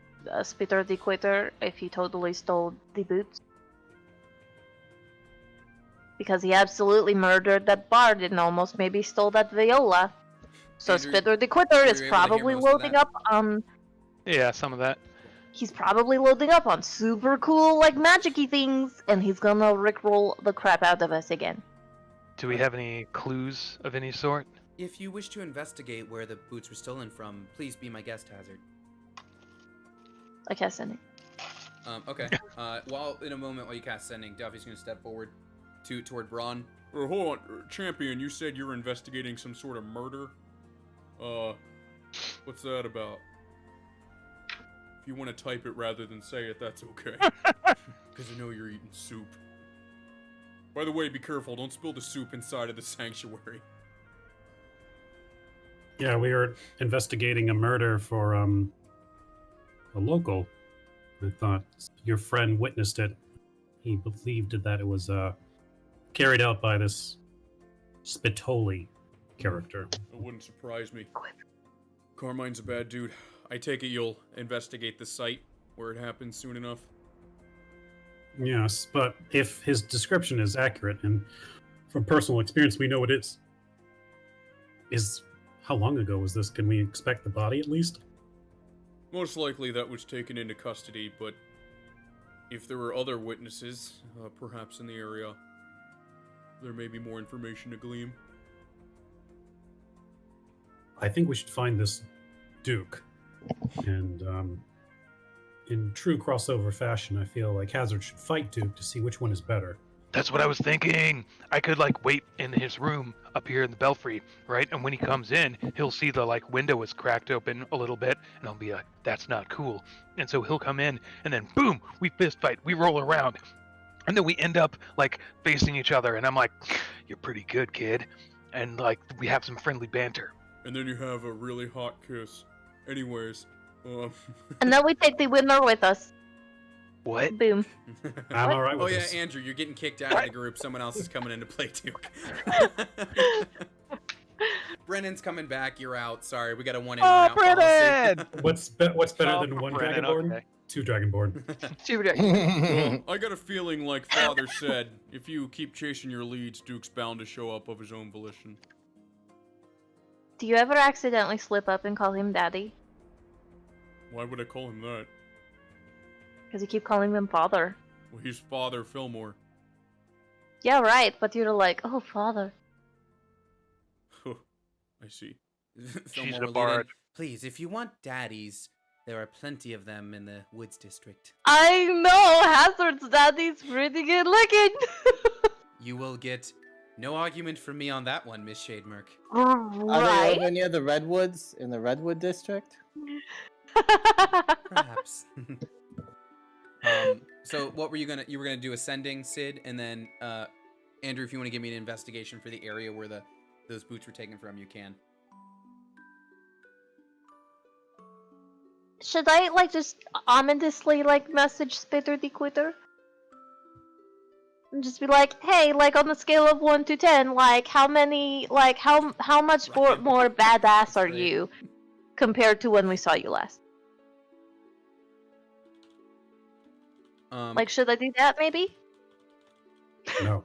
Spitter the Quitter if he totally stole the boots? Because he absolutely murdered that bard and almost maybe stole that viola. So Andrew, Spitter the Quitter were is you able to hear probably most of loading that? up on... Yeah, some of that. He's probably loading up on super cool, like, magic-y things, and he's gonna rickroll the crap out of us again. Do we have any clues of any sort? If you wish to investigate where the boots were stolen from, please be my guest, Hazard. I cast Sending. Okay. While you cast Sending, Duffy's gonna step forward toward Braun. Hold on, Champion, you said you were investigating some sort of murder? What's that about? If you want to type it rather than say it, that's okay. Because I know you're eating soup. By the way, be careful, don't spill the soup inside of the sanctuary. Yeah, we were investigating a murder for a local. I thought your friend witnessed it. He believed that it was carried out by this Spitoli character. It wouldn't surprise me. Carmine's a bad dude. I take it you'll investigate the site where it happened soon enough. Yes, but if his description is accurate, and from personal experience we know it is how long ago was this? Can we expect the body at least? Most likely that was taken into custody, but if there were other witnesses, perhaps in the area, there may be more information to glean. I think we should find this Duke. And in true crossover fashion, I feel like Hazard should fight Duke to see which one is better. That's what I was thinking. I could like wait in his room up here in the belfry, right? And when he comes in, he'll see the like window is cracked open a little bit, and I'll be like, "That's not cool." And so he'll come in, and then boom, we fist fight, we roll around, and then we end up like facing each other, and I'm like, "You're pretty good, kid," and like we have some friendly banter. And then you have a really hot kiss. Anyways, And then we take the winner with us. What? Boom. I'm all right Oh with yeah, this. Andrew, you're getting kicked out of the group. Someone else is coming into play too. Brennan's coming back. You're out. Sorry, we got a one in, one Oh, out policy. Brennan! What's better Oh, than one Brennan, Dragonborn? okay. 2 Dragonborn. Super. Well, I got a feeling, like Father said, if you keep chasing your leads, Duke's bound to show up of his own volition. Do you ever accidentally slip up and call him Daddy? Why would I call him that? Because you keep calling him Father. Well, he's Father Fillmore. Yeah, right. But you're like, oh, Father. I see. Fillmore a will lead in, bard. Please, if you want daddies, there are plenty of them in the Woods District. I know Hazard's Daddy's pretty good looking. You will get no argument from me on that one, Miss Shademerk. Are they Right. over near the Redwoods in the Redwood district? Perhaps. So what were you gonna do ascending, Sid, and then Andrew, if you want to give me an investigation for the area where those boots were taken from, you can. Should I like just ominously like message Spitter the Quitter? And just be like, hey, like on the scale of 1 to 10, like how many, like how much Right. more badass are Right. you compared to when we saw you last? Like, should I do that maybe? No.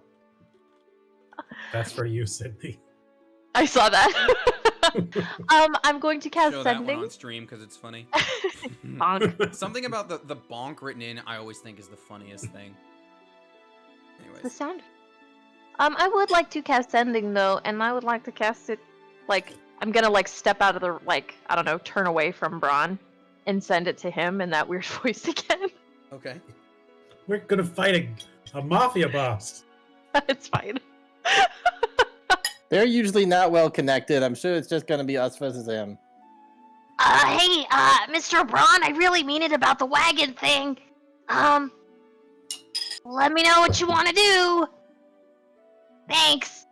That's for you, Sydney. I saw that. I'm going to cast show that one sending. on stream because it's funny. Bonk. Something about the bonk written in, I always think is the funniest thing. The Anyways, sound. I would like to cast sending though, and I would like to cast it like I'm gonna like step out of the like I don't know, turn away from Braun and send it to him in that weird voice again. okay. We're gonna fight a mafia boss. It's fine. They're usually not well connected. I'm sure it's just gonna be us versus him. Hey, Mr. Braun, I really mean it about the wagon thing. Let me know what you want to do. Thanks.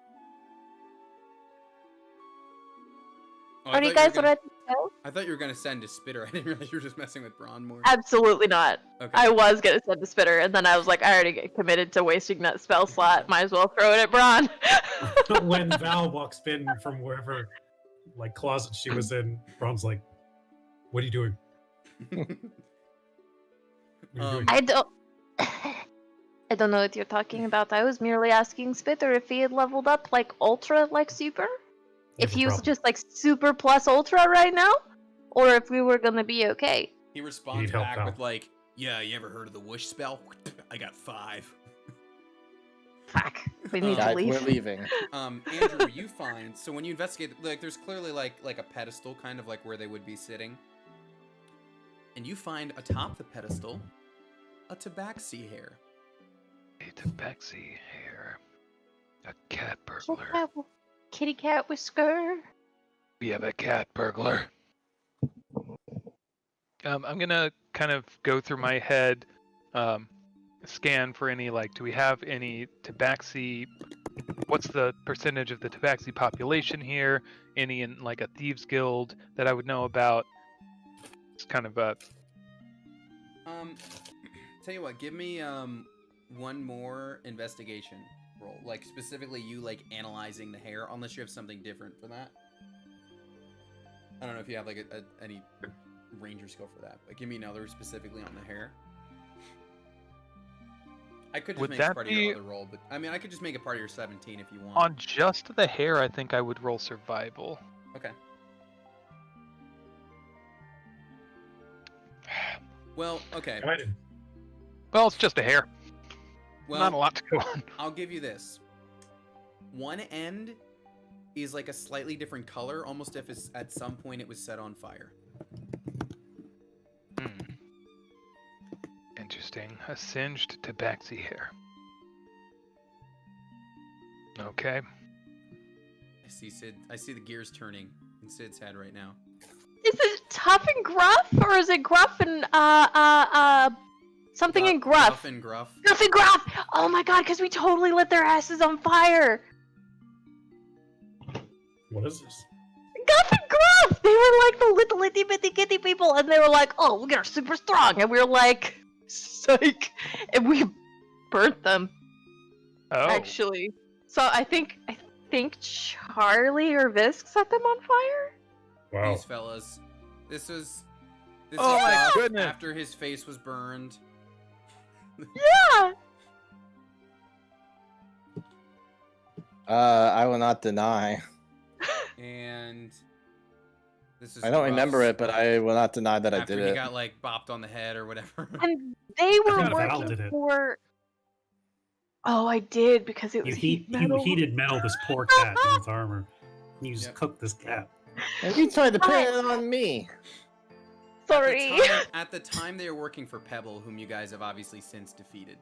Oh, Are you guys ready to go? I thought you were gonna send to Spitter. I didn't realize you were just messing with Braun more. Absolutely not. Okay. I was gonna send the Spitter, and then I was like, I already get committed to wasting that spell slot. Might as well throw it at Braun. When Val walks in from wherever, like closet she was in, Braun's like, "What are you doing? What are you doing?" I don't. I don't know what you're talking about. I was merely asking Spitter if he had leveled up like ultra, like super. If he was problem. just like super plus ultra right now, or if we were gonna be okay. He responds Need help, back pal. with like, "Yeah, you ever heard of the whoosh spell? I got 5." Fuck. We need to Guys, leave. we're leaving. Andrew, you find so when you investigate, like, there's clearly like a pedestal, kind of like where they would be sitting, and you find atop the pedestal a tabaxi hair. A tabaxi hair. A cat burglar. Kitty cat whisker. We have a cat burglar. I'm gonna kind of go through my head, scan for any like, do we have any tabaxi? What's the percentage of the tabaxi population here? Any in like a thieves guild that I would know about? It's kind of a. Tell you what, give me one more investigation roll, like specifically you like analyzing the hair, unless you have something different for that. I don't know if you have like any ranger skill for that, but give me another specifically on the hair. I could just Would make it that part of your other roll, but I mean I could just make it part of your 17 if you want. On just the hair, I think I would roll survival. Okay. Well, okay. Go ahead. Well, it's just a hair. Well, Not a lot to go on. I'll give you this. One end is like a slightly different color, almost if it's, at some point it was set on fire. Interesting. A singed tabaxi hair. Okay. I see Sid. I see the gears turning in Sid's head right now. Is it tough and gruff, or is it gruff and something in gruff? Gruff and gruff. Gruff and gruff! Oh my god, because we totally lit their asses on fire! What is this? Gruff and gruff! They were like the little itty bitty kitty people, and they were like, oh, we are super strong, and we were like, psych! And we burnt them, Oh. actually. So I think Charlie or Visk set them on fire? Wow. These fellas. This is Oh my Guff goodness. after his face was burned. Yeah! I will not deny. And this is I don't remember Gruff's it, but I will not deny that I after did he it. got like bopped on the head or whatever. And they were think Val did working it. for... Oh, I did, because it You was heated metal this poor cat in its armor. You just Yep. cooked this cat. And you tried to put it on me. Sorry. At the time they were working for Pebble, whom you guys have obviously since defeated.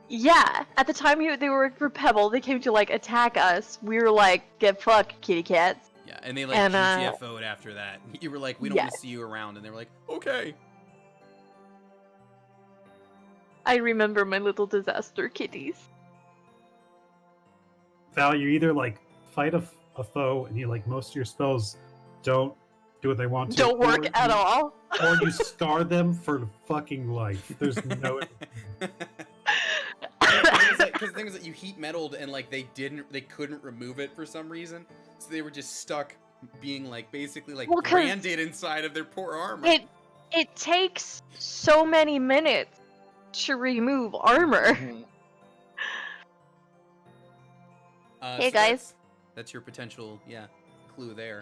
Yeah, at the time they were working for Pebble, they came to like attack us. We were like, get fucked, kitty cats. Yeah, and they like And, GTFO'd after that. You were like, we don't want to yes. see you around, and they were like, okay. I remember my little disaster kitties. Val, you either like fight a foe and you like most of your spells don't do what they want to. Don't work or at you- all. Or you scar them for fucking life. There's no. Because the thing is that you heat metaled and like they couldn't remove it for some reason, so they were just stuck being like basically like Well, 'cause branded inside of their poor armor. It takes so many minutes to remove armor. Hey, So guys. that's your potential clue there.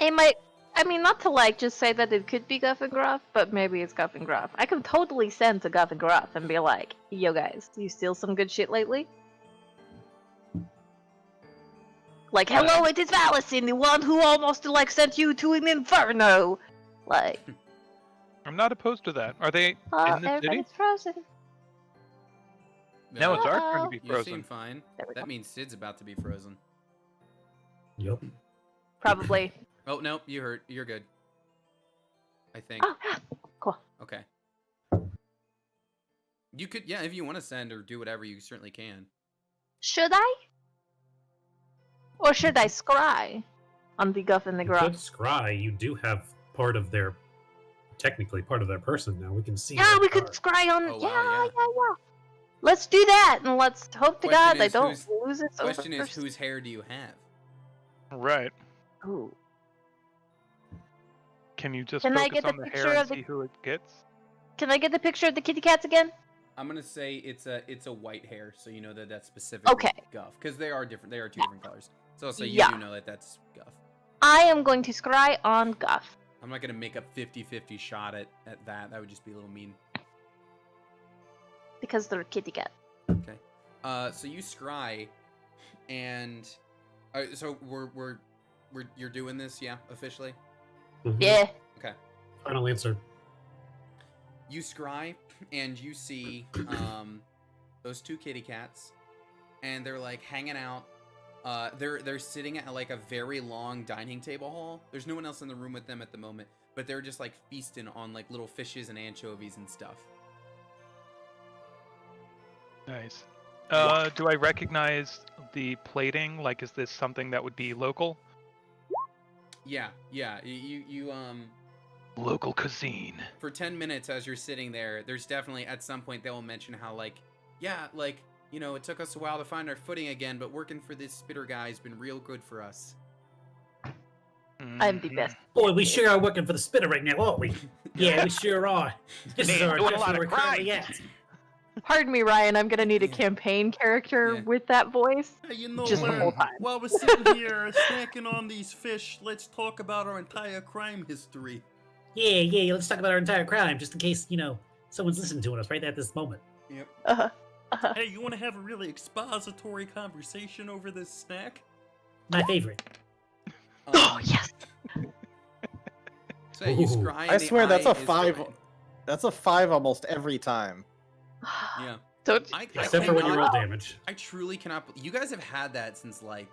I mean, not to like just say that it could be Guff and Gruff, but maybe it's Guff and Gruff. I can totally send to Guff and Gruff and be like, yo guys, you steal some good shit lately? Like, hello, it is Valacin, the one who almost like sent you to an inferno. Like, I'm not opposed to that. Are they in the city? everybody's frozen. No, it's our turn Uh-oh. to be You frozen. seem fine. There we That go. means Sid's about to be frozen. Yep. Probably. Oh no, you hurt. You're good. I think. Oh, cool. Okay. You could, if you want to send or do whatever, you certainly can. Should I? Or should I scry on the Guff and the You Gruff? could scry. You do have technically part of their person now. We can see. Yeah, their we could card. scry on. Oh, yeah. wow, Let's do that, and let's hope to Question God they is, don't whose- lose it. Question is, whose hair do you have? Right. Ooh. Can you just Can I focus get the on the picture hair and of the- see who it gets? Can I get the picture of the kitty cats again? I'm gonna say it's a white hair, so you know that that's specifically Okay. Guff, because they are different. They are two different colors. So I'll say you Yeah. do know that that's Guff. I am going to scry on Guff. I'm not gonna make a 50-50 shot at that. That would just be a little mean. Because they're kitty cat. Okay. So you scry, and so you're doing this, officially. Mhm. Yeah. Okay. Final answer. You scry, and you see those two kitty cats, and they're like hanging out. They're sitting at like a very long dining table hall. There's no one else in the room with them at the moment, but they're just like feasting on like little fishes and anchovies and stuff. Nice. Do I recognize the plating? Like, is this something that would be local? Yeah. You Local cuisine. for 10 minutes as you're sitting there, there's definitely at some point they will mention how like, it took us a while to find our footing again, but working for this spitter guy has been real good for us. I'm the Mhm. best. Boy, we sure are working for the spitter right now, aren't we? Yeah, we sure are. This is Man, our doing a just lot where of we're currently crimes. at. Pardon me, Ryan. I'm gonna need a Yeah. campaign character Yeah. with that voice. Hey, you know, Just the whole time. while we're sitting here snacking on these fish, let's talk about our entire crime history. Yeah, let's talk about our entire crime, just in case, someone's listening to us right at this moment. Yep. Hey, you want to have a really expository conversation over this snack? My favorite. Oh yes. So you Ooh. scry. I and the swear that's eye a is 5. fine. That's a 5 almost every time. Yeah. Don't. I Except for when you roll cannot- damage. I truly cannot. You guys have had that since like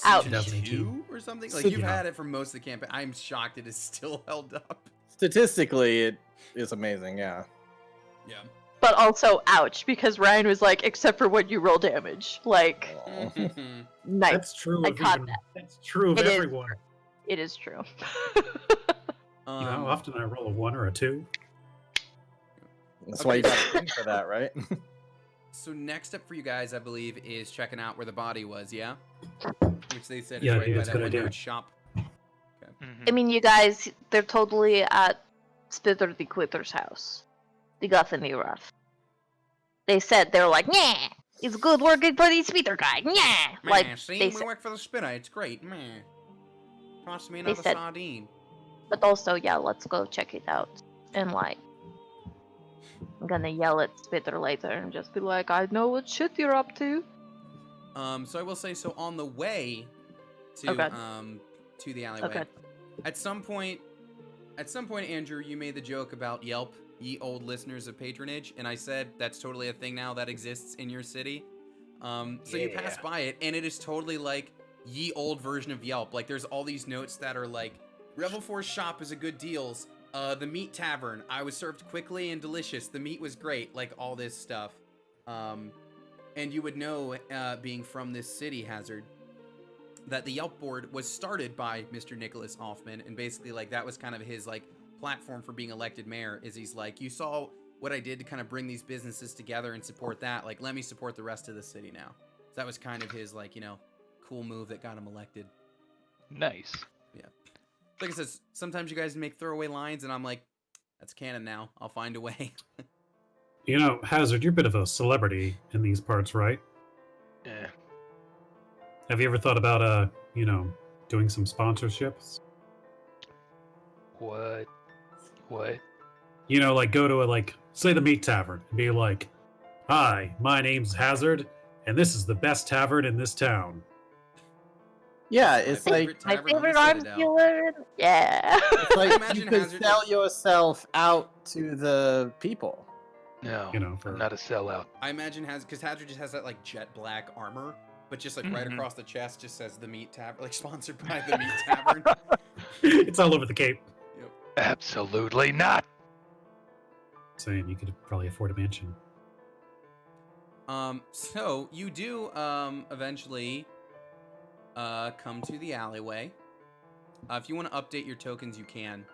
Ouch. 2002 or something. So- Like you've Yeah. had it for most of the campaign. I'm shocked it is still held up. Statistically, it is amazing. Yeah. Yeah. But also, ouch, because Ryan was like, except for when you roll damage. Like, nice. That's true I of caught even, that's true of It is. everyone. It is true. You know how often I roll a 1 or a 2? That's why you got to think for that, right? So next up for you guys, I believe, is checking out where the body was. Yeah. Which they said Yeah, is right dude, by it's a that good idea. one-yard shop. Mhm. I mean, you guys, they're totally at Spitter the Quitter's house. They got the new rough. They said, they're like, yeah, it's good working for the Spitter guy. Yeah. Man, Like, see, they we said. work for the spinner. It's great. Man. Cost me They another said- sardine. But also, yeah, let's go check it out. And like, I'm gonna yell at Spitter later and just be like, I know what shit you're up to. So I will say, so on the way to Okay. to the alleyway, Okay. at some point, Andrew, you made the joke about Yelp, ye old listeners of patronage, and I said that's totally a thing now that exists in your city. So you pass by it, and it is totally like ye old version of Yelp. Like there's all these notes that are like, Rebel Force shop is a good deals. The meat tavern, I was served quickly and delicious. The meat was great. Like all this stuff. And you would know, being from this city, Hazard, that the Yelp board was started by Mr. Nicholas Hoffman, and basically like that was kind of his like platform for being elected mayor. Is he's like, you saw what I did to kind of bring these businesses together and support that. Like, let me support the rest of the city now. So that was kind of his like, you know, cool move that got him elected. Nice. Like I said, sometimes you guys make throwaway lines, and I'm like, that's canon now. I'll find a way. You know, Hazard, you're a bit of a celebrity in these parts, right? Yeah. Have you ever thought about, you know, doing some sponsorships? What? What? You know, like go to a, like, say the meat tavern and be like, hi, my name's Hazard, and this is the best tavern in this town. Yeah, This is it's my like favorite My tavern on the favorite arms Citadel. dealer. Yeah. it's like Imagine you could Hazard- sell yourself out to the people. No. You know, for I'm not a sellout. I imagine because Hazard just has that like jet black armor, but just like right Mhm. across the chest just says the meat tavern, like sponsored by the meat tavern. it's all over the cape. Absolutely not. Saying you could probably afford a mansion. So you do eventually come to the alleyway. If you want to update your tokens, you can.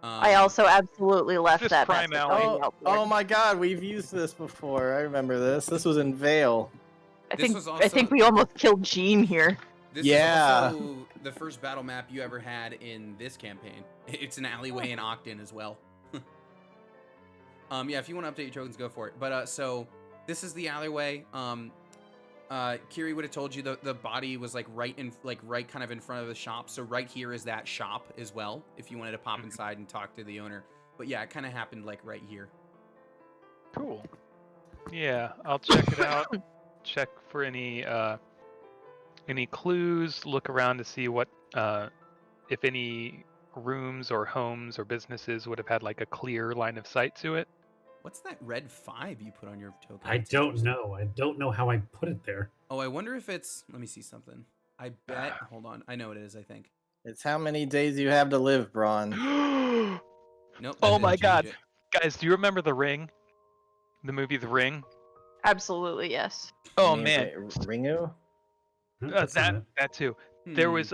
I also absolutely left Just that prime message alley. on the Oh, outboard. oh my God, we've used this before. I remember this. This was in Vale. I This think was I think also- we almost killed Jean here. This Yeah. is also the first battle map you ever had in this campaign. It's an alleyway in Octon as well. Yeah, if you want to update your tokens, go for it. But so this is the alleyway. Kiri would have told you the body was like right kind of in front of the shop. So right here is that shop as well, if you wanted to pop inside and talk to the owner. But yeah, it kind of happened like right here. Cool. Yeah, I'll check it out. Check for any clues. Look around to see what if any rooms or homes or businesses would have had like a clear line of sight to it. What's that red 5 you put on your token? I That's don't interesting. know. I don't know how I put it there. Oh, I wonder if it's. Let me see something. I bet. Hold on. I know what it is. I think. It's how many days you have to live, Braun. Nope. Oh that my didn't change God. it. Guys, do you remember The Ring? The movie The Ring? Absolutely, yes. Oh You mean, man, wait, Ringu? That's not it. that too. There Hmm. was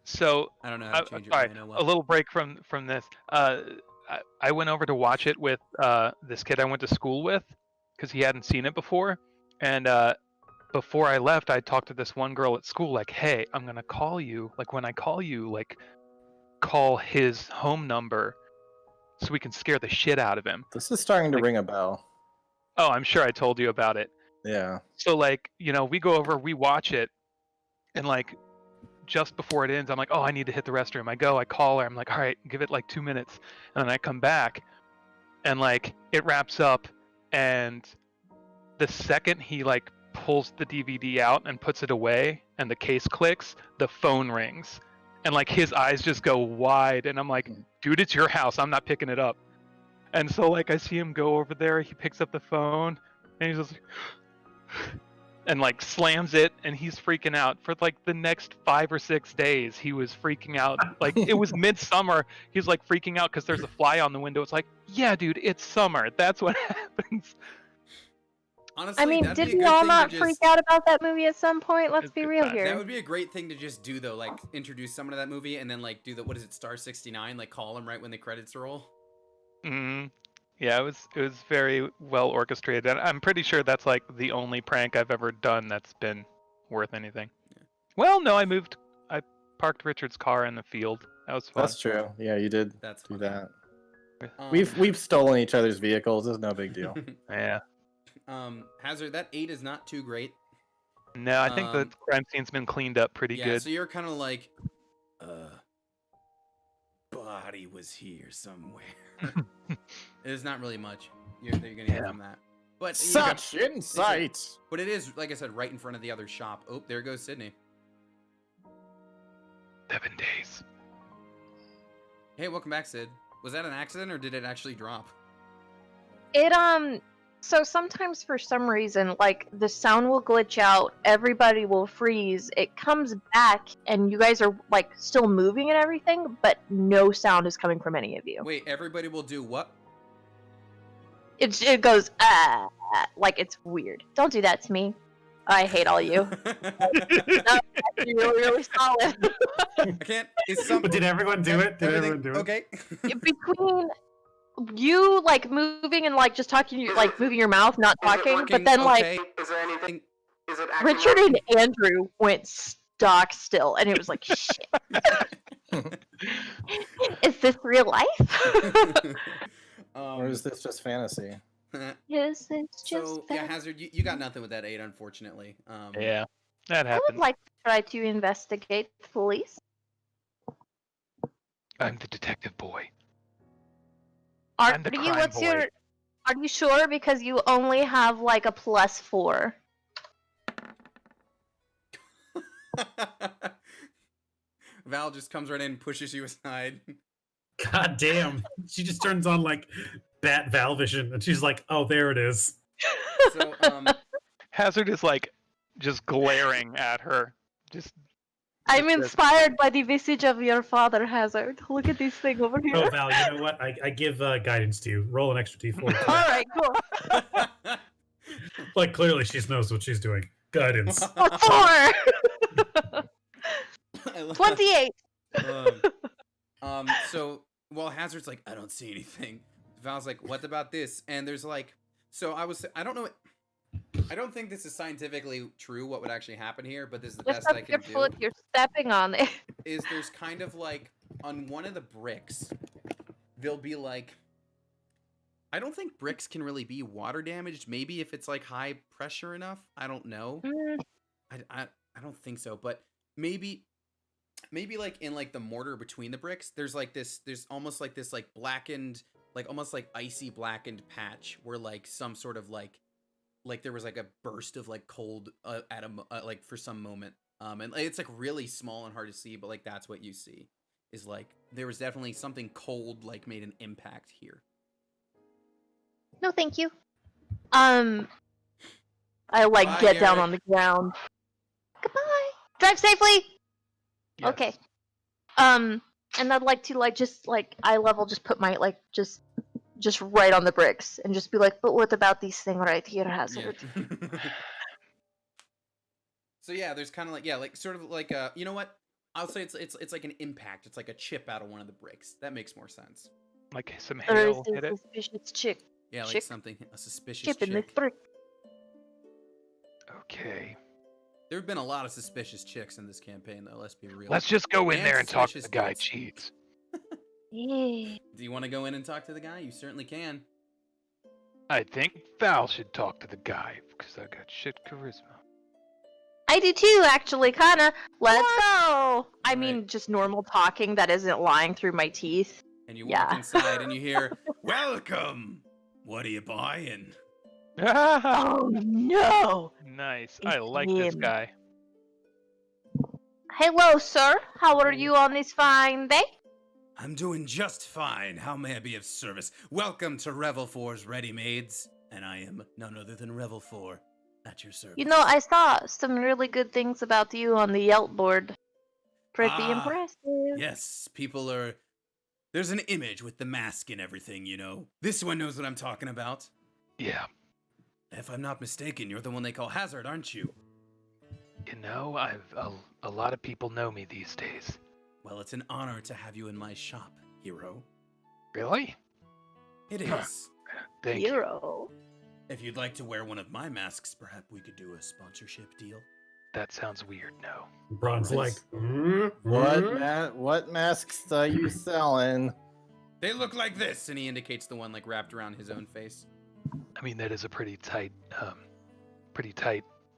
so I don't know how to change it. sorry, but I know a what. little break from this. I went over to watch it with this kid I went to school with because he hadn't seen it before, and before I left, I talked to this one girl at school like, "Hey, I'm gonna call you. Like when I call you, like call his home number so we can scare the shit out of him." This is starting to Like- ring a bell. Oh, I'm sure I told you about it. Yeah. So like, you know, we go over, we watch it, and like just before it ends, I'm like, oh, I need to hit the restroom. I go, I call her, I'm like, all right, give it like 2 minutes. And then I come back and like it wraps up, and the second he like pulls the DVD out and puts it away and the case clicks, the phone rings. And like his eyes just go wide, and I'm like, dude, it's your house. I'm not picking it up. And so like I see him go over there, he picks up the phone, and he's just like, and like slams it, and he's freaking out for like the next 5 or 6 days. He was freaking out, like it was midsummer. He's like freaking out because there's a fly on the window. It's like, yeah, dude, it's summer. That's what happens. Honestly, I mean, that'd did be a we good all thing not to freak just, out about that movie at some point? Let's It's be good real times. here. that would be a great thing to just do though, like introduce someone to that movie and then like do the, what is it, Star 69, like call them right when the credits roll. Yeah, it was very well orchestrated, and I'm pretty sure that's like the only prank I've ever done that's been worth anything. Yeah. Well, no, I parked Richard's car in the field. That was fun. That's true. Yeah, you did That's do funny. that. Um, We've stolen each other's vehicles. It's no big deal. Yeah. Hazard, that 8 is not too great. No, I think the Um, crime scene's been cleaned up pretty Yeah, good. so you're kind of like, body was here somewhere. There's not really much you're gonna get Yeah. from that. But Such insight. But it is, like I said, right in front of the other shop. Oh, there goes Sydney. 7 days. Hey, welcome back, Sid. Was that an accident or did it actually drop? It so sometimes for some reason, like the sound will glitch out, everybody will freeze, it comes back, and you guys are like still moving and everything, but no sound is coming from any of you. Wait, everybody will do what? It goes like it's weird. Don't do that to me. I hate all you. You're really solid. I can't. Is some. But did everyone do it? Did everything- everyone do it? Okay. Between you like moving and like just talking, like moving your mouth, not Is it talking, working but then like okay? Is there anything? Is it acting Richard like- and Andrew went stock still, and it was like, shit. Is this real life? Or is this just fantasy? Is this just so yeah, fact? Hazard, you got nothing with that 8, unfortunately. Yeah, that I would happened. like to try to investigate the police. I'm the detective boy. Are I'm the you? crime What's boy. your? Are you sure? Because you only have like a +4. Val just comes right in and pushes you aside. God damn. She just turns on like Bat Val Vision and she's like, oh, there it is. So, Hazard is like just glaring at her. Just I'm Just- inspired by the visage of your father, Hazard. Look at this thing over here. Oh, Val, you know what? I give guidance to you. Roll an extra d4. All right, cool. Like, clearly she knows what she's doing. Guidance. 4. I love- 28. So while Hazard's like, I don't see anything, Val's like, what about this? And there's like, so I don't know, I don't think this is scientifically true what would actually happen here, but this is the Lift best I up can your do. foot. You're stepping on it. Is there's kind of like, on one of the bricks, there'll be like, I don't think bricks can really be water damaged. Maybe if it's like high pressure enough. I don't know. I don't think so, but maybe like in like the mortar between the bricks, there's almost like this like blackened, like almost like icy blackened patch where like some sort of like there was like a burst of like cold like for some moment. And it's like really small and hard to see, but like that's what you see is like there was definitely something cold like made an impact here. No, thank you. I like Bye, get down Garrett. on the ground. Goodbye. Drive safely. yes. Okay. And I'd like to like just like eye level just put my like just right on the bricks and just be like, but what about these thing right here, Hazard? Yeah. So yeah, there's kind of like like sort of like you know what? I'll say it's like an impact. It's like a chip out of one of the bricks. That makes more sense. Like some Or is hail this hit it. suspicious chick Yeah, like Chick? something a suspicious chip in the chick. brick? Okay. There have been a lot of suspicious chicks in this campaign, though. Let's be real. Let's just go in And there and talk to the suspicious guy dudes. Cheats. Yeah. Do you want to go in and talk to the guy? You certainly can. I think Val should talk to the guy because I got shit charisma. I do too, actually, kinda. Let's go. I Right. mean, just normal talking that isn't lying through my teeth. And you walk Yeah. inside and you hear, "Welcome. What are you buying?" Oh no! Nice. It's I like this him. guy. Hello, sir. How are you on this fine day? I'm doing just fine. How may I be of service? Welcome to Revel 4's Ready Mades, and I am none other than Revel 4. At your service. You know, I saw some really good things about you on the Yelp board. Pretty Ah, impressive. Yes, people are. There's an image with the mask and everything, you know. This one knows what I'm talking about. Yeah. If I'm not mistaken, you're the one they call Hazard, aren't you? You know, a lot of people know me these days. Well, it's an honor to have you in my shop, hero. Really? It is. Thank you. Hero. If you'd like to wear one of my masks, perhaps we could do a sponsorship deal. That sounds weird. No. Braun's like, What masks are you selling? They look like this, and he indicates the one like wrapped around his own face. I mean, that is a pretty tight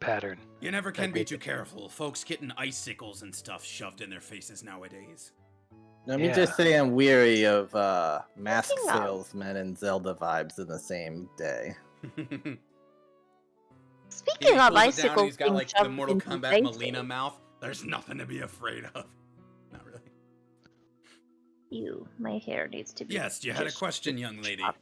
pattern. You never can Like be they- too careful. Folks getting icicles and stuff shoved in their faces nowadays. Let me Yeah. just say I'm weary of mask Speaking of- salesmen and Zelda vibes in the same day. Speaking of pulls it down and icicles he's got being like the shoved Mortal into Kombat faces, Melina mouth. There's nothing to be afraid of. Not really. my hair needs to be. Yes, you had a just question, young lady. chopped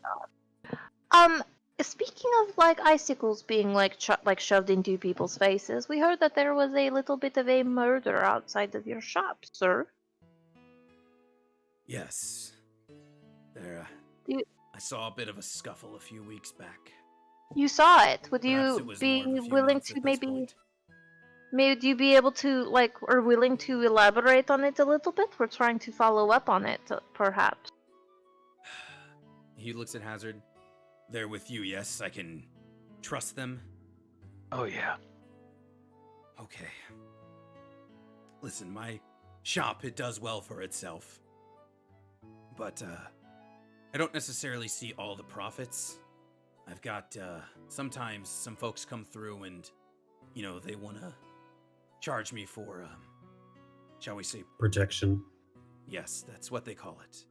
off. Speaking of like icicles being like shoved into people's faces, we heard that there was a little bit of a murder outside of your shop, sir. Yes. There. You- I saw a bit of a scuffle a few weeks back. You saw it. Would Perhaps you it was be more of a few willing months to at this maybe? point. Would you be able to like, or willing to elaborate on it a little bit? We're trying to follow up on it, perhaps. He looks at Hazard. They're with you, yes? I can trust them? Oh yeah. Okay. Listen, my shop, it does well for itself. But, I don't necessarily see all the profits. I've got, sometimes some folks come through and, you know, they want to charge me for, shall we say, protection. yes, that's what they call it.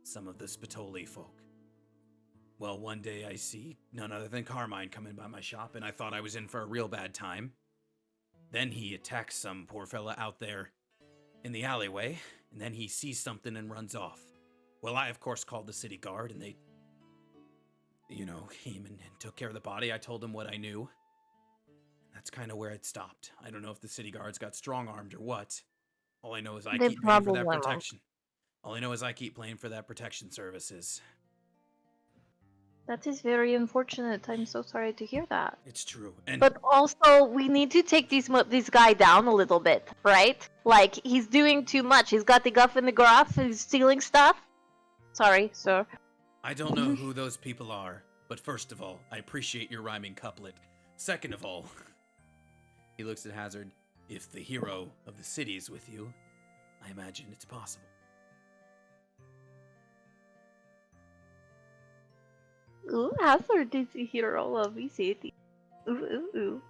Some of the Spatoli folk. Well, one day I see none other than Carmine coming by my shop, and I thought I was in for a real bad time. Then he attacks some poor fella out there in the alleyway, and then he sees something and runs off. Well, I, of course, called the city guard, and they, you know, came and took care of the body. I told them what I knew. That's kind of where it stopped. I don't know if the city guards got strong-armed or what. All I know is I They keep paying for that probably won't. protection. All I know is I keep paying for that protection services. That is very unfortunate. I'm so sorry to hear that. It's true. And But also, we need to take this guy down a little bit, right? Like, he's doing too much. He's got the guff in the graph. He's stealing stuff. Sorry, sir. I don't know who those people are, but first of all, I appreciate your rhyming couplet. Second of all, he looks at Hazard. If the hero of the city is with you, I imagine it's possible. Ooh, Hazard is a hero of the city. Ooh, ooh, ooh.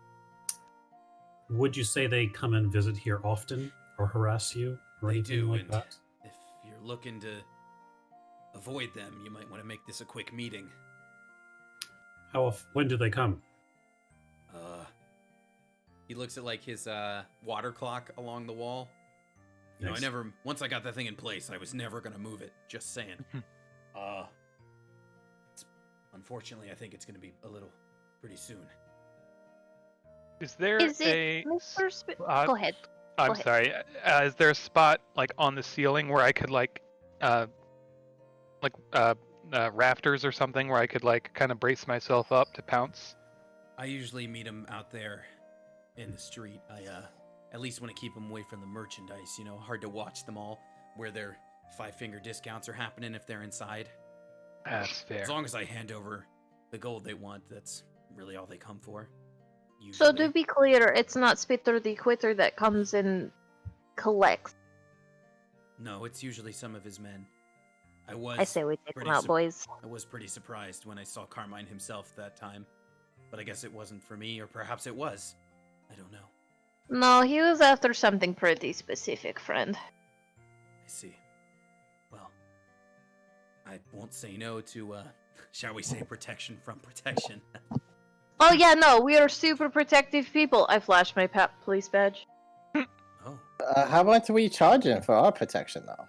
Would you say they come and visit here often or harass you or They anything do, like and that? if you're looking to avoid them, you might want to make this a quick meeting. When do they come? He looks at like his water clock along the wall. You know, Nice. Once I got that thing in place, I was never gonna move it. Just saying. Unfortunately, I think it's gonna be a little pretty soon. Is there Is a it Mr. Sp- spot- Go ahead. I'm ahead. sorry. Is there a spot like on the ceiling where I could rafters or something where I could like kind of brace myself up to pounce? I usually meet them out there in the street. I at least want to keep them away from the merchandise. You know, hard to watch them all where their 5-finger discounts are happening if they're inside. That's fair. As long as I hand over the gold they want, that's really all they come for. So Usually. to be clear, it's not Spitter the Quitter that comes and collects. No, it's usually some of his men. I say we take pretty them out, sup- boys. I was pretty surprised when I saw Carmine himself that time. But I guess it wasn't for me, or perhaps it was. I don't know. No, he was after something pretty specific, friend. I see. Well, I won't say no to, shall we say, protection from protection. Oh yeah, no, we are super protective people. I flashed my police badge. Oh, How much are we charging for our protection, though?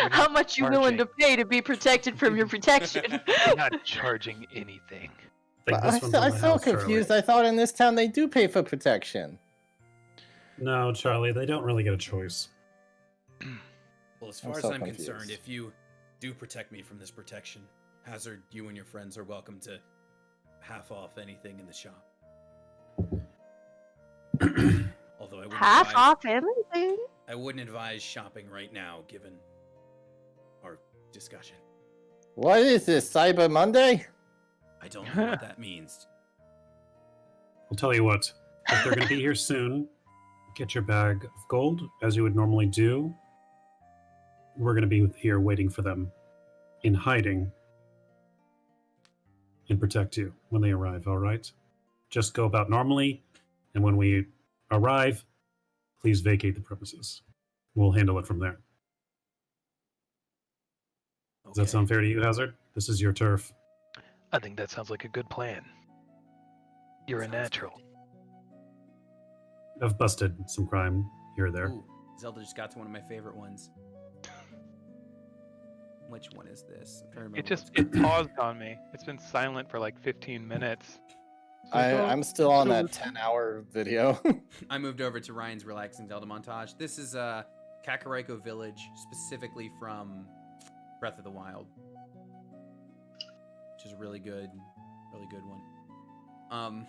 We're How not much you willing to charging. pay to be protected from your protection? We're not charging anything. Like But this one's on I'm the so house, confused. Charlie. I thought in this town they do pay for protection. No, Charlie, they don't really get a choice. Well, as I'm far as so I'm confused. concerned, if you do protect me from this protection, Hazard, you and your friends are welcome to half off anything in the shop. Although I wouldn't Half advise, off everything. I wouldn't advise shopping right now, given our discussion. What is this, Cyber Monday? I don't know what that means. I'll tell you what. If they're going to be here soon, get your bag of gold, as you would normally do. We're going to be here waiting for them in hiding and protect you when they arrive, all right? Just go about normally, and when we arrive, please vacate the premises. We'll handle it from there. Does that sound fair to you, Hazard? This is your turf. I think that sounds like a good plan. You're a Sounds natural. good. I've busted some crime here or there. Ooh, Zelda just got to one of my favorite ones. Which one is this? I'm trying to remember It just what it's it paused on me. It's been silent for like 15 minutes. I'm still on that 10-hour video. I moved over to Ryan's relaxing Zelda montage. This is Kakariko Village, specifically from Breath of the Wild, which is a really good one.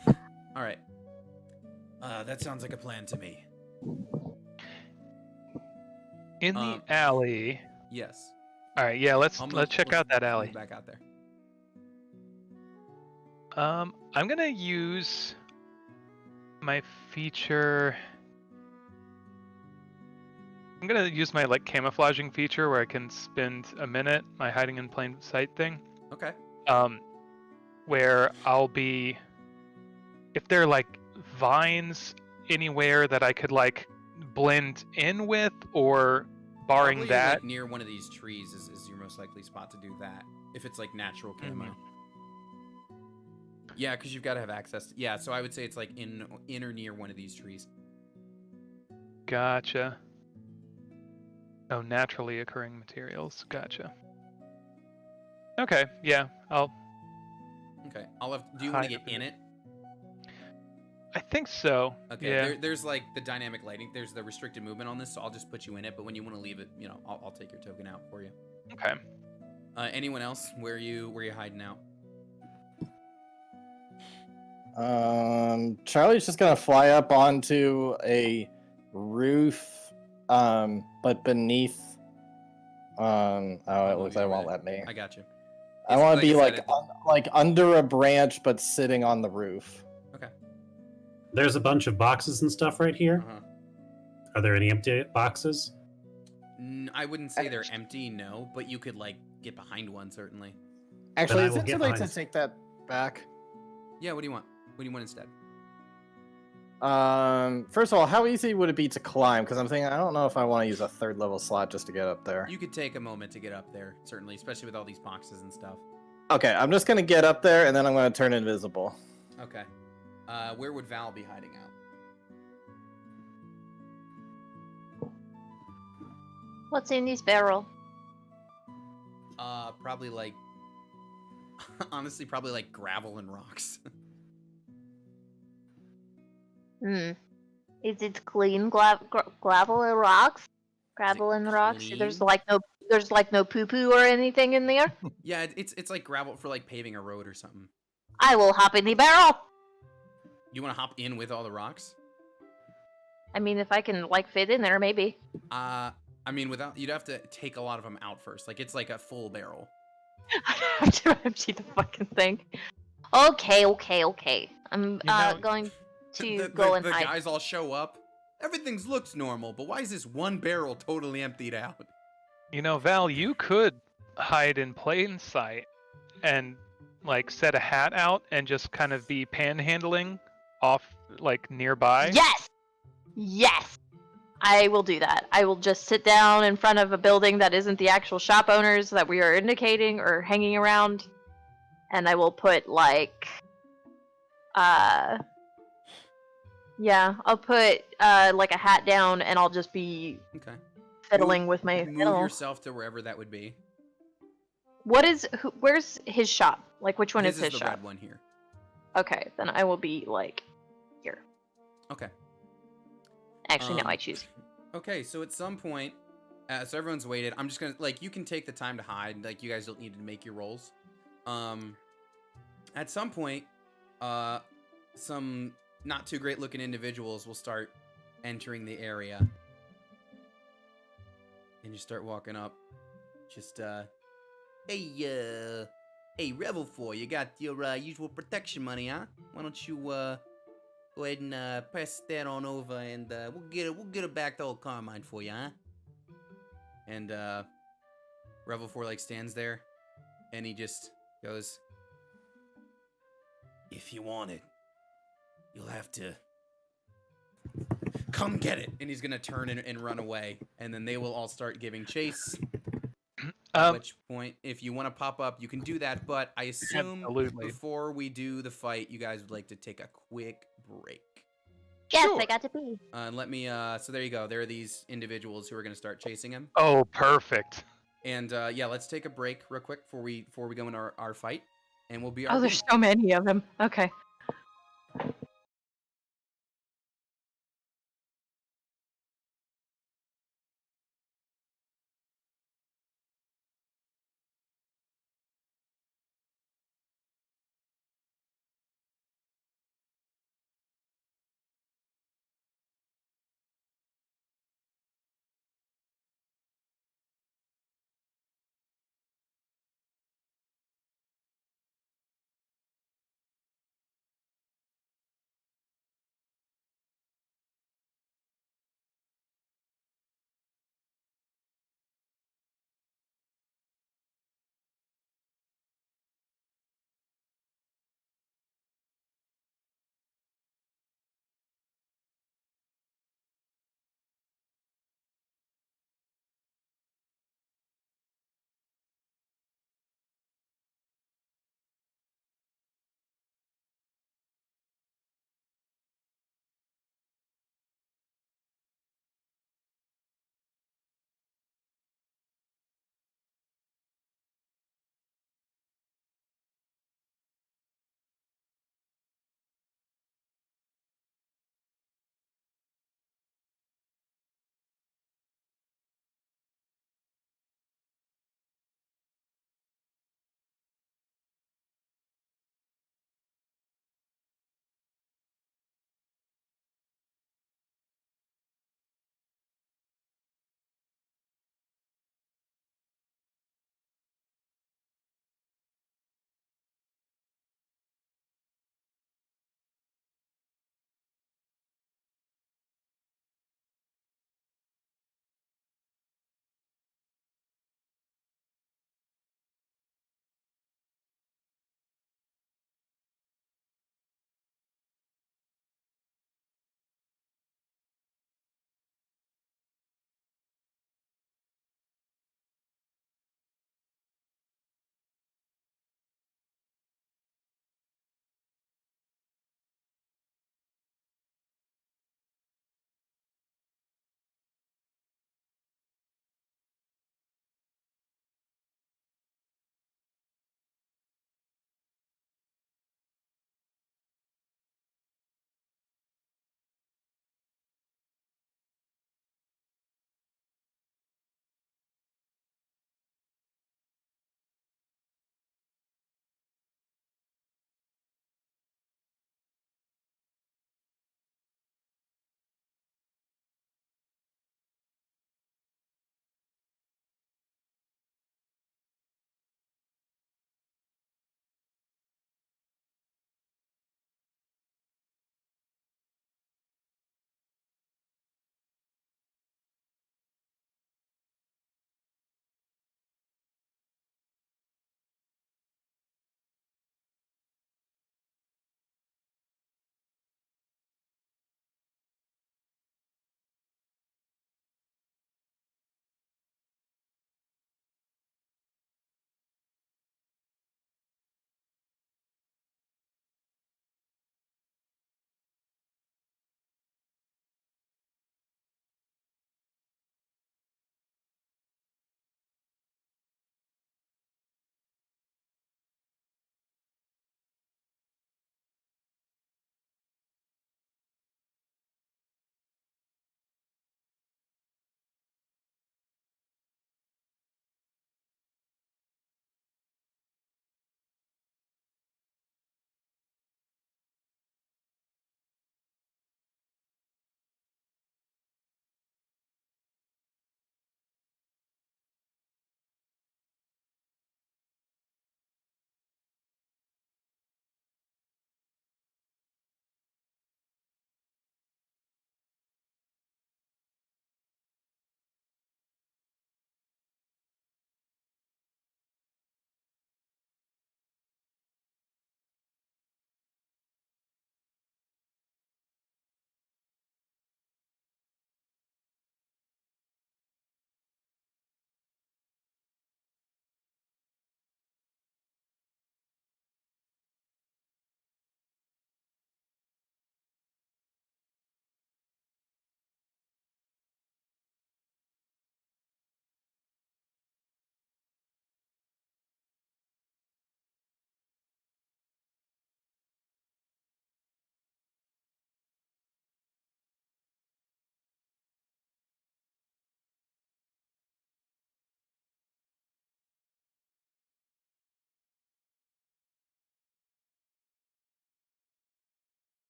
All right. That sounds like a plan to me. In the alley. Yes. All right, yeah, let's I'll check move- out that move alley. Back out there. I'm gonna use my feature. I'm gonna use my like camouflaging feature where I can spend a minute, my hiding in plain sight thing. Okay. Where I'll be, if there are like vines anywhere that I could like blend in with, or barring Probably, that. like, near one of these trees is your most likely spot to do that. If it's like natural camo. Yeah, because you've got to have access. Yeah, so I would say it's like in or near one of these trees. Gotcha. Oh, naturally occurring materials. Gotcha. Okay, yeah, Okay. Do you want to Hide get in it? I think so. Okay. Yeah. There's like the dynamic lighting. There's the restricted movement on this, so I'll just put you in it. But when you want to leave it, I'll take your token out for you. Okay. Anyone else? Where you hiding out? Charlie's just gonna fly up onto a roof, but beneath. Oh, it looks like it won't let me. I got you. I It's want to be I said, like under a branch, but sitting on the roof. Okay. There's a bunch of boxes and stuff right here. Uh-huh. Are there any empty boxes? I wouldn't say they're empty, no, but you could like get behind one certainly. Actually, I is will it get too late to mine. take that back? Yeah. What do you want? What do you want instead? First of all, how easy would it be to climb? Because I'm thinking, I don't know if I want to use a 3rd level slot just to get up there. You could take a moment to get up there, certainly, especially with all these boxes and stuff. Okay, I'm just gonna get up there and then I'm gonna turn invisible. Okay. Where would Val be hiding out? What's in this barrel? Probably like, honestly, probably like gravel and rocks. Is it clean gravel and rocks? Gravel and rocks. clean? There's like no poo poo or anything in there. Yeah, it's like gravel for like paving a road or something. I will hop in the barrel. You want to hop in with all the rocks? I mean, if I can like fit in there, maybe. I mean, you'd have to take a lot of them out first. Like it's like a full barrel. I have to empty the fucking thing. Okay. I'm going to go and the hide. guys all show up. Everything looks normal, but why is this one barrel totally emptied out? You know, Val, you could hide in plain sight and like set a hat out and just kind of be panhandling off like nearby. Yes. I will do that. I will just sit down in front of a building that isn't the actual shop owners that we are indicating or hanging around, and I will put like, I'll put like a hat down, and I'll just be Okay. fiddling with my Move fiddle. yourself to wherever that would be. Where's his shop? Like, which one is His his the shop? red one here. Okay, then I will be like here. Okay. Actually, no, I Um, choose. Okay, so at some point, so everyone's waited. I'm just gonna like you can take the time to hide. Like you guys don't need to make your rolls. At some point, uh, some not too great looking individuals will start entering the area, and you start walking up. Just hey, Revel 4, you got your usual protection money, huh? Why don't you go ahead and pass that on over, and we'll get it back to old Carmine for you, huh? And Revel 4 like stands there, and he just goes, "If you want it, you'll have to come get it." And he's gonna turn and run away, and then they will all start giving chase. At which point, if you want to pop up, you can do that. But I assume Absolutely. before we do the fight, you guys would like to take a quick break. Yes, Sure. I got to pee. And let me. So there you go. There are these individuals who are gonna start chasing him. Oh, perfect. And yeah, let's take a break real quick before we go into our fight, and we'll be Oh, RB. there's so many of them. Okay.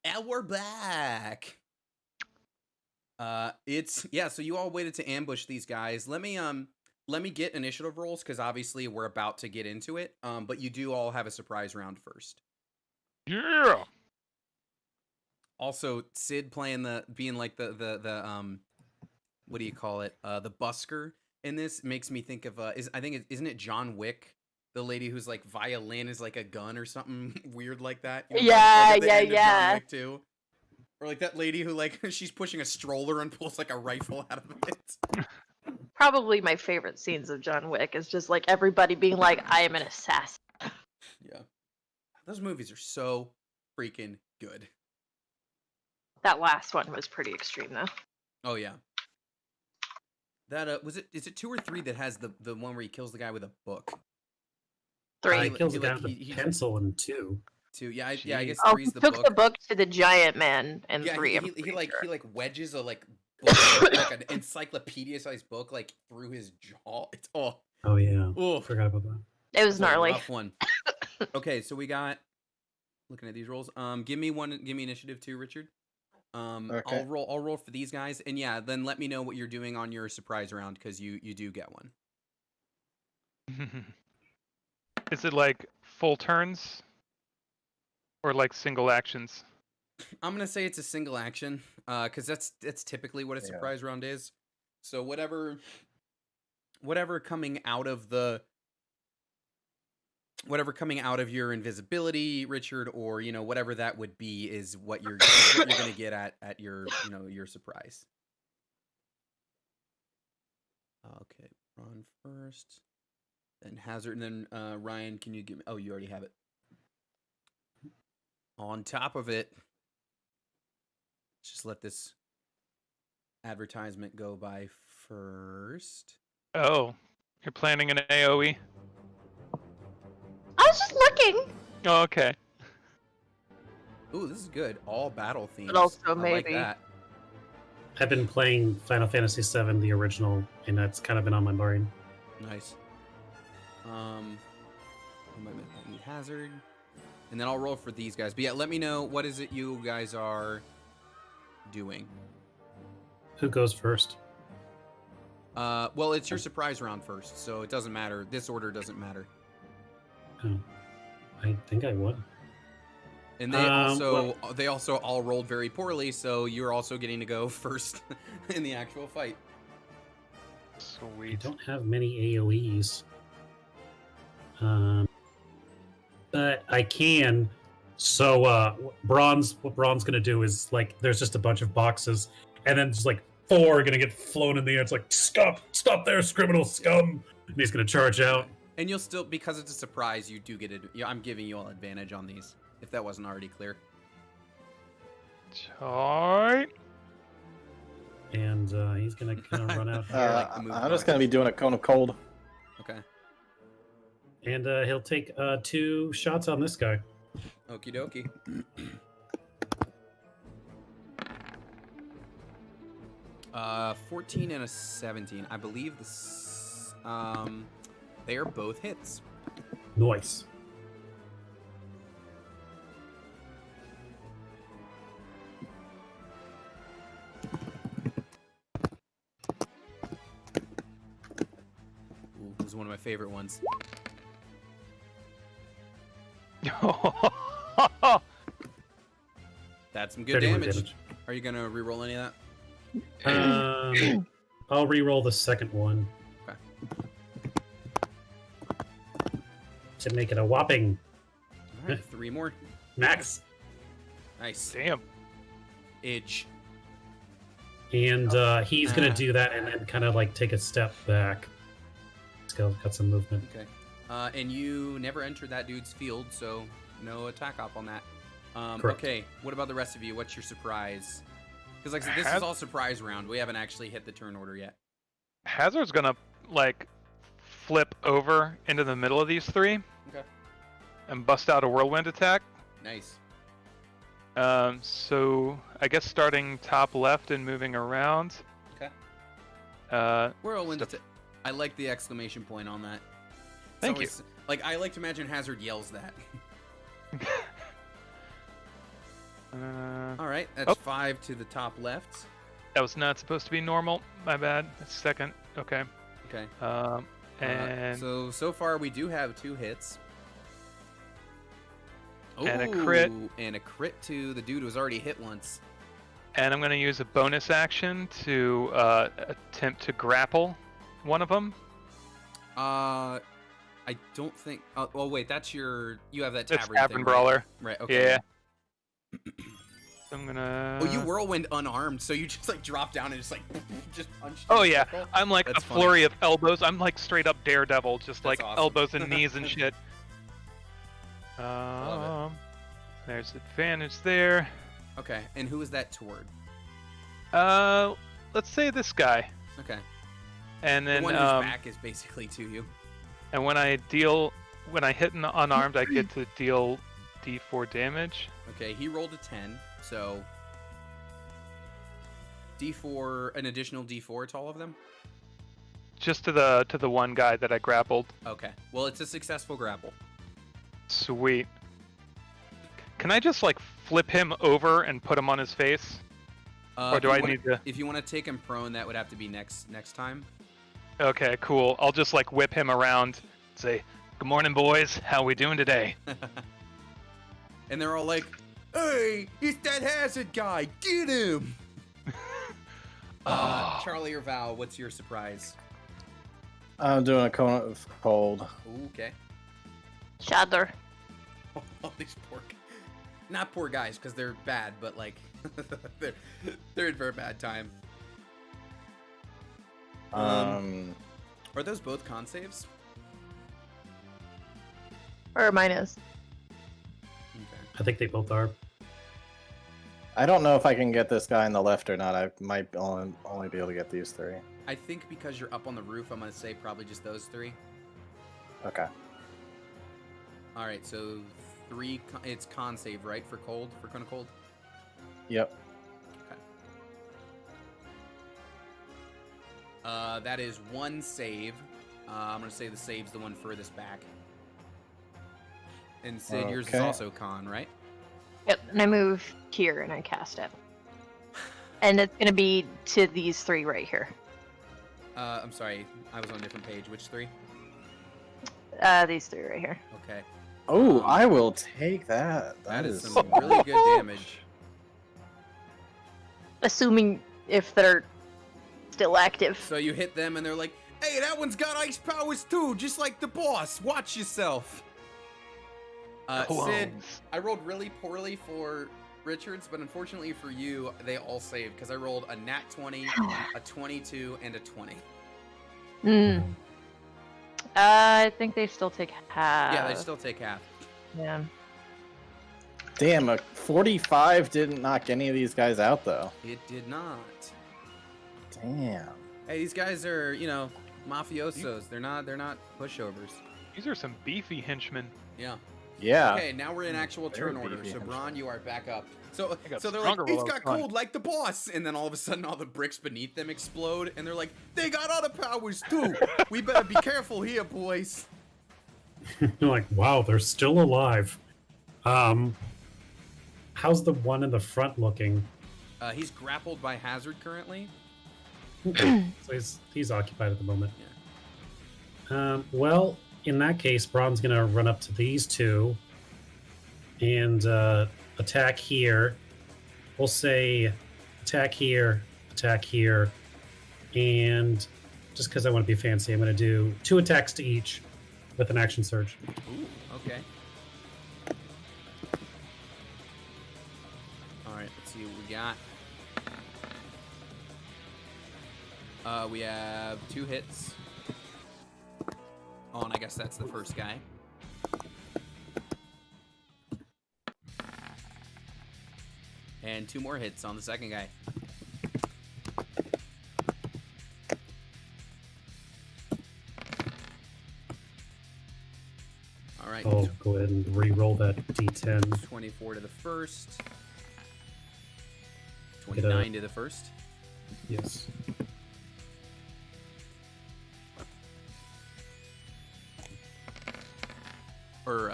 And we're back. So you all waited to ambush these guys. Let me get initiative rolls because obviously we're about to get into it. But you do all have a surprise round first. Yeah. Also, Sid being like the what do you call it? The busker in this makes me think of isn't it John Wick? The lady whose like violin is like a gun or something weird like that. You know, Yeah, like at the end of John yeah. Wick 2. Or like that lady who like she's pushing a stroller and pulls like a rifle out of it. Probably my favorite scenes of John Wick is just like everybody being like, I am an assassin. Yeah. Those movies are so freaking good. That last one was pretty extreme though. Oh yeah. That is it 2 or 3 that has the one where he kills the guy with a book? 3. He kills he, the guy like, with he- a pencil in 2. 2. Yeah, I guess Oh, 3's he the took book. the book to the giant man and Yeah, 3. he I'm pretty sure. like wedges a like book, like an encyclopedia sized book like through his jaw. It's Oh yeah, oh, forgot about that. It was it's a gnarly. rough one. Okay, so we got looking at these rolls. Give me initiative 2, Richard. Okay. I'll roll for these guys, and yeah, then let me know what you're doing on your surprise round because you do get one. Is it like full turns or like single actions? I'm gonna say it's a single action, because that's typically what a surprise round is. So whatever coming out of your invisibility, Richard, or whatever that would be, is what you're gonna get at your your surprise. Okay, Ron first, then Hazard, and then Ryan. Can you give me? Oh, you already have it. On top of it, let's just let this advertisement go by first. Oh, you're planning an AoE? I was just looking. Oh, okay. Ooh, this is good. All battle themes. But also I like maybe. that. I've been playing Final Fantasy VII, the original, and that's kind of been on my brain. Nice. I need Hazard, and then I'll roll for these guys. But yeah, let me know what is it you guys are doing. Who goes first? Well, it's your surprise round first, so it doesn't matter. This order doesn't matter. Oh, I think I won. And they also all rolled very poorly, so you're also getting to go first in the actual fight. I Sweet. don't have many AoEs. But I can. So what Braun's gonna do is like there's just a bunch of boxes, and then just like 4 are gonna get flown in the air. It's like stop there, criminal scum! And he's gonna charge out. And you'll still, because it's a surprise, you do get it. Yeah, I'm giving you all advantage on these, if that wasn't already clear. Alright. And he's gonna kind of run out here. like the move I'm just button. gonna be doing a cone of cold. Okay. And he'll take 2 shots on this guy. Okie dokie. 14 and a 17. I believe this. They are both hits. Nice. Ooh, this is one of my favorite ones. That's some good 31 damage. Are you gonna reroll any of that? I'll re-roll the second one. Okay. To make it a whopping All right, 3 more. max. Nice. Damn. Edge. And he's gonna do that and then kind of like take a step back. He's got some movement. Okay. And you never entered that dude's field, so no attack op on that. Correct. Okay, what about the rest of you? What's your surprise? Because like I said, this is all surprise round. We haven't actually hit the turn order yet. Hazard's gonna like flip over into the middle of these 3. Okay. And bust out a whirlwind attack. Nice. So I guess starting top left and moving around. Okay. Whirlwind. I like the exclamation point on that. Thank you. Like I like to imagine Hazard yells that. All right, that's Oh. 5 to the top left. That was not supposed to be normal. My bad. That's second. Okay. Okay. And So far we do have 2 hits. And a crit. Ooh, and a crit to the dude who was already hit once. and I'm gonna use a bonus action to attempt to grapple one of them. I don't think. Oh wait, that's your. You have that That's tavern. Tavern thing, Brawler. Right. Okay. Yeah. So I'm gonna. Oh, you whirlwind unarmed, so you just like drop down and just like just punch. Oh in a yeah, circle? I'm like That's a funny. flurry of elbows. I'm like straight up Daredevil, just like awesome. elbows and knees and shit. Love There's advantage there. Okay, and who is that toward? Let's say this guy, Okay. and The then one whose back is basically to you. and when I hit an unarmed, I get to deal D4 damage. Okay, he rolled a 10, so D4, an additional D4 to all of them. Just to the one guy that I grappled. Okay, well it's a successful grapple. Sweet. Can I just like flip him over and put him on his face? Or do I need to? If you want to take him prone, that would have to be next time. Okay, cool. I'll just like whip him around, say, "Good morning, boys. How we doing today?" And they're all like, "Hey, it's that hazard guy. Get him!" Charlie or Val, what's your surprise? I'm doing a cone of cold. Ooh, okay. Shatter. All these not poor guys, because they're bad, but like they're in for a bad time. Are those both con saves? Or mine is. Okay. I think they both are. I don't know if I can get this guy on the left or not. I might only be able to get these 3. I think because you're up on the roof, I'm gonna say probably just those 3. Okay. All right, so 3. It's con save, right? For cold, for Cone of Cold. Yep. That is 1 save. I'm gonna say the save's the one furthest back. And Sid, yours is Okay. also con, right? Yep, and I move here and I cast it. And it's gonna be to these 3 right here. I'm sorry, I was on a different page. Which 3? These 3 right here. Okay. Oh, I will take that. That is some really good damage. Assuming if they're still active. So you hit them and they're like, "Hey, that one's got ice powers too, just like the boss. Watch yourself." Sid, I rolled really poorly for Richards, but unfortunately for you, they all saved because I rolled a nat 20, a 22, and a 20. I think they still take half. Yeah, they still take half. Yeah. Damn, a 45 didn't knock any of these guys out though. It did not. Damn. Hey, these guys are, mafiosos. They're not pushovers. These are some beefy henchmen. Yeah. Yeah. Okay, now we're in actual Very turn order. beefy So and Braun, you are back up. So I got they're like, stronger "He's while I got was cold like the boss," and then all of a sudden, all the bricks beneath them explode, and they're like, "They got other powers too. We better be careful here, boys." You're like, wow, they're still alive. How's the one in the front looking? He's grappled by Hazard currently. So he's occupied at the moment. Well, in that case, Braun's gonna run up to these 2 and attack here. We'll say attack here, and just because I want to be fancy, I'm gonna do 2 attacks to each with an action surge. Ooh, okay. All right, let's see what we got. We have 2 hits. Oh, and I guess that's the first guy. And 2 more hits on the second guy. All right. I'll go ahead and re-roll that d10. 24 to the first. Get a- 29 to the first. Yes. Or,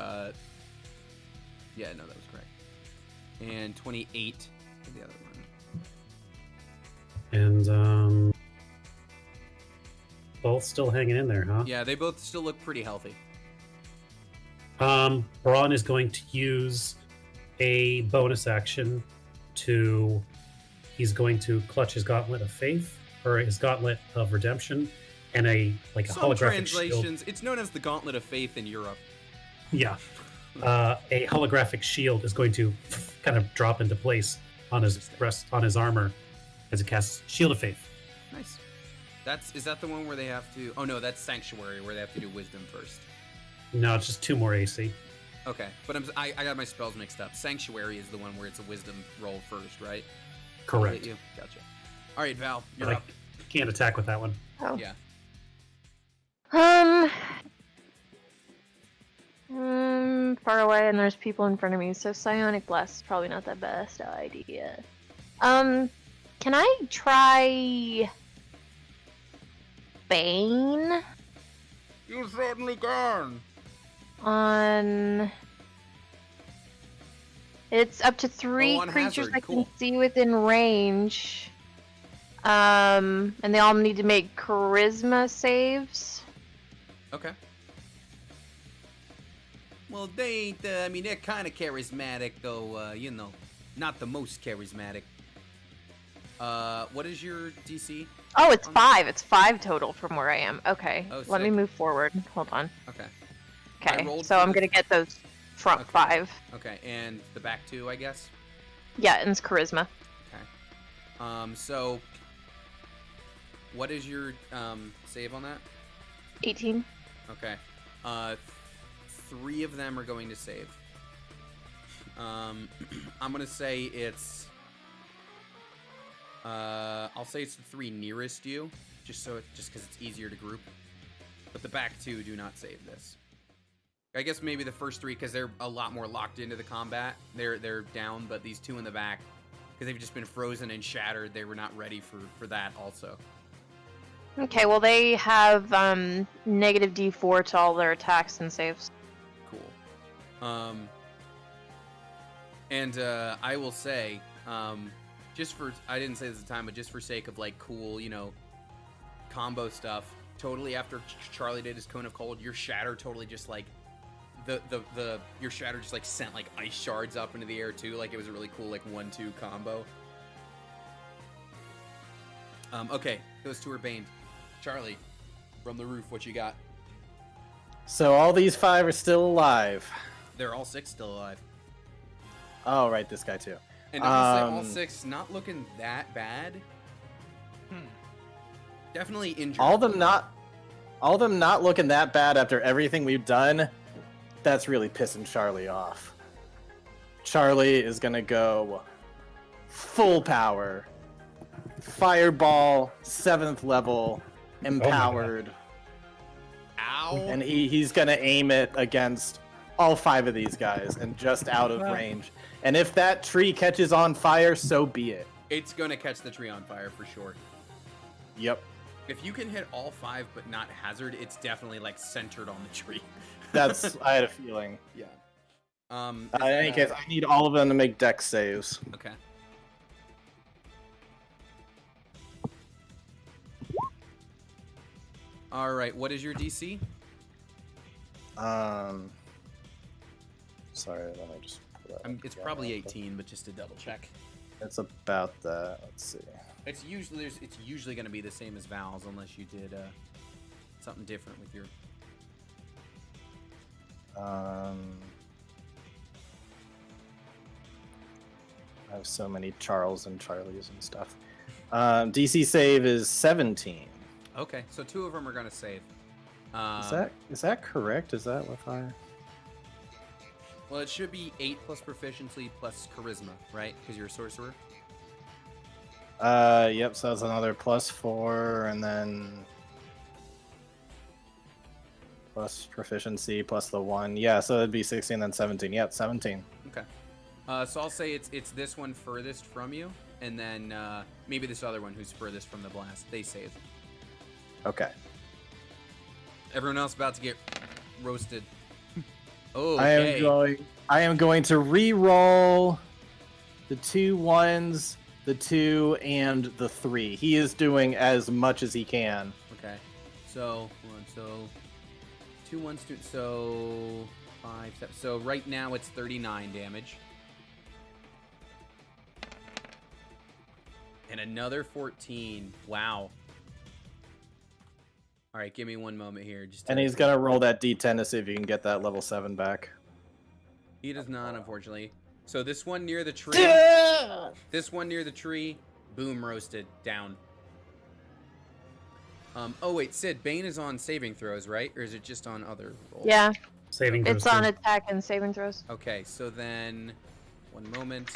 yeah, no, that was correct. And 28 for the other one. And both still hanging in there, huh? Yeah, they both still look pretty healthy. Braun is going to use a bonus action to. He's going to clutch his Gauntlet of Faith or his Gauntlet of Redemption, and a Some holographic translations, shield. it's known as the Gauntlet of Faith in Europe. Yeah, a holographic shield is going to kind of drop into place on his armor as it casts Shield of Faith. Nice. Is that the one where they have to? Oh no, that's Sanctuary where they have to do Wisdom first. No, it's just 2 more AC. Okay, but I got my spells mixed up. Sanctuary is the one where it's a Wisdom roll first, right? Correct. Hit you. Gotcha. All right, Val, you're But up. I can't attack with that one. Oh. Yeah. Far away, and there's people in front of me, so Psionic Blast is probably not the best idea. Can I try Bane You certainly can. on? It's up to 3 on creatures hazard, I cool. can see within range. And they all need to make Charisma saves. Okay. Well, they ain't. I mean, they're kind of charismatic, though. Not the most charismatic. What is your DC? Oh, it's 5. It's 5 total from where I am. Okay, Oh, let me sick. move forward. Hold on. Okay. I Okay, rolled so for I'm the- gonna get those front Okay. 5. Okay, and the back 2, I guess. Yeah, and it's Charisma. Okay. So, what is your save on that? 18. Okay. 3 of them are going to save. I'm gonna say it's. I'll say it's the 3 nearest you, just because it's easier to group. But the back 2 do not save this. I guess maybe the first 3 because they're a lot more locked into the combat. They're down, but these 2 in the back, because they've just been frozen and shattered, they were not ready for that also. Okay, well they have negative D4 to all their attacks and saves. Cool. And I will say, just for, I didn't say this at the time, but just for sake of like cool, combo stuff, totally after Charlie did his Cone of Cold, your shatter totally just like, your shatter just like sent like ice shards up into the air too, like it was a really cool like 1-2 combo. Okay, those 2 are baned. Charlie, from the roof, what you got? So all these 5 are still alive. They're all 6 still alive. Oh, right, this guy too. And honestly, all 6 not looking that bad. Definitely injured. All of them not looking that bad after everything we've done. That's really pissing Charlie off. Charlie is gonna go full power, fireball, 7th level, empowered, Ow! and he's gonna aim it against all 5 of these guys and just out of range. And if that tree catches on fire, so be it. It's gonna catch the tree on fire for sure. Yep. If you can hit all 5 but not hazard, it's definitely like centered on the tree. That's I had a feeling. Yeah. In any case, I need all of them to make dex saves. Okay. All right. What is your DC? Sorry, let me just. pull that up It's again. probably 18, but just to double check. It's about that. Let's see. It's usually going to be the same as Val's unless you did something different with your. I have so many Charles and Charlies and stuff. DC save is 17. Okay, so 2 of them are going to save. Is that correct? Is that what I? Well, it should be 8 plus proficiency plus charisma, right? Because you're a sorcerer. Yep. So that's another +4, and then plus proficiency plus the 1. Yeah, so it'd be 16, then 17. Yep, 17. Okay. So I'll say it's this one furthest from you, and then maybe this other one who's furthest from the blast. They save. Okay. Everyone else about to get roasted. Oh, okay. I am going to re-roll the 2 1s, the 2, and the 3. He is doing as much as he can. Okay. So, hold on. So, 2 1s, 2. So, 5, 7. So, right now it's 39 damage. And another 14. Wow. All right, give me one moment here. And he's going to roll that d10 to see if you can get that level 7 back. He does not, unfortunately. So this one near the tree. This one near the tree. Boom, roasted. Down. Oh, wait, Sid, Bane is on saving throws, right? Or is it just on other rolls? Yeah, Saving it's throws on too. attack and saving throws. Okay, so then... One moment.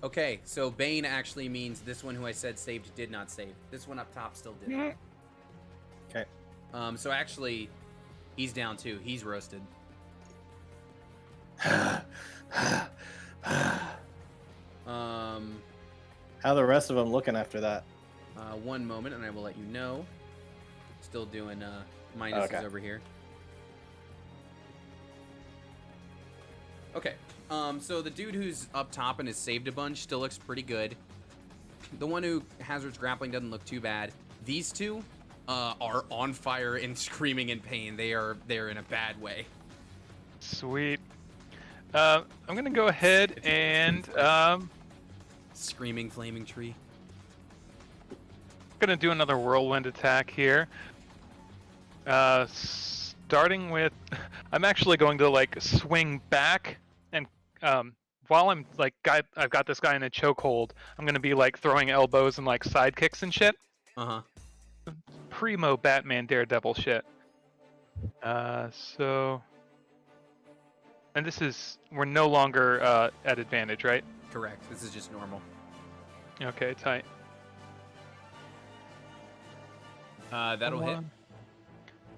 Okay, so Bane actually means this one who I said saved did not save. This one up top still did. Okay. So actually, he's down too. He's roasted. How the rest of them looking after that? One moment, and I will let you know. Still doing minuses Okay. over here. Okay. So the dude who's up top and has saved a bunch still looks pretty good. The one who hazards grappling doesn't look too bad. These two are on fire and screaming in pain. They're in a bad way. Sweet. I'm gonna go ahead and Screaming flaming tree. gonna do another whirlwind attack here. Starting with, I'm actually going to like swing back, and while I'm like, I've got this guy in a chokehold. I'm gonna be like throwing elbows and like side kicks and shit. Primo Batman Daredevil shit. So, and this is, we're no longer at advantage, right? Correct. This is just normal. Okay, tight. That'll Come hit. on.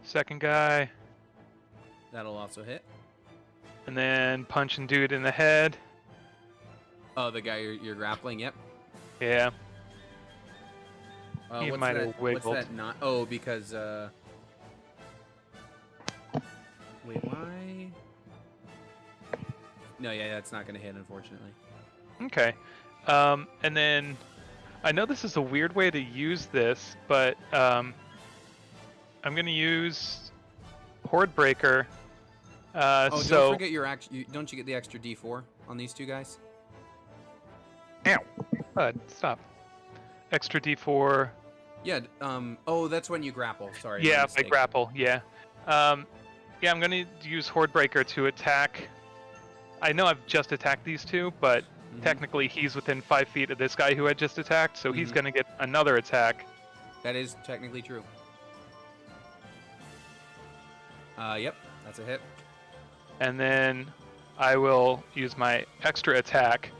Second guy, That'll also hit. and then punching dude in the head. Oh, the guy you're grappling. Yep. Yeah. He What's might that, have wiggled. What's that not? Oh, because wait, why? No, yeah, that's not gonna hit, unfortunately. Okay. And then I know this is a weird way to use this, but I'm gonna use Horde Breaker. Oh, so don't forget your don't you get the extra D4 on these two guys? stop. Extra D4. Yeah. Oh, that's when you grapple. Sorry. my Yeah, if I mistake. grapple. Yeah. Yeah, I'm gonna use Horde Breaker to attack. I know I've just attacked these two, but technically he's within 5 feet of this guy who had just attacked, so he's gonna get another attack. That is technically true. Yep, that's a hit. And then I will use my extra attack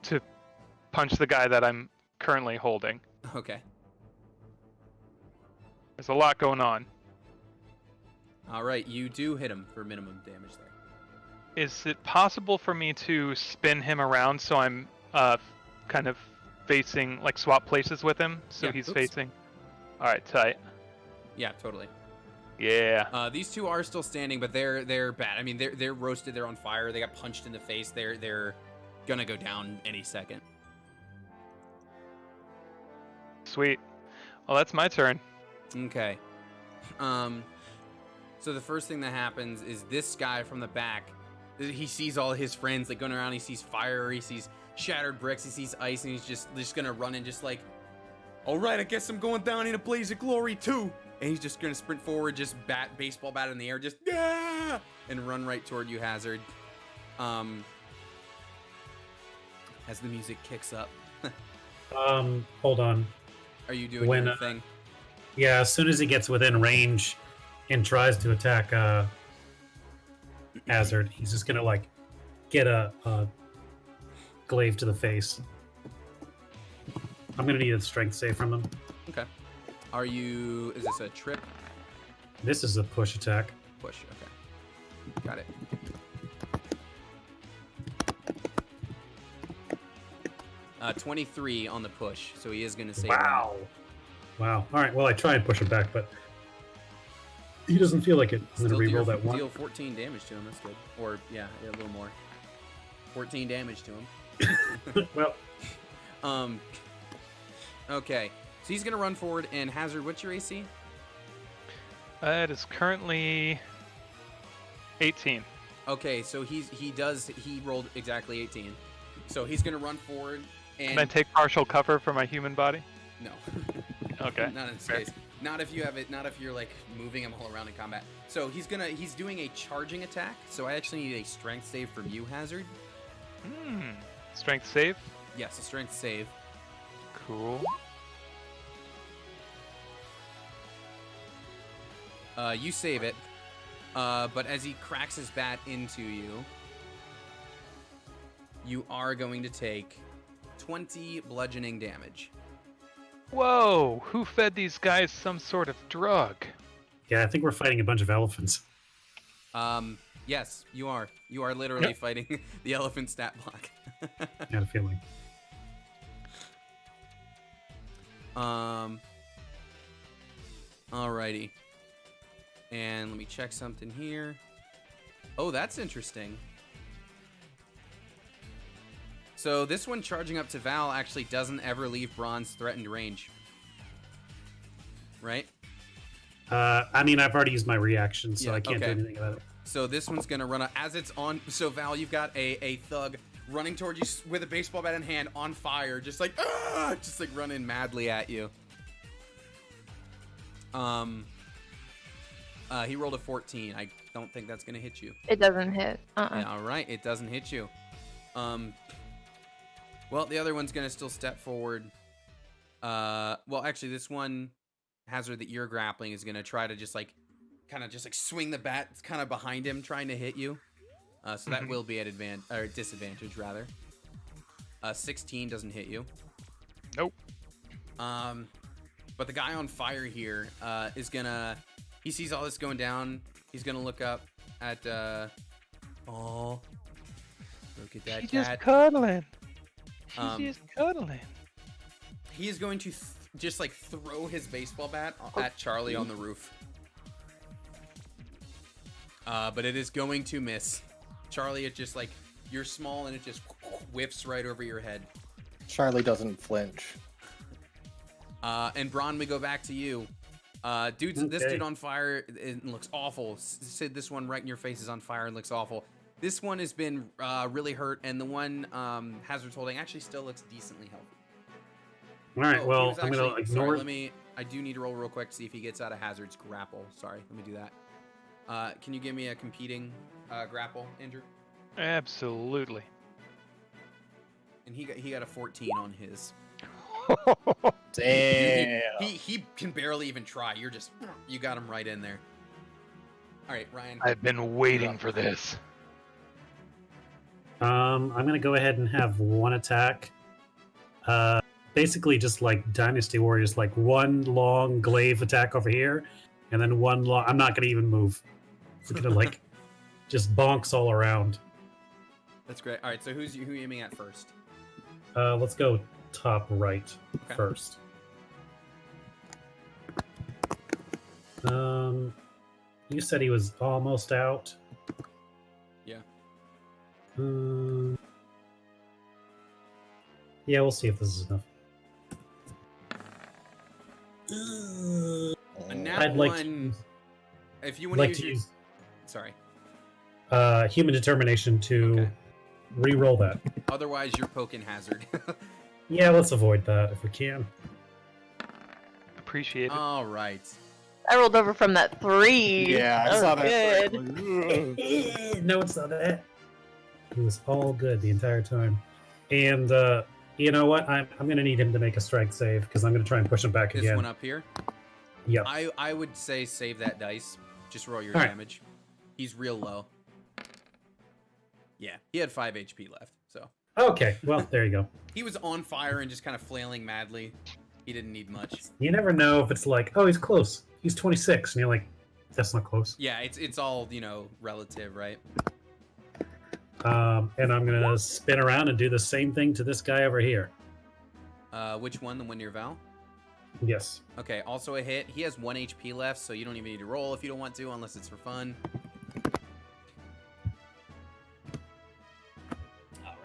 to punch the guy that I'm currently holding. Okay. There's a lot going on. All right, you do hit him for minimum damage there. Is it possible for me to spin him around so I'm kind of facing, like swap places with him? So Yeah, he's oops. facing. Alright, tight. Yeah, totally. Yeah. These two are still standing, but they're bad. I mean, they're roasted. They're on fire. They got punched in the face. They're gonna go down any second. Sweet. Well, that's my turn. Okay. So the first thing that happens is this guy from the back, he sees all his friends like going around. He sees fire. He sees shattered bricks. He sees ice, and he's just gonna run in, just like, all right, I guess I'm going down in a blaze of glory too. And he's just gonna sprint forward, just baseball bat in the air, just and run right toward you, Hazard. As the music kicks up. Hold on. Are you doing When, anything? Yeah, as soon as he gets within range and tries to attack Hazard, he's just gonna like get a glaive to the face. I'm gonna need a strength save from him. Okay. Is this a trip? This is a push attack. Push, okay. Got it. Uh, 23 on the push, so he is going to save. Wow. All right. Well, I try and push him back, but He doesn't feel like it. I'm gonna Still reroll that one. deal 14 damage to him. That's good. Or yeah, a little more. 14 damage to him. Well, Okay, so he's gonna run forward and Hazard. What's your AC? It is currently 18. Okay, so he rolled exactly 18. So he's gonna run forward and Can I take partial cover for my human body? no, Okay. not in this fair. case. Not if you have it. Not if you're like moving him all around in combat. So he's doing a charging attack. So I actually need a strength save from you, Hazard. Strength save. Yes, a strength save. Cool. You save it, but as he cracks his bat into you, you are going to take 20 bludgeoning damage. Whoa! Who fed these guys some sort of drug? yeah, I think we're fighting a bunch of elephants. Yes, you are. You are literally fighting the elephant stat block. Got a feeling. Alrighty. And let me check something here. Oh, that's interesting. So this one charging up to Val actually doesn't ever leave Braun's threatened range. Right? I mean, I've already used my reaction, so Yeah, I can't do okay. anything about it. So this one's gonna run as it's on. So Val, you've got a thug running towards you with a baseball bat in hand, on fire, just like running madly at you. He rolled a 14. I don't think that's gonna hit you. It doesn't hit. Yeah, all right, it doesn't hit you. Well, the other one's gonna still step forward. Well, actually, this one, Hazard, that you're grappling is gonna try to kind of swing the bat. It's kind of behind him, trying to hit you. So that will be at disadvantage rather. 16 doesn't hit you. Nope. But the guy on fire here is gonna. He sees all this going down. He's gonna look up at. Oh, look at that She's cat. just cuddling. She's Um, just cuddling. He is going to just throw his baseball bat at Charlie on the roof. But it is going to miss. Charlie, it just you're small and it just whiffs right over your head. Charlie doesn't flinch. And Braun, we go back to you. This Okay. dude on fire, it looks awful. Sid, this one right in your face is on fire and looks awful. This one has been really hurt, and the one Hazard's holding actually still looks decently healthy. All right, Oh, he well, was I'm gonna actually- ignore. Sorry, I do need to roll real quick to see if he gets out of Hazard's grapple. Sorry, let me do that. Can you give me a competing grapple, Andrew? Absolutely. And he got a 14 on his. Damn. He can barely even try. You got him right in there. All right, Ryan. I've been waiting for this. I'm gonna go ahead and have one attack. Basically, just like Dynasty Warriors, like one long glaive attack over here, and then one long. I'm not gonna even move. It's gonna just bonks all around. That's great. All right, so who are you aiming at first? Let's go top right Okay. first. You said he was almost out. Yeah. Yeah, we'll see if this is enough. A nat I'd like one. to, If you want to like to use, use sorry. human determination to Okay. re-roll that. Otherwise, you're poking Hazard. Yeah, let's avoid that if we can. Appreciate it. All right. I rolled over from that 3. Yeah, I Oh, saw that. good. No, it's not that. It was all good the entire time. And you know what? I'm gonna need him to make a strength save because I'm gonna try and push him back This again. one up here. Yep. I would say save that dice. Just roll your All right. damage. He's real low. Yeah, he had 5 HP left, so Okay, well, there you go. he was on fire and just kind of flailing madly. He didn't need much. You never know if it's like, oh, he's close. He's 26, and you're like, that's not close. Yeah, it's all relative, right? And I'm gonna spin around and do the same thing to this guy over here. Which one? The one near Val? Yes. Okay, also a hit. He has 1 HP left, so you don't even need to roll if you don't want to, unless it's for fun.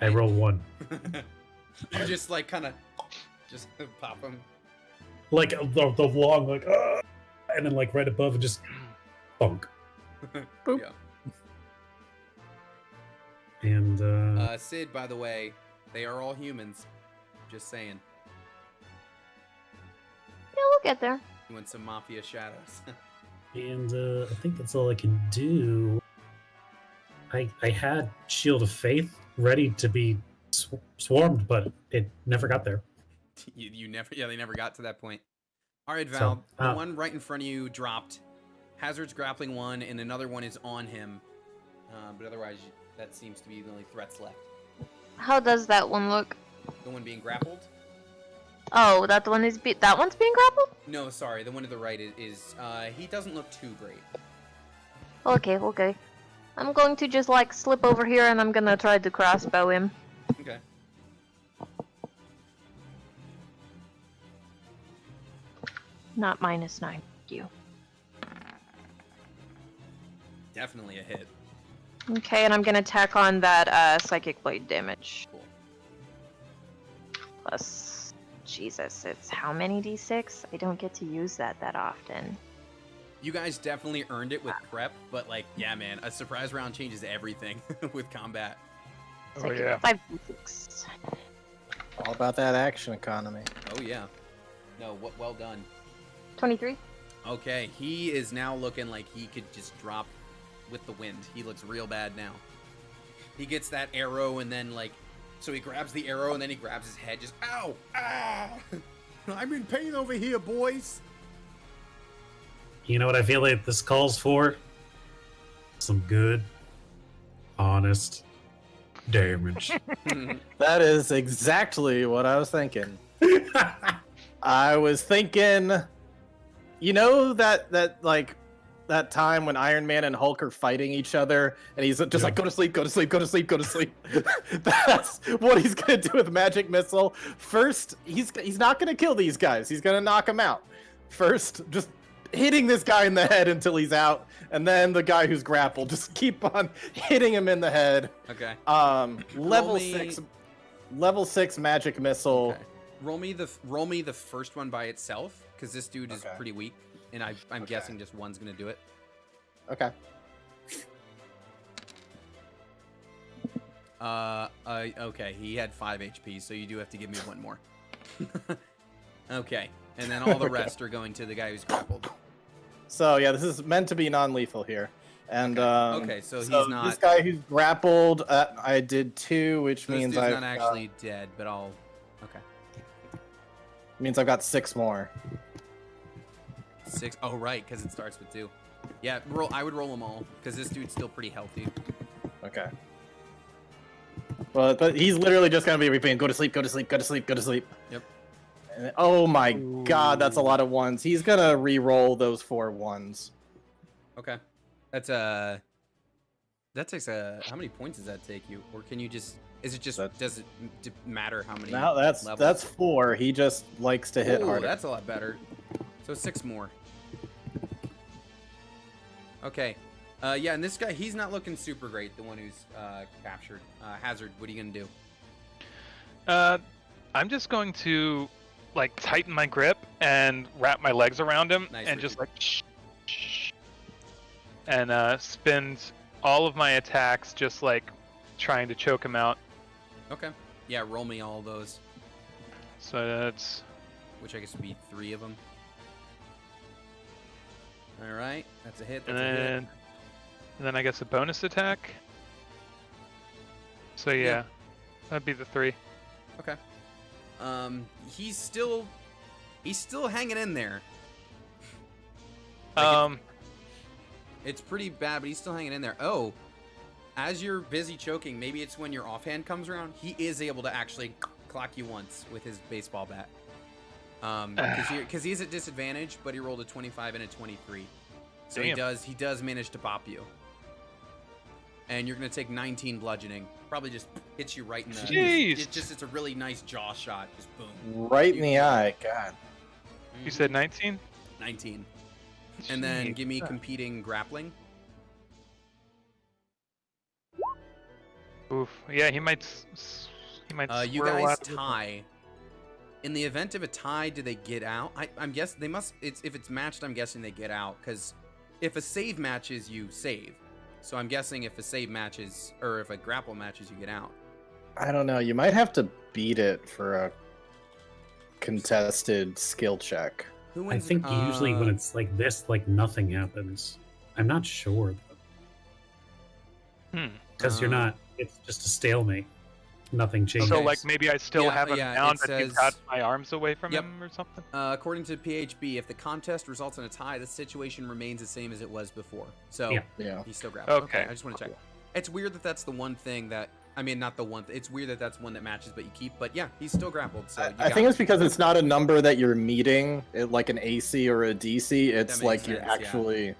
I roll 1. You just like kind of just pop him. Like the long, like, and then like right above, and just bonk. Boop. Yeah. And Sid, by the way, they are all humans. Just saying. Yeah, we'll get there. You want some mafia shadows? I think that's all I can do. I had Shield of Faith ready to be swarmed, but it never got there. you never, yeah, they never got to that point. All right, Val, So, the one right in front of you dropped. Hazard's grappling one, and another one is on him. But otherwise, that seems to be the only threats left. How does that one look? The one being grappled? Oh, that one is that one's being grappled? No, sorry, the one to the right is he doesn't look too great. Okay, okay. I'm going to just like slip over here and I'm gonna try to crossbow him. Okay. Not -9. Thank you. Definitely a hit. Okay, and I'm gonna tack on that psychic blade damage. Cool. Plus, Jesus, it's how many d6? I don't get to use that often. You guys definitely earned it with prep, but like, yeah, man, a surprise round changes everything with combat. Oh yeah. 5d6. All about that action economy. Oh yeah. No, well done. 23. Okay, he is now looking like he could just drop with the wind. He looks real bad now. He gets that arrow and then like, so he grabs the arrow and then he grabs his head, just ow, ow. I'm in pain over here, boys. You know what I feel like this calls for? Some good, honest damage. That is exactly what I was thinking. I was thinking, you know that like that time when Iron Man and Hulk are fighting each other, and he's just like, go to sleep, go to sleep, go to sleep, go to sleep. That's what he's gonna do with Magic Missile. First, he's not gonna kill these guys. He's gonna knock them out. First, just hitting this guy in the head until he's out, and then the guy who's grappled, just keep on hitting him in the head. Okay. Level 6 Magic Missile. Okay. Roll me the first one by itself, because this dude is pretty weak, and I'm guessing just one's gonna do it. Okay. Okay, he had 5 HP, so you do have to give me one more. Okay, and then all the rest are going to the guy who's grappled. So yeah, this is meant to be non-lethal here, and okay, so he's not. This guy who's grappled, I did 2, which This means dude's I've not actually dead, but I'll. Okay. means I've got 6 more. 6. Oh right, because it starts with 2. Yeah, I would roll them all, because this dude's still pretty healthy. Okay. Well, but he's literally just gonna be repeating, go to sleep, go to sleep, go to sleep, go to sleep. Yep. And, oh my god, that's a lot of ones. He's gonna re-roll those 4 ones. Okay. That's that takes how many points does that take you, or can you just? Is it just? Does it matter how many? Now that's 4. He just likes to hit Ooh, harder. that's a lot better. So 6 more. Okay. Yeah, and this guy, he's not looking super great. The one who's captured. Hazard, what are you gonna do? I'm just going to like tighten my grip and wrap my legs around him Nice, and just Richard. like shh, and spend all of my attacks just like trying to choke him out. Okay. Yeah, roll me all those, So that's which I guess would be 3 of them. All right, that's a hit. and That's a hit. then I guess a bonus attack. So yeah, that'd be the 3. Okay. He's still hanging in there. Like, it's pretty bad, but he's still hanging in there. Oh, as you're busy choking, maybe it's when your offhand comes around, he is able to actually clock you once with his baseball bat. Because he's at disadvantage, but he rolled a 25 and a 23. So Damn. he does manage to bop you. And you're gonna take 19 bludgeoning. Probably just hits you right in the. Jeez. It's a really nice jaw shot. Just boom. Right in the eye, god. You said 19? 19. And then Jeez. give me competing grappling. Oof. Yeah, he might. You swirl guys out of the- tie. In the event of a tie, do they get out? I'm guessing they must. If it's matched, I'm guessing they get out. Because if a save matches, you save. So I'm guessing if a save matches, or if a grapple matches, you get out. I don't know. You might have to beat it for a contested skill check. Who I wins? think usually when it's like this, like nothing happens. I'm not sure Hmm. because you're not. It's just a stalemate. Nothing changes. So Okay. like maybe I still Yeah, have him yeah, down, it but says- you've got my arms away from Yep. him or something. According to PHB, if the contest results in a tie, the situation remains the same as it was before. So Yeah. Yeah. he's still grappled. Okay. I just want to check. It's weird that that's the one thing that. I mean, not the one. It's weird that that's one that matches, but you keep. But yeah, he's still grappled. So I think it's because it's not a number that you're meeting, like an AC or a DC. It's makes like you're sense, yeah. actually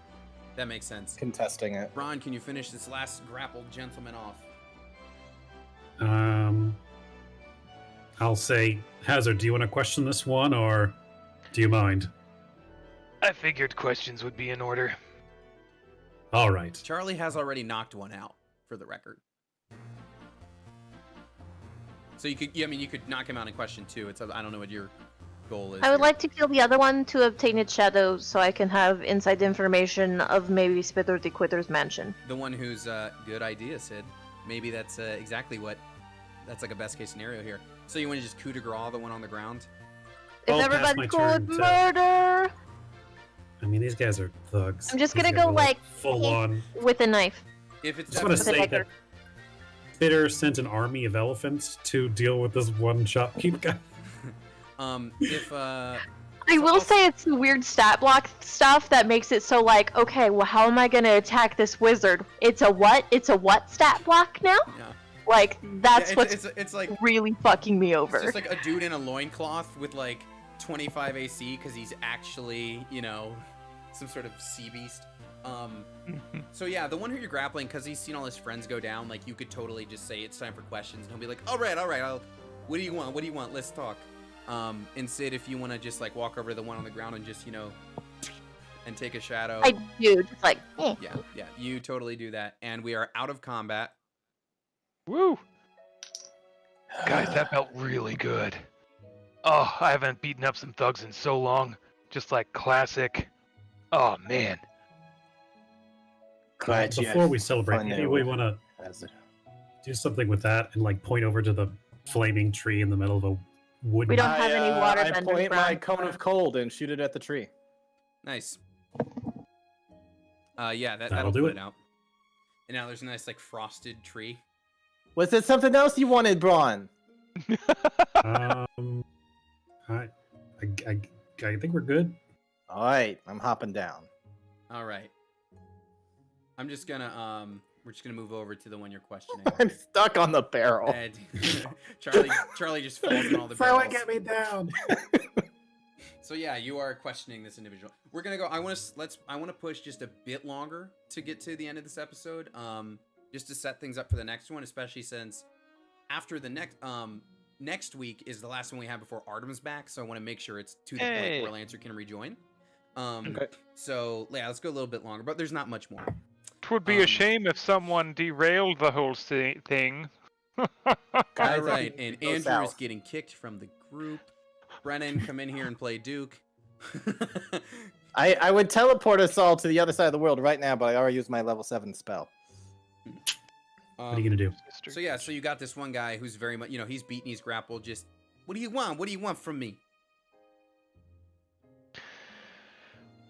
that makes sense. contesting it. Ron, can you finish this last grappled gentleman off? I'll say, Hazard, do you want to question this one, or do you mind? I figured questions would be in order. All right. Charlie has already knocked one out, for the record. So you could, I mean, you could knock him out in question too. I don't know what your goal is. I would here. like to kill the other one to obtain its shadow so I can have inside information of maybe Spitter the Quitter's mansion. The one who's good idea, Sid. Maybe that's exactly what. That's like a best case scenario here. So you want to just coup de grace the one on the ground? If I'll pass everybody my could turn to- murder I mean, these guys are thugs. I'm just These gonna guys go, are, like, full on. with a knife. If it's I just want to With a say dagger. that Spitter sent an army of elephants to deal with this one shopkeep guy. if I will say it's the weird stat block stuff that makes it so like, okay, well, how am I gonna attack this wizard? It's a what? It's a what stat block now? yeah. Like, that's Yeah, what's it's like really fucking me over. it's just like a dude in a loincloth with like 25 AC because he's actually, you know, some sort of sea beast. So yeah, the one who you're grappling, because he's seen all his friends go down, like you could totally just say it's time for questions, and he'll be like, all right, what do you want? What do you want? Let's talk. And Sid, if you want to just like walk over to the one on the ground and just, you know, and take a shadow. I do, just like, eh. Yeah, you totally do that. And we are out of combat. Woo! Guys, that felt really good. Oh, I haven't beaten up some thugs in so long. Just like classic. Oh man. Glad you Before had we celebrate, fun maybe there we with want to Hazard. do something with that and like point over to the flaming tree in the middle of a wooden. We don't have any water I benders, point my Brian. cone of cold and shoot it at the tree. Nice. Yeah, That'll that'll do put it. it out. And now there's a nice like frosted tree. Was there something else you wanted, Braun? I think we're good. All right, I'm hopping down. All right. I'm just gonna we're just gonna move over to the one you're questioning. I'm stuck on the barrel. And Charlie just falls in all the Someone barrels. get me down. So yeah, you are questioning this individual. We're gonna go. I want to push just a bit longer to get to the end of this episode. Just to set things up for the next one, especially since after the next week is the last one we have before Artem's back. So I want to make sure it's to the point where Lancer can rejoin. Okay. So yeah, let's go a little bit longer, but there's not much more. Twould be a shame if someone derailed the whole thing. All Guys, right, I and go Andrew is south. getting kicked from the group. Brennan, come in here and play Duke. I would teleport us all to the other side of the world right now, but I already used my level 7 spell. What are you gonna do? So yeah, so you got this one guy who's very much, you know, he's beaten, he's grappled. Just, what do you want? What do you want from me?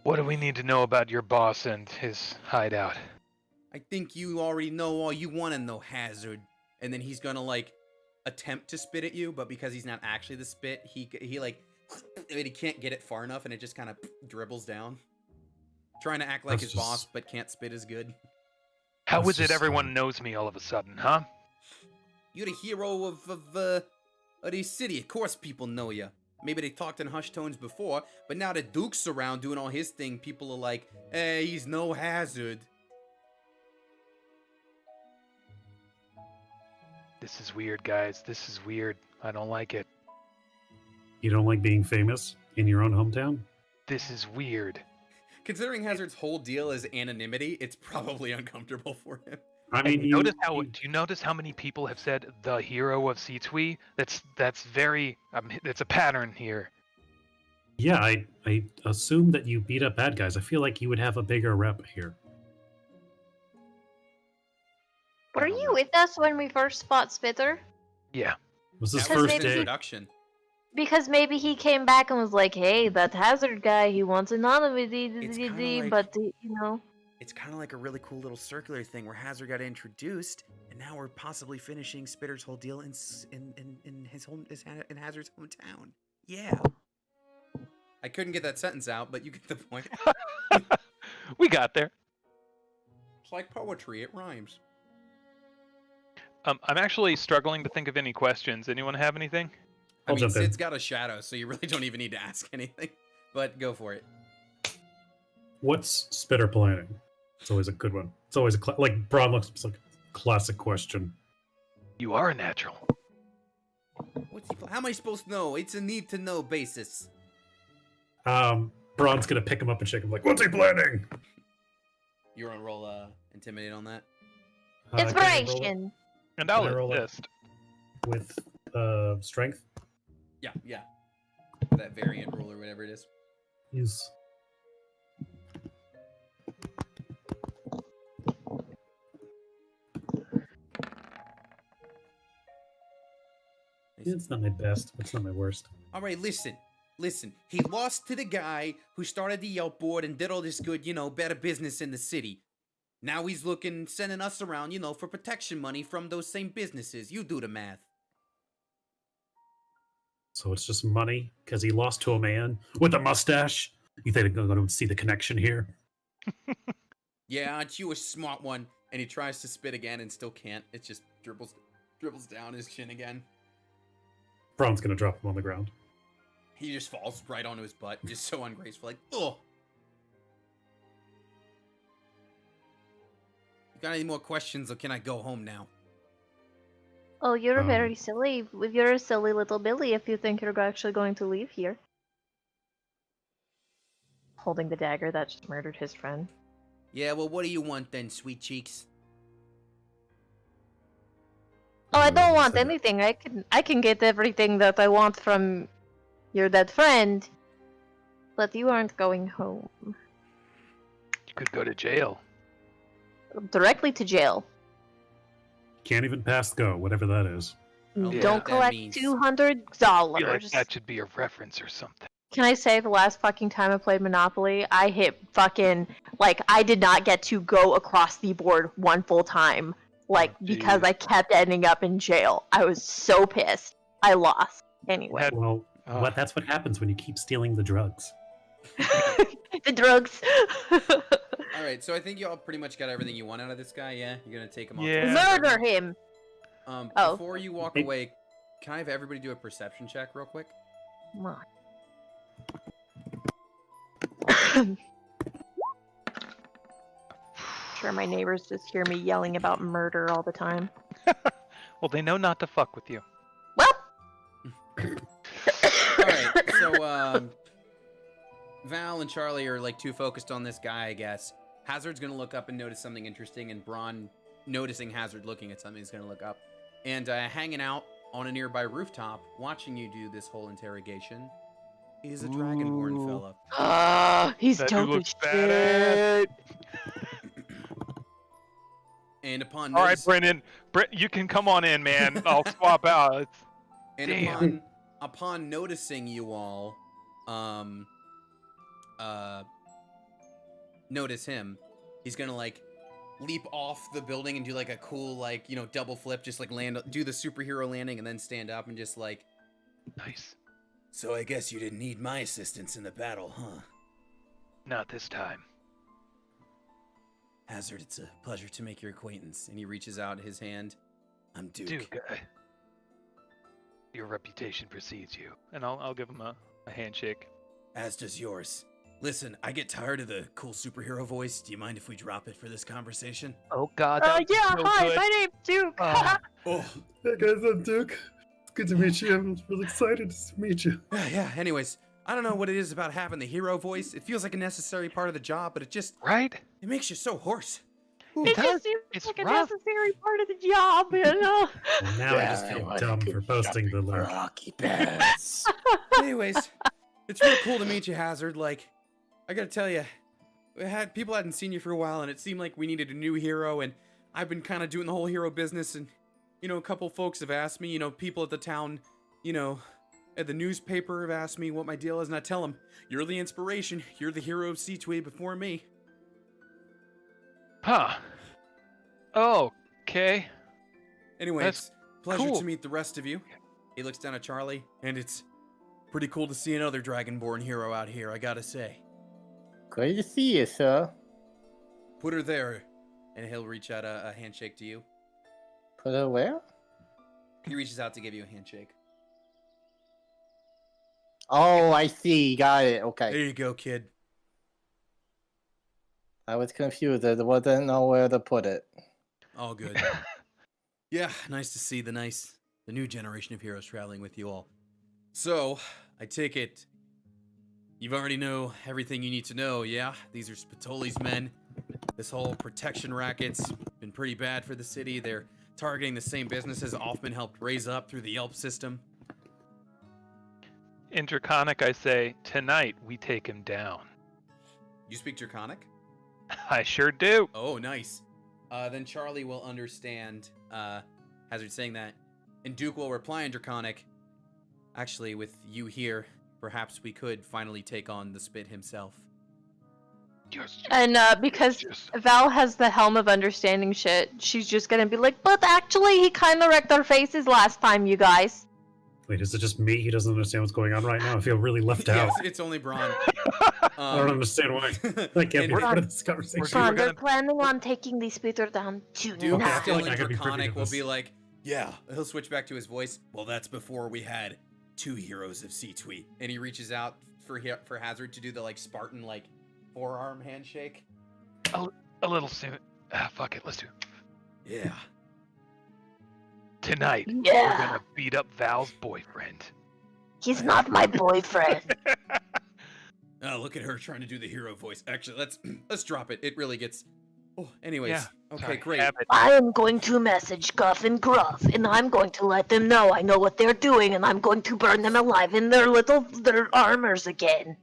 What do we need to know about your boss and his hideout? I think you already know all you want to know, Hazard. And then he's gonna like attempt to spit at you, but because he's not actually the spit, he like he can't get it far enough, and it just kind of dribbles down. Trying to act like That's his boss, just- but can't spit as good. How That's is it just, everyone knows me all of a sudden, huh? You're the hero of the city. Of course, people know you. Maybe they talked in hushed tones before, but now that Duke's around doing all his thing, people are like, "Hey, he's no Hazard." This is weird, guys. This is weird. I don't like it. You don't like being famous in your own hometown? This is weird. Considering Hazard's whole deal is anonymity, it's probably uncomfortable for him. I mean, Do you notice how many people have said the hero of Sitsui? That's very it's a pattern here. Yeah, I assume that you beat up bad guys. I feel like you would have a bigger rep here. Were you with us when we first fought Spitter? Yeah. Was this That was first his day? introduction. Because maybe he came back and was like, "Hey, that Hazard guy, he wants anonymity, It's kinda like- but you know." It's kind of like a really cool little circular thing where Hazard got introduced, and now we're possibly finishing Spitter's whole deal in Hazard's hometown. Yeah. I couldn't get that sentence out, but you get the point. We got there. It's like poetry, it rhymes. I'm actually struggling to think of any questions. Anyone have anything? I I'll mean, jump in. Sid's got a shadow, so you really don't even need to ask anything. But go for it. What's Spitter planning? It's always a good one. It's always like Braun looks like a classic question. You are a natural. How am I supposed to know? It's a need-to-know basis. Braun's gonna pick him up and shake him like, "What's he planning?" You're on roll intimidate on that. Can I roll it Inspiration. And I'll Can I roll it? assist. with strength. Yeah. That variant rule or whatever it is. He's it's not my best. It's not my worst. All right, listen. He lost to the guy who started the Yelp board and did all this good, better business in the city. Now he's sending us around, for protection money from those same businesses. You do the math. So it's just money because he lost to a man with a mustache. You think I'm going to see the connection here? Yeah, aren't you a smart one? And he tries to spit again and still can't. It just dribbles down his chin again. Braun's going to drop him on the ground. He just falls right onto his butt, just so ungraceful, like, ugh. You got any more questions, or can I go home now? Oh, you're very silly. You're a silly little Billy if you think you're actually going to leave here. Holding the dagger that just murdered his friend. Yeah, well, what do you want then, sweet cheeks? Oh, I don't want said that. anything. I can get everything that I want from your dead friend, but you aren't going home. You could go to jail. Directly to jail. Can't even pass go, whatever that is. don't know Don't what that collect means. $200. Feel like that should be a reference or something. Can I say the last fucking time I played Monopoly, I hit fucking, like, I did not get to go across the board one full time. Like, because Jeez. I kept ending up in jail. I was so pissed. I lost. Anyway. Had- Well, that's what happens when you keep stealing the drugs. The drugs. All right, so I think y'all pretty much got everything you want out of this guy, yeah? You're gonna take him off. Yeah. Murder him! Oh. Before you walk Hey. away, can I have everybody do a perception check real quick? Come on. Sure, my neighbors just hear me yelling about murder all the time. Well, they know not to fuck with you. Well, All right, so Val and Charlie are like too focused on this guy, I guess. Hazard's gonna look up and notice something interesting, and Braun, noticing Hazard looking at something, is gonna look up. And hanging out on a nearby rooftop, watching you do this whole interrogation, is a Dragonborn fella. he's That dude dope as looks badass. shit. And upon All right, notice- Brennan. You can come on in, man. I'll swap out. And Damn. upon noticing you all, notice him, he's gonna like leap off the building and do like a cool like double flip, just like do the superhero landing, and then stand up and just like, Nice. So I guess you didn't need my assistance in the battle, huh? Not this time. Hazard, it's a pleasure to make your acquaintance. and he reaches out his hand. I'm Duke. Duke, your reputation precedes you. And I'll give him a handshake. As does yours. Listen, I get tired of the cool superhero voice. Do you mind if we drop it for this conversation? Oh, God. Yeah, hi, my name's Duke. Oh, Hey guys, I'm Duke. good to meet you. I'm really excited to meet you. Yeah, anyways, I don't know what it is about having the hero voice. It feels like a necessary part of the job, but it Right? makes you so hoarse. It does. just seems It's like a rough. necessary part of the job, you know? Well, now I just feel dumb for posting the link. Hockey pads. Anyways, it's real cool to meet you, Hazard. Like, I gotta tell you, people hadn't seen you for a while, and it seemed like we needed a new hero, and I've been kind of doing the whole hero business, and, you know, a couple folks have asked me, you know, people at the town, you know, at the newspaper have asked me what my deal is, and I tell them, you're the inspiration, you're the hero of C-Twee before me. Huh. Okay. Anyway, That's it's a pleasure cool. to meet the rest of you. He looks down at Charlie, and it's pretty cool to see another Dragonborn hero out here, I gotta say. Great to see you, sir. Put her there, and he'll reach out a handshake to you. Put her where? He reaches out to give you a handshake. Oh, I see. Got it. Okay. There you go, kid. I was confused. I wasn't know where to put it. All good. Yeah, nice to see the new generation of heroes traveling with you all. So, I take it you've already know everything you need to know, yeah? These are Spatoli's men. This whole protection racket's been pretty bad for the city. They're targeting the same businesses Offman helped raise up through the Yelp system. In Draconic, I say, tonight we take him down. You speak Draconic? I sure do. Oh, nice. Then Charlie will understand Hazard saying that. And Duke will reply in Draconic. Actually, with you here, perhaps we could finally take on the Spit himself. Yes. And because Yes. Val has the Helm of Understanding shit, she's just gonna be like, but actually he kinda wrecked our faces last time, you guys. Wait, is it just me? He doesn't understand what's going on right now. I feel really left Yeah, out. it's only Braun. I don't understand why. I can't be and part of this conversation. we're Ron, gonna- they're planning on taking the Spitter down Duke, tonight. I feel still like in I could be privy to Draconic, will this. be like, yeah. He'll switch back to his voice. Well, that's before we had 2 heroes of C-Twee. And he reaches out for Hazard to do the, like, Spartan, like, forearm handshake. A little soon. Fuck it. Let's do it. Yeah. Tonight, we're Yeah, gonna beat up Val's boyfriend. he's not my boyfriend. Oh, look at her trying to do the hero voice. Actually, let's drop it. It really gets... Oh, anyways. Yeah, Okay, Sorry, great. have it. I am going to message Guff and Gruff, and I'm going to let them know I know what they're doing, and I'm going to burn them alive in their armors again.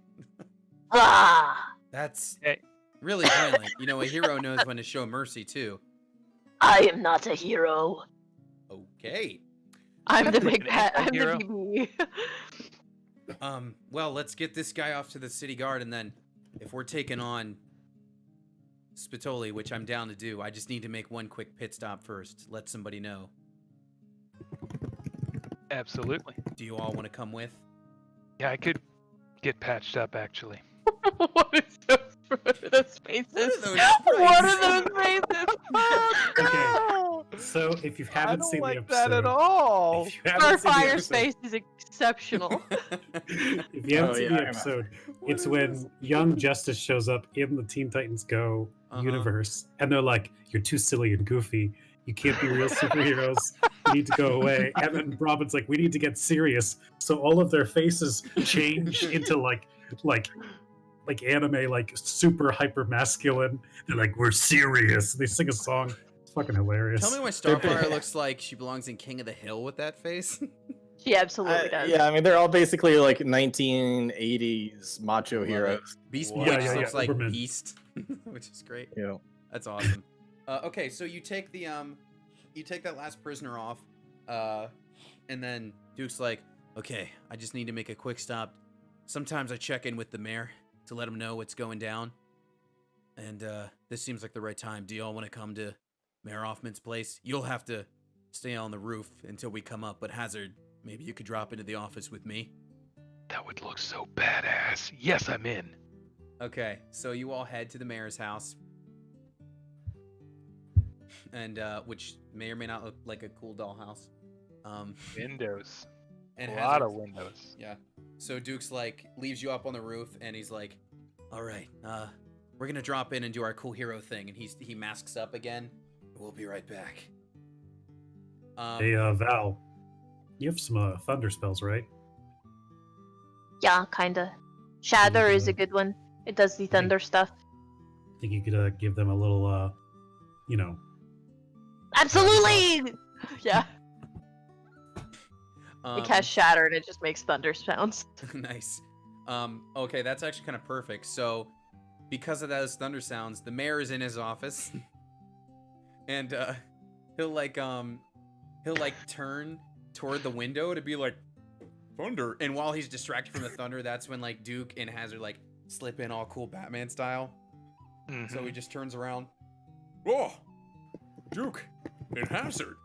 Ah, That's Hey. really violent. You know, a hero knows when to show mercy, too. I am not a hero. Okay. I'm the Sounds like big an pet. I'm anti-hero. the BB. Well, let's get this guy off to the city guard, and then if we're taking on Spatoli, which I'm down to do, I just need to make one quick pit stop first. Let somebody know. Absolutely. Do you all want to come with? Yeah, I could get patched up actually. What is those faces? What are those faces? Oh, Okay. So if you haven't seen the episode, that at all. if you haven't seen the Starfire's episode, face is exceptional. if you haven't Oh, seen yeah, the I episode, What it's is when this? Young Justice shows up in the Teen Titans Go Uh-huh. universe, and they're like, "You're too silly and goofy. You can't be real superheroes. You need to go away." And then Robin's like, "We need to get serious." So all of their faces change into like anime, like super hyper masculine. They're like, "We're serious." They sing a song. It's fucking hilarious. Tell me why Starfire looks like she belongs in King of the Hill with that face. She absolutely does. Yeah, I mean they're all basically like 1980s macho Love it. heroes. Beast Wow. Boy Yeah, just yeah, looks yeah, like Uberman. Beast, which is great. You know. That's awesome. Okay, so you take the you take that last prisoner off, and then Duke's like, okay, I just need to make a quick stop. Sometimes I check in with the mayor to let him know what's going down, and this seems like the right time. Do y'all want to come to Mayor Hoffman's place? You'll have to stay on the roof until we come up, but Hazard, maybe you could drop into the office with me. That would look so badass. Yes, I'm in. Okay, so you all head to the mayor's house, and which may or may not look like a cool dollhouse. Windows. And A Hazard- lot of windows. Yeah. So Duke's like leaves you up on the roof, and he's like, "All right, we're gonna drop in and do our cool hero thing." And he masks up again. We'll be right back. Hey, Val, You have some thunder spells, right? Yeah, kinda. Shatter is a good one. It does the thunder stuff. I think you could give them a little, you know. Absolutely! Yeah. It Um, casts Shatter and it just makes thunder sounds. Nice. Okay, that's actually kind of perfect. So, because of those thunder sounds, the mayor is in his office, and he'll turn toward the window to be like, thunder. And while he's distracted from the thunder, that's when like Duke and Hazard like slip in all cool Batman style. So he just turns around. Oh, Duke and Hazard.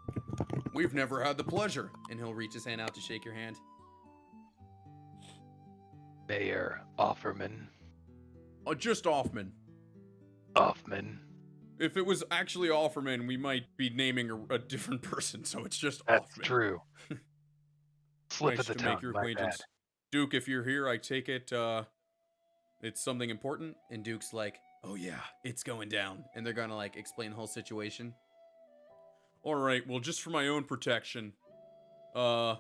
We've never had the pleasure. And he'll reach his hand out to shake your hand. Mayor Offerman. Just Offman. Offerman. If it was actually Offerman, we might be naming a different person, so it's just That's Offman. true. Slip Nice of the to tongue. make your My acquaintance. bad. Duke, if you're here, I take it, it's something important? And Duke's like, oh yeah, it's going down. And they're gonna like explain the whole situation. Alright, well, just for my own protection, let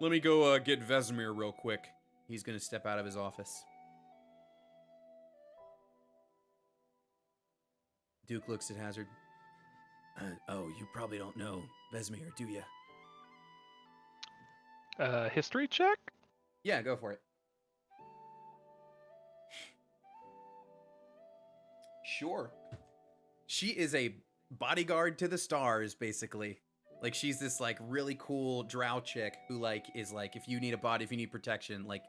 me go, get Vesemir real quick. He's gonna step out of his office. Duke looks at Hazard. Oh, you probably don't know Vesemir, do you? History check? Yeah, go for it. Sure. She is a bodyguard to the stars, basically. Like, she's this, like, really cool drow chick who, like, is, like, if you need protection, like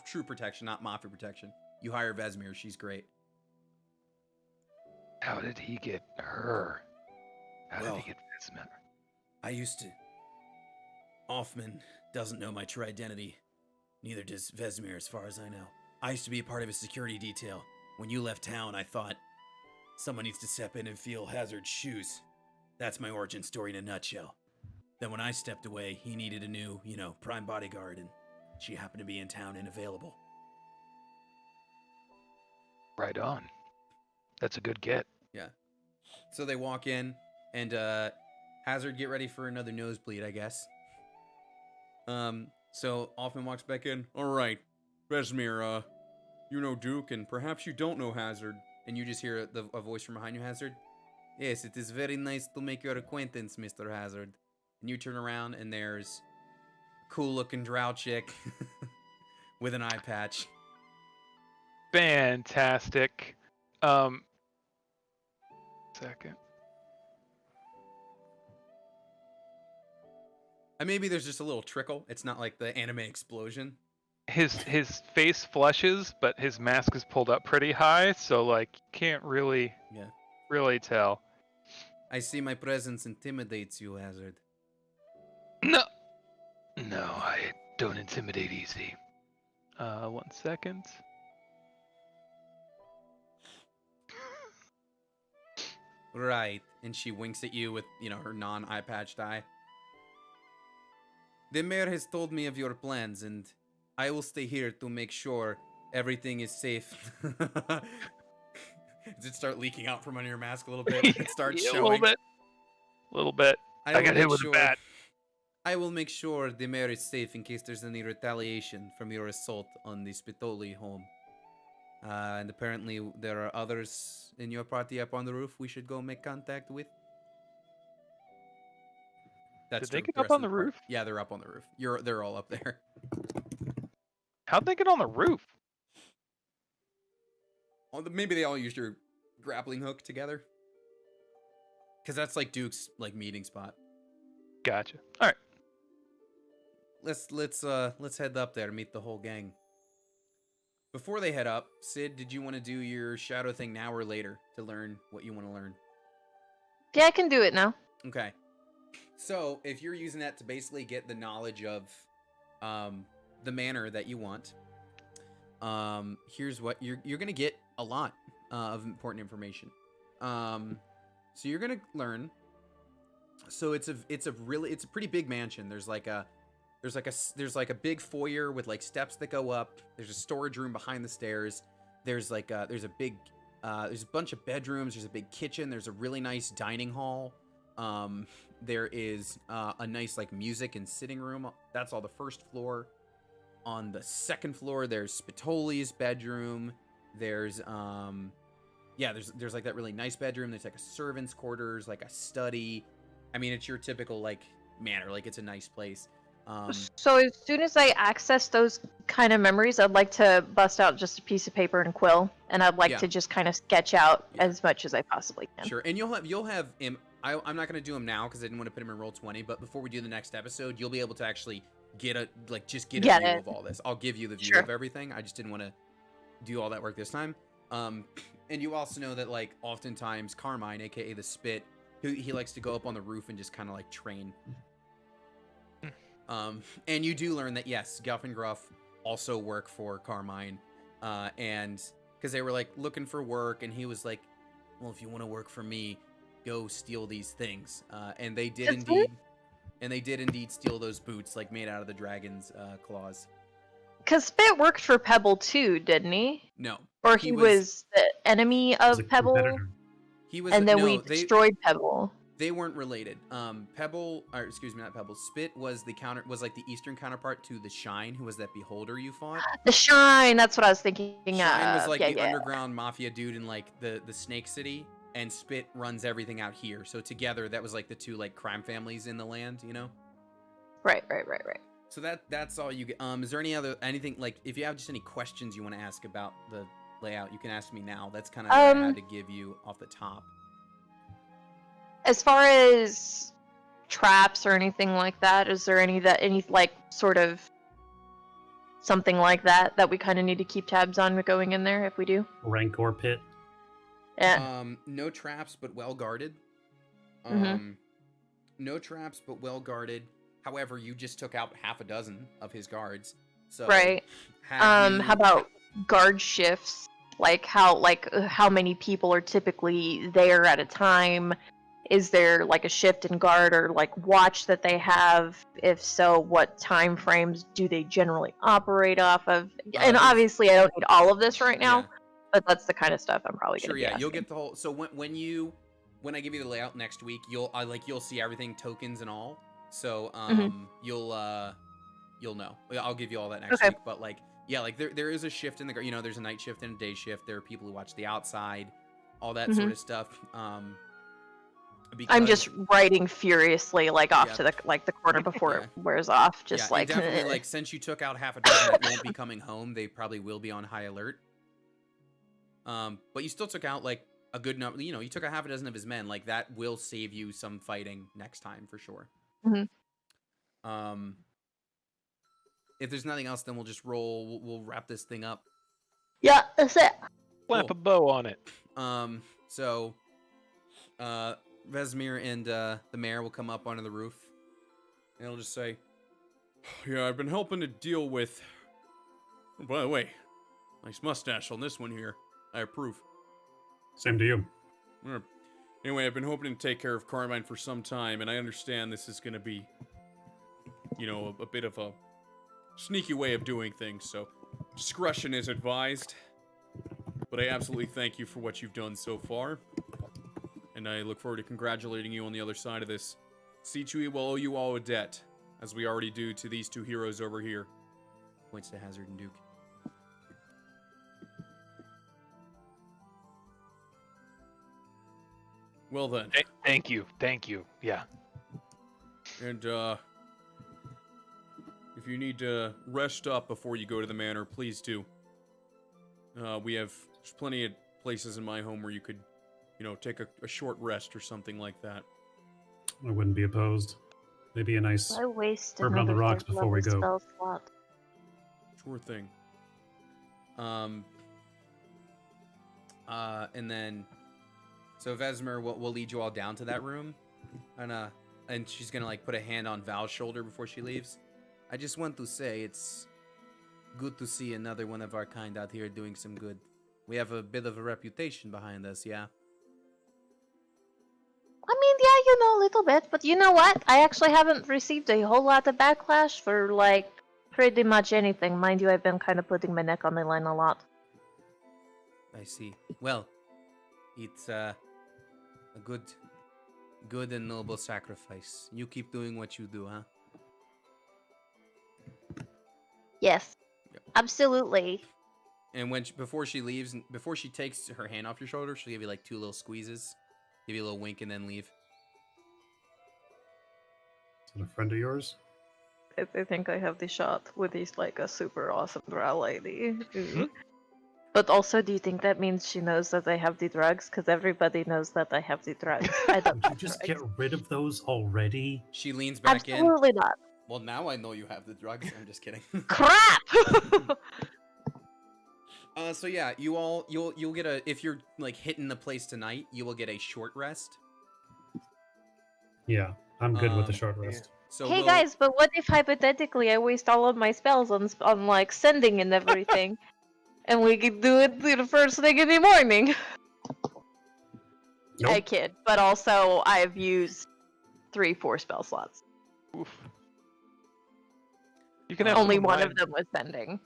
true protection, not mafia protection, you hire Vesemir. She's great. How did he get her? How Well, did he get Vesemir? I used to... Offman doesn't know my true identity. Neither does Vesemir, as far as I know. I used to be a part of his security detail. When you left town, I thought, someone needs to step in and feel Hazard's shoes. That's my origin story in a nutshell. Then when I stepped away, he needed a new, prime bodyguard, and she happened to be in town and available. Right on. That's a good get. Yeah. So they walk in, and Hazard, get ready for another nosebleed, I guess. So Offman walks back in. Alright, Vesemir, you know Duke, and perhaps you don't know Hazard. And you just hear a voice from behind you, Hazard. Yes, it is very nice to make your acquaintance, Mr. Hazard. And you turn around, and there's a cool-looking drow chick with an eye patch. Fantastic. Second. Maybe there's just a little trickle. It's not like the anime explosion. His face flushes, but his mask is pulled up pretty high, so like you can't really tell. I see my presence intimidates you, Hazard. No, I don't intimidate easy. 1 second. Right. And she winks at you with, her non-eye patched eye. The mayor has told me of your plans, and I will stay here to make sure everything is safe. Does it start leaking out from under your mask a little bit? It starts Yeah, showing. A little bit. I will got hit make with a bat. I will make sure the mayor is safe in case there's any retaliation from your assault on the Spitoli home. And apparently there are others in your party up on the roof we should go make contact with. That's Did they true. get up rest on of the party- roof? Yeah, they're up on the roof. They're all up there. How'd they get on the roof? Maybe they all used your grappling hook together. Because that's like Duke's like meeting spot. Gotcha. All right. Let's head up there to meet the whole gang. Before they head up, Sid, did you want to do your shadow thing now or later to learn what you want to learn? Yeah, I can do it now. Okay. So, if you're using that to basically get the knowledge of the manor that you want, here's what you're going to get a lot of important information. So you're going to learn. So it's a pretty big mansion. There's like a big foyer with like steps that go up. There's a storage room behind the stairs. There's a bunch of bedrooms. There's a big kitchen. There's a really nice dining hall. there is a nice like music and sitting room. That's all the first floor. On the second floor, there's Spatoli's bedroom. There's there's like that really nice bedroom. There's like a servant's quarters, like a study. I mean, it's your typical like manor. Like it's a nice place. So as soon as I access those kind of memories, I'd like to bust out just a piece of paper and quill, and I'd like to just kind of sketch out as much as I possibly can. Sure, and you'll have him. I'm not gonna do him now because I didn't want to put him in roll 20. But before we do the next episode, you'll be able to actually get a view of all this. I'll give you the view of everything. I just didn't want to do all that work this time. And you also know that like oftentimes Carmine, aka the Spit, he likes to go up on the roof and just kind of like train. And you do learn that yes, Guff and Gruff also work for Carmine, and because they were like looking for work, and he was like, "Well, if you want to work for me, go steal these things." And they did indeed steal those boots, like made out of the dragon's claws. Because Spit worked for Pebble too, didn't he? No, or he was the enemy of Pebble. He was, and then we destroyed Pebble. They weren't related. Pebble, or excuse me, not Pebble. Spit was like the eastern counterpart to the Shine, who was that beholder you fought. The Shine, that's what I was thinking. Shine was like the underground mafia dude in like the Snake City, and Spit runs everything out here. So together, that was like the two like crime families in the land, you know? Right. So that's all you get. Is there anything like if you have just any questions you want to ask about the layout, you can ask me now. That's kind of what I had to give you off the top. As far as traps or anything like that, is there any like sort of something like that we kind of need to keep tabs on going in there if we do? Rancor pit. Yeah. No traps, but well guarded. No traps, but well guarded. However, you just took out half a dozen of his guards. So right. How about guard shifts? Like how many people are typically there at a time? Is there like a shift in guard or like watch that they have? If so, what time frames do they generally operate off of? And obviously, I don't need all of this right now, but that's the kind of stuff I'm probably gonna be asking. You'll get the whole. So when I give you the layout next week, you'll see everything, tokens and all. So you'll know. I'll give you all that next week. But like there is a shift in the there's a night shift and a day shift. There are people who watch the outside, all that sort of stuff. I'm just writing furiously, like off to the corner before it wears off. Just like definitely like since you took out half a dozen that won't be coming home, they probably will be on high alert. But you still took out like a good number. You took a half a dozen of his men. Like that will save you some fighting next time for sure. If there's nothing else, then we'll just roll. We'll wrap this thing up. Yeah, that's it. Slap a bow on it. So, Vesemir and the mayor will come up onto the roof, and he'll just say, "Yeah, I've been helping to deal with. Oh, by the way, nice mustache on this one here. I approve." Same to you. Anyway, I've been hoping to take care of Carmine for some time, and I understand this is going to be, a bit of a sneaky way of doing things, so discretion is advised. But I absolutely thank you for what you've done so far, and I look forward to congratulating you on the other side of this. Sichuyi will owe you all a debt, as we already do to these two heroes over here. Points to Hazard and Duke. Well then. Thank you. Yeah. And, if you need to rest up before you go to the manor, please do. There's plenty of places in my home where you could, take a short rest or something like that. I wouldn't be opposed. Maybe a nice bourbon on the rocks before we go. Sure thing. And then, so Vesemir will lead you all down to that room, and she's gonna like put a hand on Val's shoulder before she leaves. I just want to say it's good to see another one of our kind out here doing some good. We have a bit of a reputation behind us, yeah? I mean, yeah, a little bit, but you know what? I actually haven't received a whole lot of backlash for, like, pretty much anything. Mind you, I've been kind of putting my neck on the line a lot. I see. Well, it's a good Good and noble sacrifice. You keep doing what you do, huh? Yes. Yep. Absolutely. And before she leaves, before she takes her hand off your shoulder, she'll give you like 2 little squeezes, give you a little wink, and then leave. Is it a friend of yours? I think I have the shot with this like a super awesome brow lady. Ooh. But also, do you think that means she knows that I have the drugs? Because everybody knows that I have the drugs. I don't Would you have just drugs. get rid of those already? She leans back in. Absolutely not. Well, now I know you have the drugs. I'm just kidding. Crap! So yeah, you'll get a, if you're like hitting the place tonight, you will get a short rest. Yeah, I'm good with the short rest. So Hey guys, but what if hypothetically I waste all of my spells on like sending and everything, and we could do it the first thing in the morning? Nope. I kid, but also I've used 3-4 spell slots. Oof. You can have Only some one of mine. them was sending.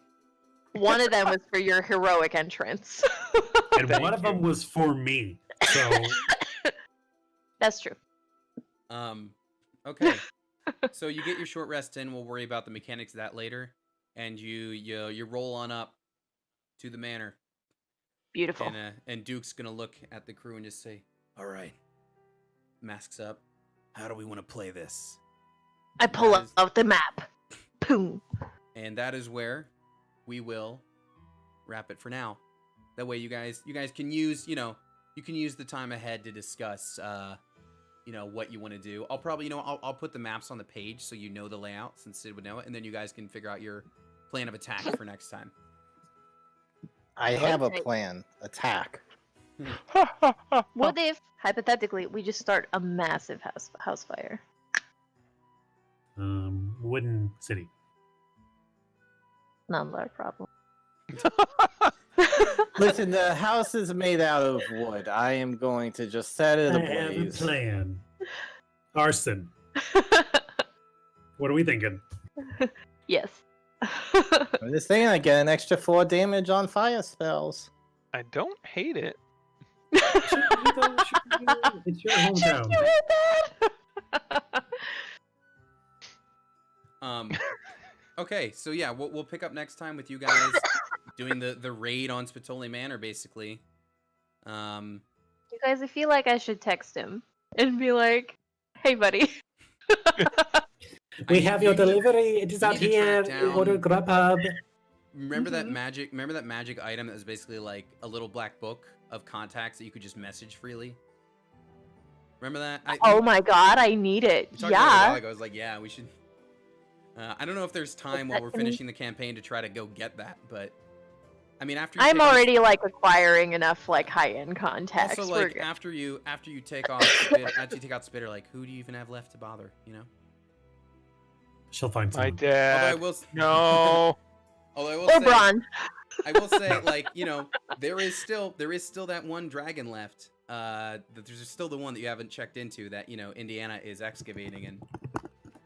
One of them was for your heroic entrance. And one of them was for me. So That's true. Okay. So you get your short rest in. We'll worry about the mechanics of that later. And you roll on up to the manor. Beautiful. And Duke's gonna look at the crew and just say, "All right, masks up. How do we want to play this?" I pull that is- out the map. Boom. And that is where we will wrap it for now. That way, you guys can use you can use the time ahead to discuss what you want to do. I'll probably I'll put the maps on the page so you know the layout, since Sid would know it, and then you guys can figure out your plan of attack for next time. I have a Okay. plan. Attack. What if, hypothetically, we just start a massive house fire? wooden city. Not our problem. Listen, the house is made out of wood. I am going to just set it I have a ablaze. plan. Arson. What are we thinking? Yes. I'm just saying, I get an extra 4 damage on fire spells. I don't hate it. It's your hometown. You heard that? Okay, so yeah, we'll pick up next time with you guys doing the raid on Spitoli Manor, basically. You guys, I feel like I should text him and be like, "Hey, buddy." We have your delivery. It is you out need to here. track down- Order Grubhub. Remember that Mhm. magic? Remember that magic item that was basically like a little black book of contacts that you could just message freely? Remember that? Oh my god, I need it. we talked about it a while Yeah. ago. I was like, yeah, we should. I don't know if there's time while we're Second. finishing the campaign to try to go get that, but I mean, after you I'm take off- already like acquiring enough like high-end contacts. also We're like good. after you take off after you take out Spitter, like who do you even have left to bother? You know. She'll find My someone. Although I dad. will. No. Although I will Or say, Braun. I will say, like, there is still that one dragon left. That there's still the one that you haven't checked into that Indiana is excavating, and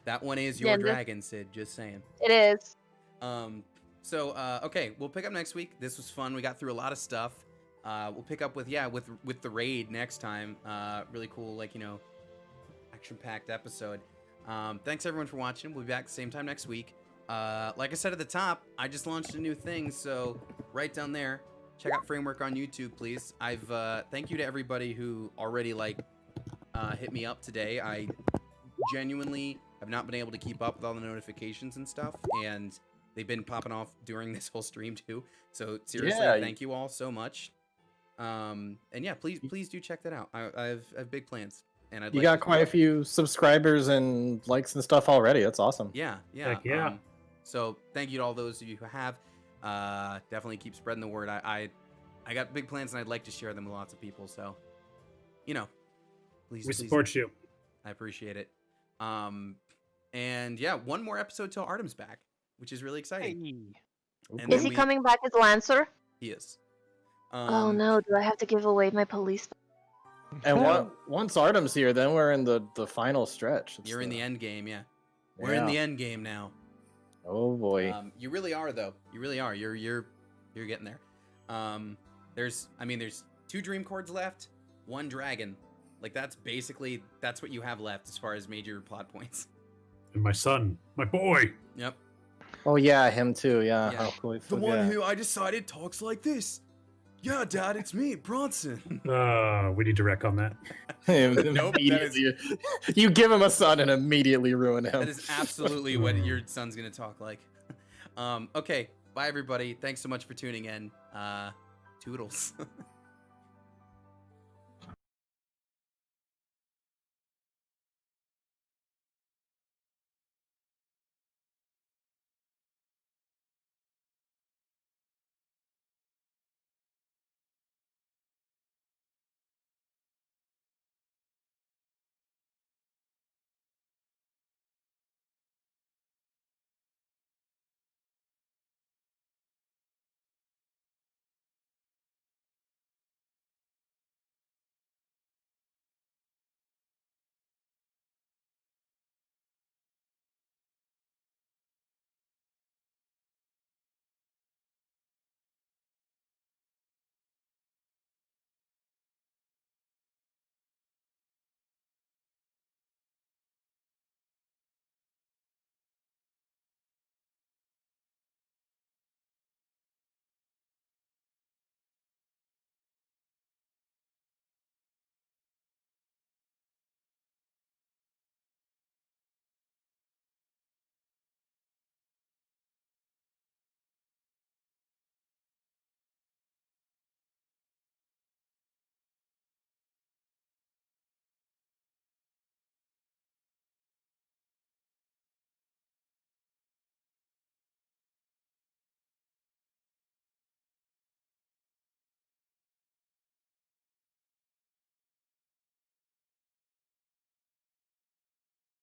that one is your Yeah, dragon, Sid. Just saying. It is. So okay, we'll pick up next week. This was fun. We got through a lot of stuff. We'll pick up with the raid next time. Really cool, action-packed episode. Thanks everyone for watching. We'll be back the same time next week. Like I said at the top, I just launched a new thing, so right down there, check out Framework on YouTube, please. Thank you to everybody who already hit me up today. I genuinely have not been able to keep up with all the notifications and stuff, and they've been popping off during this whole stream too. So seriously, Yeah, thank you all so much. And yeah, please do check that out. I have big plans, and You got quite a few subscribers and likes and stuff already. That's awesome. Yeah. Heck yeah. So thank you to all those of you who have. Definitely keep spreading the word. I got big plans and I'd like to share them with lots of people. So, please. We support you. I appreciate it. And yeah, one more episode till Artem's back, which is really exciting. Hey. And Is then he coming back as Lancer? He is. Oh no, do I have to give away my police? And once Artem's here, then we're in the final stretch. It's You're in the end game, yeah. We're in the end game now. Oh boy. You really are, though. You really are. You're getting there. There's 2 dream chords left, 1 dragon Like that's what you have left as far as major plot points. And my son, my boy. Yep. Oh yeah, him too. Yeah. Yeah. How could we The one forget? who I decided talks like this. Yeah, Dad, it's me, Bronson. We need to wreck on that. Nope, that is- Immediately- You give him a son and immediately ruin him. That is absolutely what your son's gonna talk like. Okay, bye everybody. Thanks so much for tuning in. Toodles.